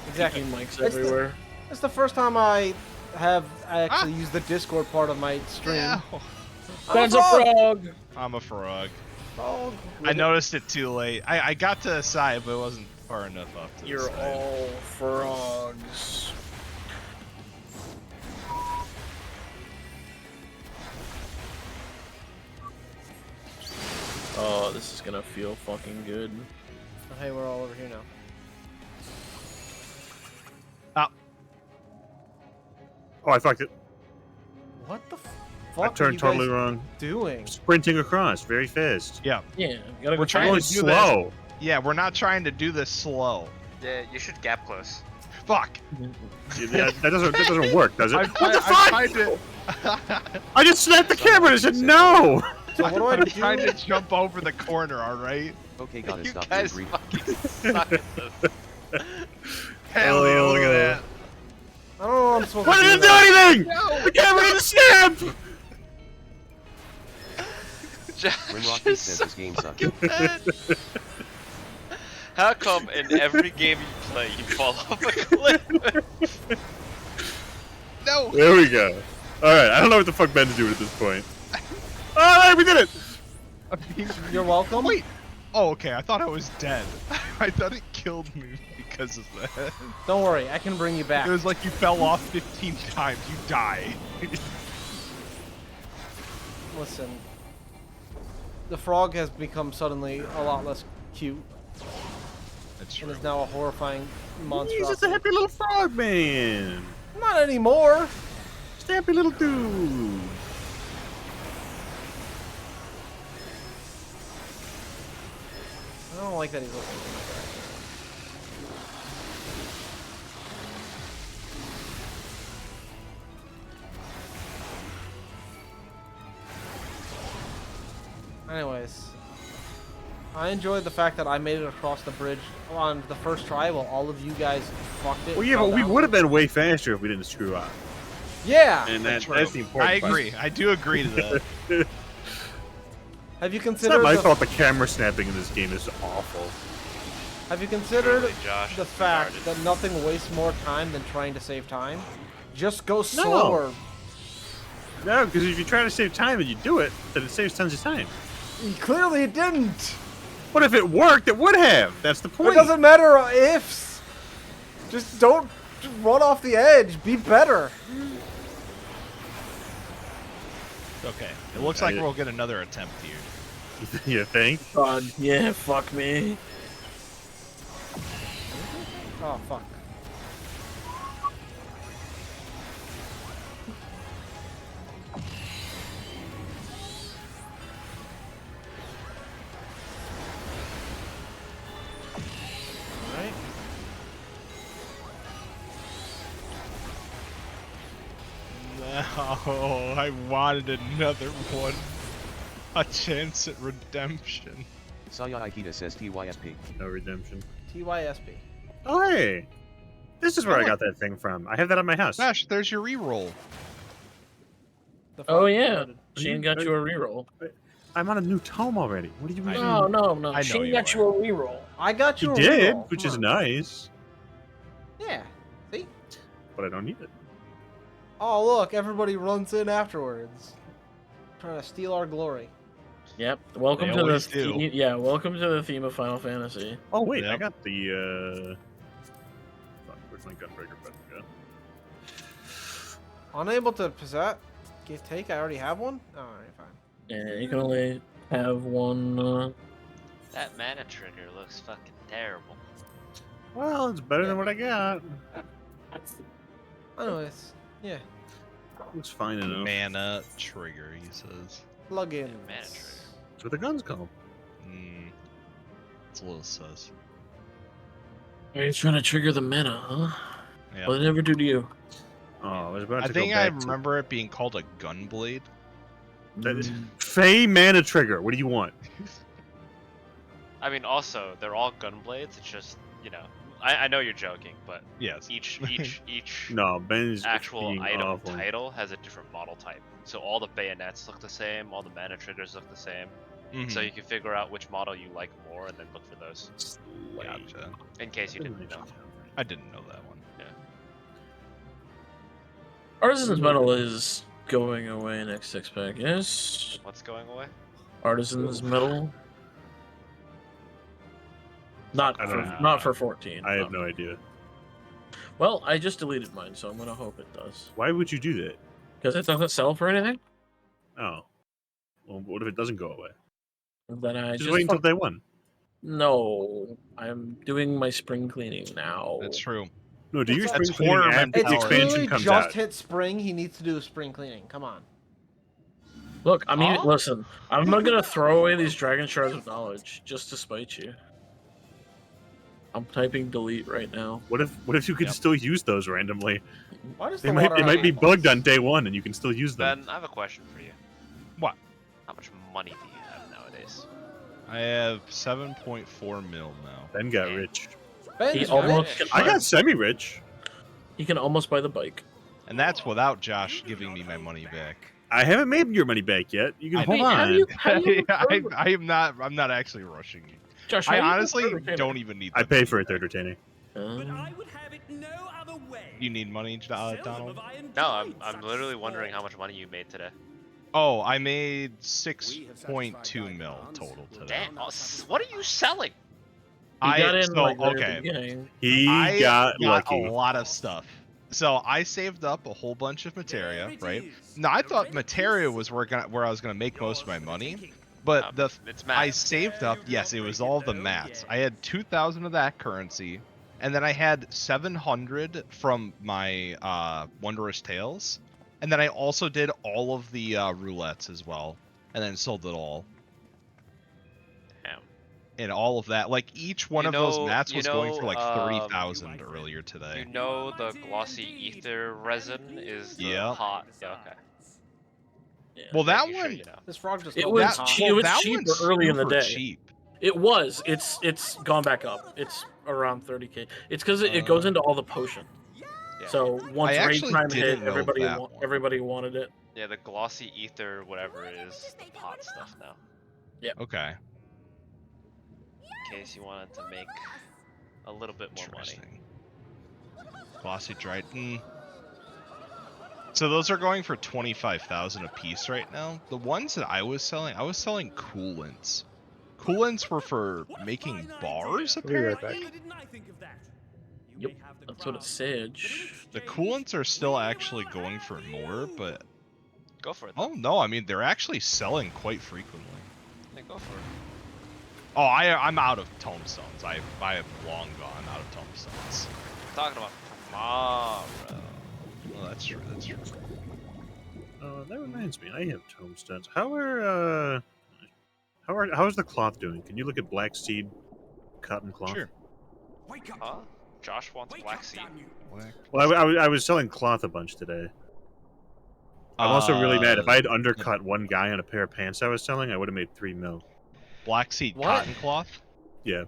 exactly. Mics everywhere. It's the first time I have actually used the Discord part of my stream. Yeah. That's a frog! I'm a frog. Oh, I noticed it too late. I got to the side, but it wasn't far enough up to the You're side. all frogs. Oh, this is gonna feel fucking good. Oh, hey, we're all over here now. Oh, I fucked it. What the fuck I are turned you totally guys wrong. doing? Sprinting across very fast. Yeah. Yeah, you gotta We're go trying going to do slow. this. Yeah, we're not trying to do this slow. Yeah, you should gap close. Fuck. Yeah, that doesn't work, does it? I What the fuck? tried to. I just snapped the camera and said no! So what do I I'm do? trying to jump over the corner, alright? Okay, gotta You stop guys your fucking suck at this. Hell yeah, look at that. I don't know what I'm supposed Why to didn't do. do anything? The camera didn't snap! When Josh Rocky is says so his game sucked. fucking bad. How come in every game you play you fall off a cliff? No. There we go. Alright, I don't know what the fuck Ben's doing at this point. Alright, we did it! You're welcome. Wait. Oh, okay. I thought I was dead. I thought it killed me because of that. Don't worry, I can bring you back. It was like you fell off 15 times. You die. Listen, the frog has become suddenly a lot less cute. That's And true. is now a horrifying monster. He's just a happy little frog man. Not anymore. Just a happy little dude. I don't like that he's looking at that. Anyways, I enjoyed the fact that I made it across the bridge on the first try while all of you guys fucked it. Well, yeah, but we would have been way faster if we didn't screw up. Yeah. And That's that's the important I part. agree. I do agree to that. Have you It's considered not my the, fault the camera snapping in this game is awful. Have you considered Really, Josh, the it's fact retarded. that nothing wastes more time than trying to save time? Just go slower. No, because if you try to save time and you do it, then it saves tons of time. Clearly it didn't. But if it worked, it would have. That's the point. It doesn't matter ifs. Just don't run off the edge. Be better. Okay, it looks like we'll get another attempt here. You think? God, yeah, fuck me. Oh, fuck. Right. No, I wanted another one. A chance at redemption. Saya Aikida says TYSP. No redemption. TYSP. Oh, hey. This is where I got that thing from. I have that at my house. Gosh, there's your reroll. Oh yeah, Shane got you a reroll. I'm on a new tome already. What do you mean? No. Shane got you a reroll. I got you He a did, reroll. which Come is on. nice. Yeah. See? But I don't need it. Oh, look. Everybody runs in afterwards. Trying to steal our glory. Yep. Welcome They to the always do. welcome to the theme of Final Fantasy. Oh, wait. I got the, Fuck, where's my gunbreaker button go? Unable to possess. Take. I already have one. All right, fine. Yeah, you can only have one. That mana trigger looks fucking terrible. Well, it's better than what I got. Anyways, yeah. Looks fine enough. Mana trigger, he says. Plug-in. Mana trigger. That's what the guns call. It's a little sus. Are you trying to trigger the mana, huh? Yeah. What did it ever do to you? Oh, I was about I to think go I back remember it being called a gunblade. Fey mana trigger. What do you want? I mean, also they're all gunblades. It's just, you know, I know you're joking, but yes, each No, Ben's actual being item awful. title has a different model type. So all the bayonets look the same, all the mana triggers look the same. So you can figure out which model you like more and then look for those. Gotcha. In case you didn't know. I didn't know that one. Yeah. Artisan's Metal is going away next six-pack, yes? What's going away? Artisan's Metal. Not for 14. I have no idea. Well, I just deleted mine, so I'm gonna hope it does. Why would you do that? Because it doesn't sell for anything? Oh. Well, what if it doesn't go away? Then I Just wait until day one. No, I'm doing my spring cleaning now. That's true. No, do your That's spring cleaning horror after the It's expansion clearly comes just out. hit spring. He needs to do a spring cleaning. Come on. Look, I mean, listen, I'm not gonna throw away these Dragon Shards of Knowledge just to spite you. I'm typing delete right now. What if you could still use those randomly? Why does They the might water be have- bugged on day one, and you can still use them. Ben, I have a question for you. What? How much money do you have nowadays? I have 7.4 mil now. Ben got rich. Ben's I got semi-rich. He can almost buy the bike. And that's without Josh giving me my money back. I haven't made your money back yet. You can hold on. I'm not actually rushing you. Josh, I how do you honestly afford retainer? don't even need. I pay for it third retaining. You need money, Donald? No, I'm literally wondering how much money you made today. Oh, I made 6.2 mil total today. Damn, what are you selling? He I got got lucky. a lot of stuff. So I saved up a whole bunch of materia, right? Now I thought materia was where I was gonna make most of my money, but I saved up. Yes, it was all the mats. I had 2,000 of that currency, and then I had 700 from my Wondrous Tales, and then I also did all of the roulettes as well, and then sold it all. And all of that, like each one of those mats was going for like 30,000 earlier today. You know the glossy ether resin is the hot. Yeah, okay. Well, that Making sure one, you know. This frog just It got was hot. cheaper early in the super day. cheap. It was. It's gone back up. It's around 30k. It's because it goes into all the potion. So once I raid actually time didn't hit, know that everybody wanted it. Yeah, the glossy ether, whatever it is, hot stuff now. Yeah. Okay. In case you wanted to make a little bit more money. Glossy Triton. So those are going for 25,000 a piece right now. The ones that I was selling coolants. Coolants were for making bars, apparently. Yep, that's what it said. The coolants are still actually going for more, but Go for it. Oh no, I mean they're actually selling quite frequently. Yeah, go for it. Oh, I'm out of tomestones. I have long gone out of tomestones. Talking about tomorrow. Well, that's true. That's true. That reminds me, I have tomestones. How's the cloth doing? Can you look at black seed cotton cloth? Sure. Huh? Josh wants black seed. Well, I was selling cloth a bunch today. I'm also really mad. If I had undercut one guy on a pair of pants I was selling, I would have made 3 mil. Black seed cotton cloth? Yeah.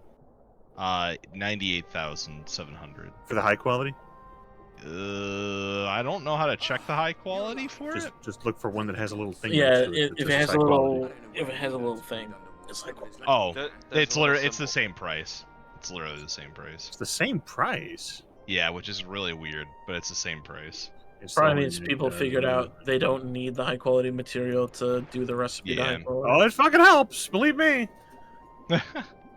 98,700. For the high quality? I don't know how to check the high quality for it. Just look for one that has a little thing. Yeah, next to it if it has a little, thing, it's like. Oh, it's the same price. It's literally the same price. It's the same price. Yeah, which is really weird, but it's the same price. Probably means people figured out they don't need the high quality material to do the recipe. Yeah. Oh, it fucking helps. Believe me.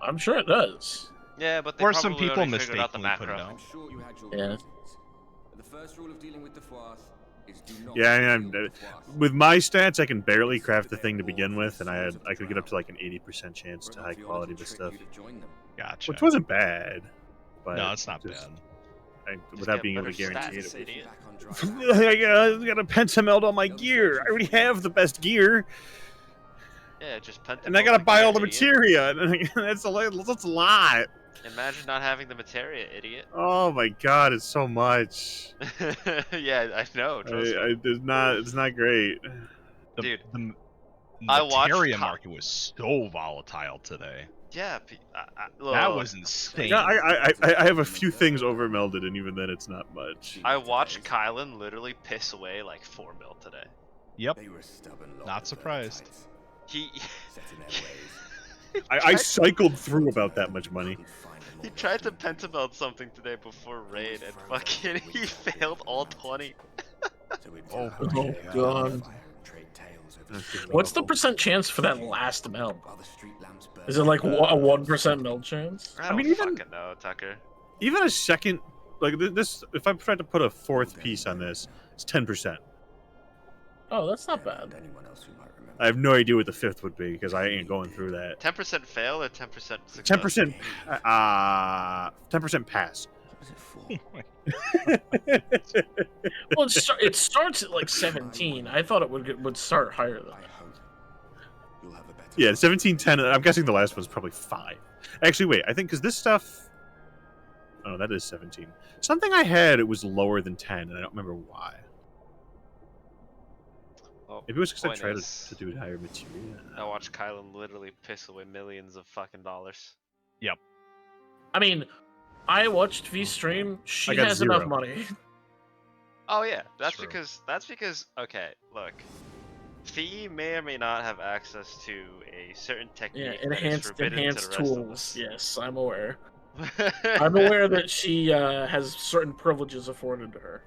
I'm sure it does. Yeah, but they or some probably people already figured out the mistakenly put it macro. out. Yeah. The first rule of dealing with the Froth is do not. Yeah, with my stats, I can barely craft the thing to begin with, and I could get up to like an 80% chance to high quality with stuff. Gotcha. Which wasn't bad. But no, it's not bad. Without being able to guarantee stats, it. idiot. I got a pentameld on my gear. I already have the best gear. Yeah, just pent. And I gotta buy all the materia. That's a lot. Imagine not having the materia, idiot. Oh my god, it's so much. Yeah, I know. It's not great. Dude, the I watched materia market was so volatile today. Yeah, that was insane. Yeah, I have a few things overmelded, and even then, it's not much. I watched Kylan literally piss away like 4 mil today. Yep. Not surprised. I cycled through about that much money. He tried to pentameld something today before raid, and fucking he failed all 20. Oh god. What's the percent chance for that last meld? Is it like a 1% meld chance? I don't fucking know, Tucker. Even a second, like this, if I tried to put a fourth piece on this, it's 10%. Oh, that's not bad. I have no idea what the fifth would be because I ain't going through that. 10% fail or 10% success? 10%. 10% pass. Well, it starts at like 17. I thought it would start higher than that. Yeah, 17, 10. I'm guessing the last one's probably 5. Actually, wait. I think because this stuff. Oh, that is 17. Something I had, it was lower than 10, and I don't remember why. Well, maybe it was because I point tried is, to do higher material. I watched Kylan literally piss away millions of fucking dollars. Yep. I mean, I watched V stream. She I got has 0. enough money. Oh yeah, that's because okay, look. Fee may or may not have access to a certain technique that is forbidden to the rest tools. of us. Yes, I'm aware. I'm aware that she has certain privileges afforded to her.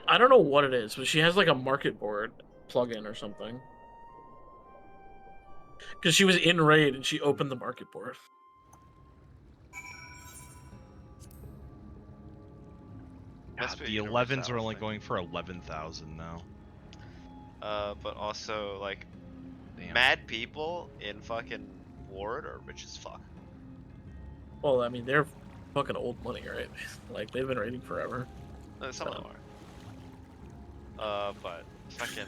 I don't know what it is, but she has like a market board plugin or something. Because she was in raid and she opened the market board. God, the 11s are only going for 11,000 now. But also like, mad people in fucking Ward are rich as fuck. Well, I mean, they're fucking old money, right? Like they've been raiding forever. Some of them are. But fucking,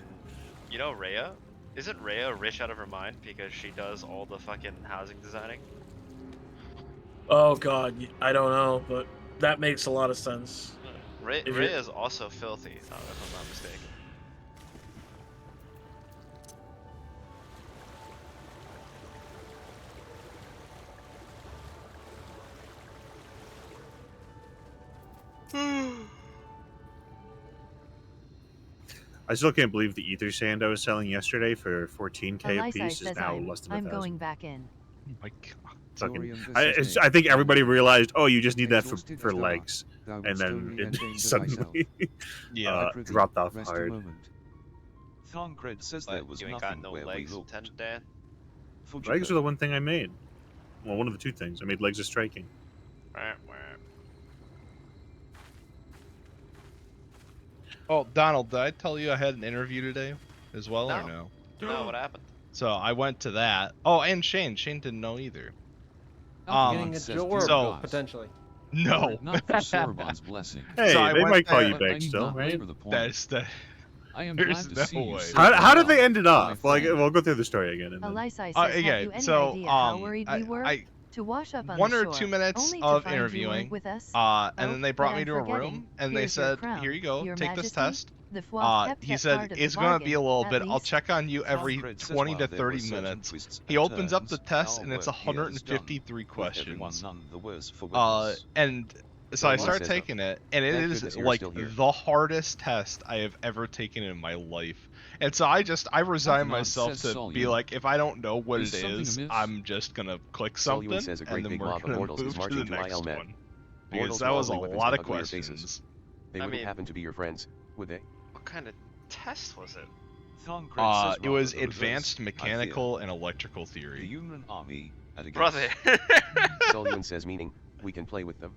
you know Rhea? Isn't Rhea rich out of her mind because she does all the fucking housing designing? Oh god, I don't know, but that makes a lot of sense. Rhea is also filthy, if I'm not mistaken. I still can't believe the ether sand I was selling yesterday for 14k a Elisai piece is says now less than I'm 1,000. going back in. Oh my god. I think everybody realized, oh, you just need that for legs, and then it suddenly dropped off hard. Thongcred says there was nothing where we looked. Legs are the one thing I made. Well, one of the two things. I made legs of striking. Oh, Donald, did I tell you I had an interview today as well, or no? No, what happened? So I went to that. Oh, and Shane. Shane didn't know either. Getting a job, potentially. No. Not for Sorbonne's blessing. Hey, so they might call you back still, right? That's the. I am glad to see you. How did they end it off? Well, we'll go through the story again. And Elisai says, have you any idea how worried we were? To wash up on 1 the or shore, 2 minutes only to of find you interviewing, with us? and then they brought me to a room, and they said, "Here you go, take this test." He said, "It's gonna be a little bit. I'll check on you every 20 to 30 minutes." He opens up the test, and it's 153 questions. And so I start taking it, and it is like the hardest test I have ever taken in my life. And so I resign myself to be like, if I don't know what it is, I'm just gonna click something, and then we're gonna move to the next one. Because that was a lot of questions. They wouldn't happen to be your friends, would they? What kind of test was it? It was advanced mechanical and electrical theory. The human army at a Brother. Sullivan says, meaning we can play with them.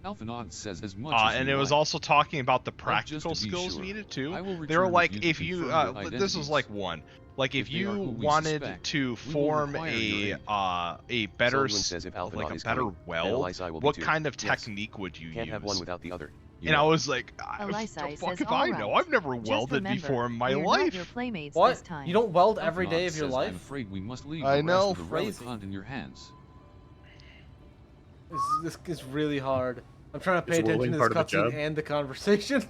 Alphanod says as much and it was also talking about the practical skills needed too. They were like, if you, this was like one, like if you wanted to form a better, like a better weld, what kind of technique would you use? Can't have one without the other. And I was like, fuck if I know, I've never welded before in my life. What? You don't weld every day of your life? I'm afraid we must leave I the know. rest of the relic hunt in your hands. This is really hard. I'm trying to pay attention to this cutscene and the conversation.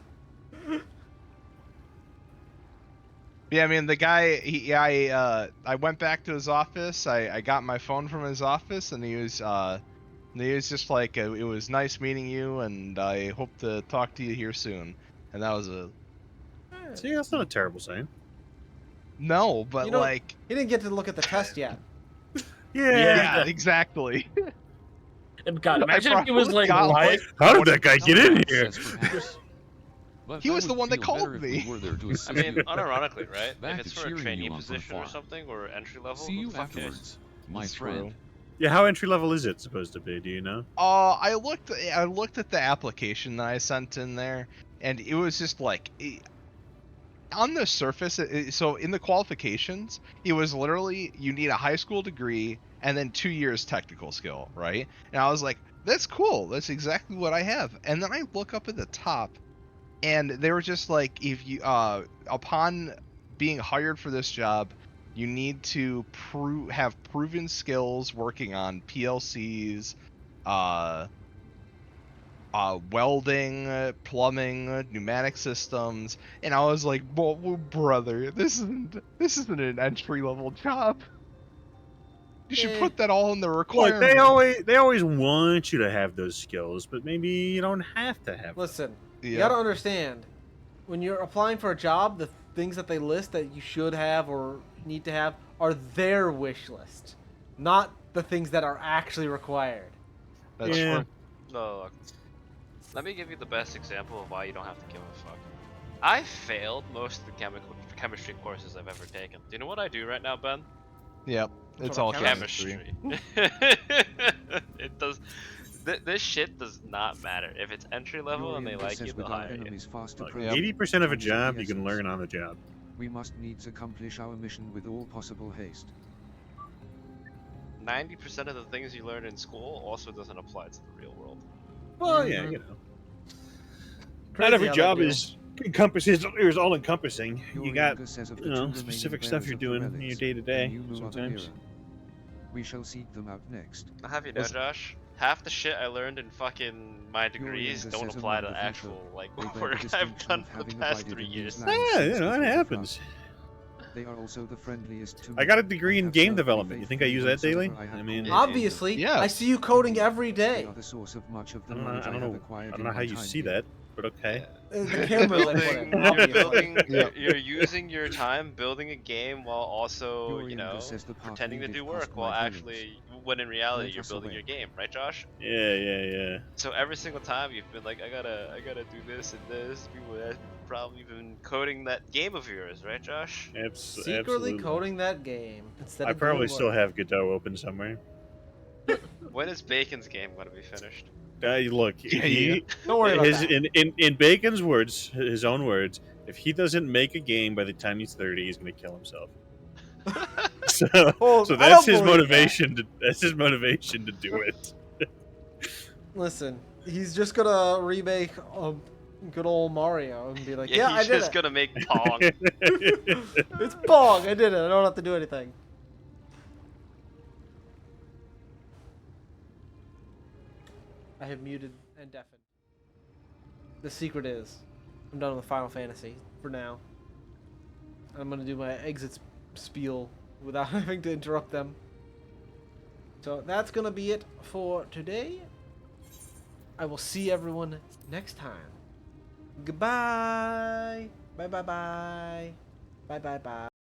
Yeah, I mean, the guy, I went back to his office, I got my phone from his office, and he was just like, it was nice meeting you, and I hope to talk to you here soon. And that was a... See, that's not a terrible saying. No, but like... He didn't get to look at the test yet. Yeah, exactly. God, imagine if he was like live. How did that guy get in here? He was the one that called me. I mean, unironically, right? If it's for a trainee position or something, or entry level, see you afterwards, my friend. Yeah, how entry level is it supposed to be? Do you know? I looked at the application that I sent in there, and it was just like, on the surface. So in the qualifications, it was literally you need a high school degree and then 2 years technical skill, right? And I was like, that's cool. That's exactly what I have. And then I look up at the top, and they were just like, if you upon being hired for this job, you need to have proven skills working on PLCs, welding, plumbing, pneumatic systems, and I was like, well, brother, this isn't an entry level job. You should put that all in the requirement. Look, they always want you to have those skills, but maybe you don't have to have. Listen, you gotta understand, when you're applying for a job, the things that they list that you should have or need to have are their wish list, not the things that are actually required. That's true. No, look. Let me give you the best example of why you don't have to give a fuck. I failed most of the chemistry courses I've ever taken. Do you know what I do right now, Ben? Yep, it's all chemistry. It does. This shit does not matter. If it's entry level and they like you, they'll hire you. 80% of a job you can learn on the job. We must needs accomplish our mission with all possible haste. 90% of the things you learn in school also doesn't apply to the real world. Well, yeah, you know. Not every job is all encompassing. You got, specific stuff you're doing in your day to day. Sometimes. We shall seek them out next. I'll have you know, Josh. Half the shit I learned in fucking my degrees don't apply to actual work I've done for the past 3 years. Yeah, it happens. They are also the friendliest. I got a degree in game development. You think I use that daily? I mean, obviously, yeah. I see you coding every day. The source of much of the I don't know how you see that. but okay. The camera they put in, obviously. You're using your time building a game while also, you know, pretending to do work while actually, when in reality you're building your game, right, Josh? Yeah. So every single time you've been like, I gotta do this and this. People have probably been coding that game of yours, right, Josh? Secretly Absolutely. coding that game instead I of probably doing still work. have Godot open somewhere. When is Bacon's game gonna be finished? Look, Don't worry about his, that. In Bacon's words, his own words, if he doesn't make a game by the time he's 30, he's going to kill himself. So that's his motivation. That's his motivation to do it. Listen, he's just gonna remake good old Mario and be like, yeah, I did it. He's just gonna make Pong. It's Pong. I did it. I don't have to do anything. I have muted and deafened. The secret is, I'm done with Final Fantasy for now. I'm gonna do my exit spiel without having to interrupt them. So that's gonna be it for today. I will see everyone next time. Goodbye. Bye. Bye. Bye. Bye. Bye. Bye.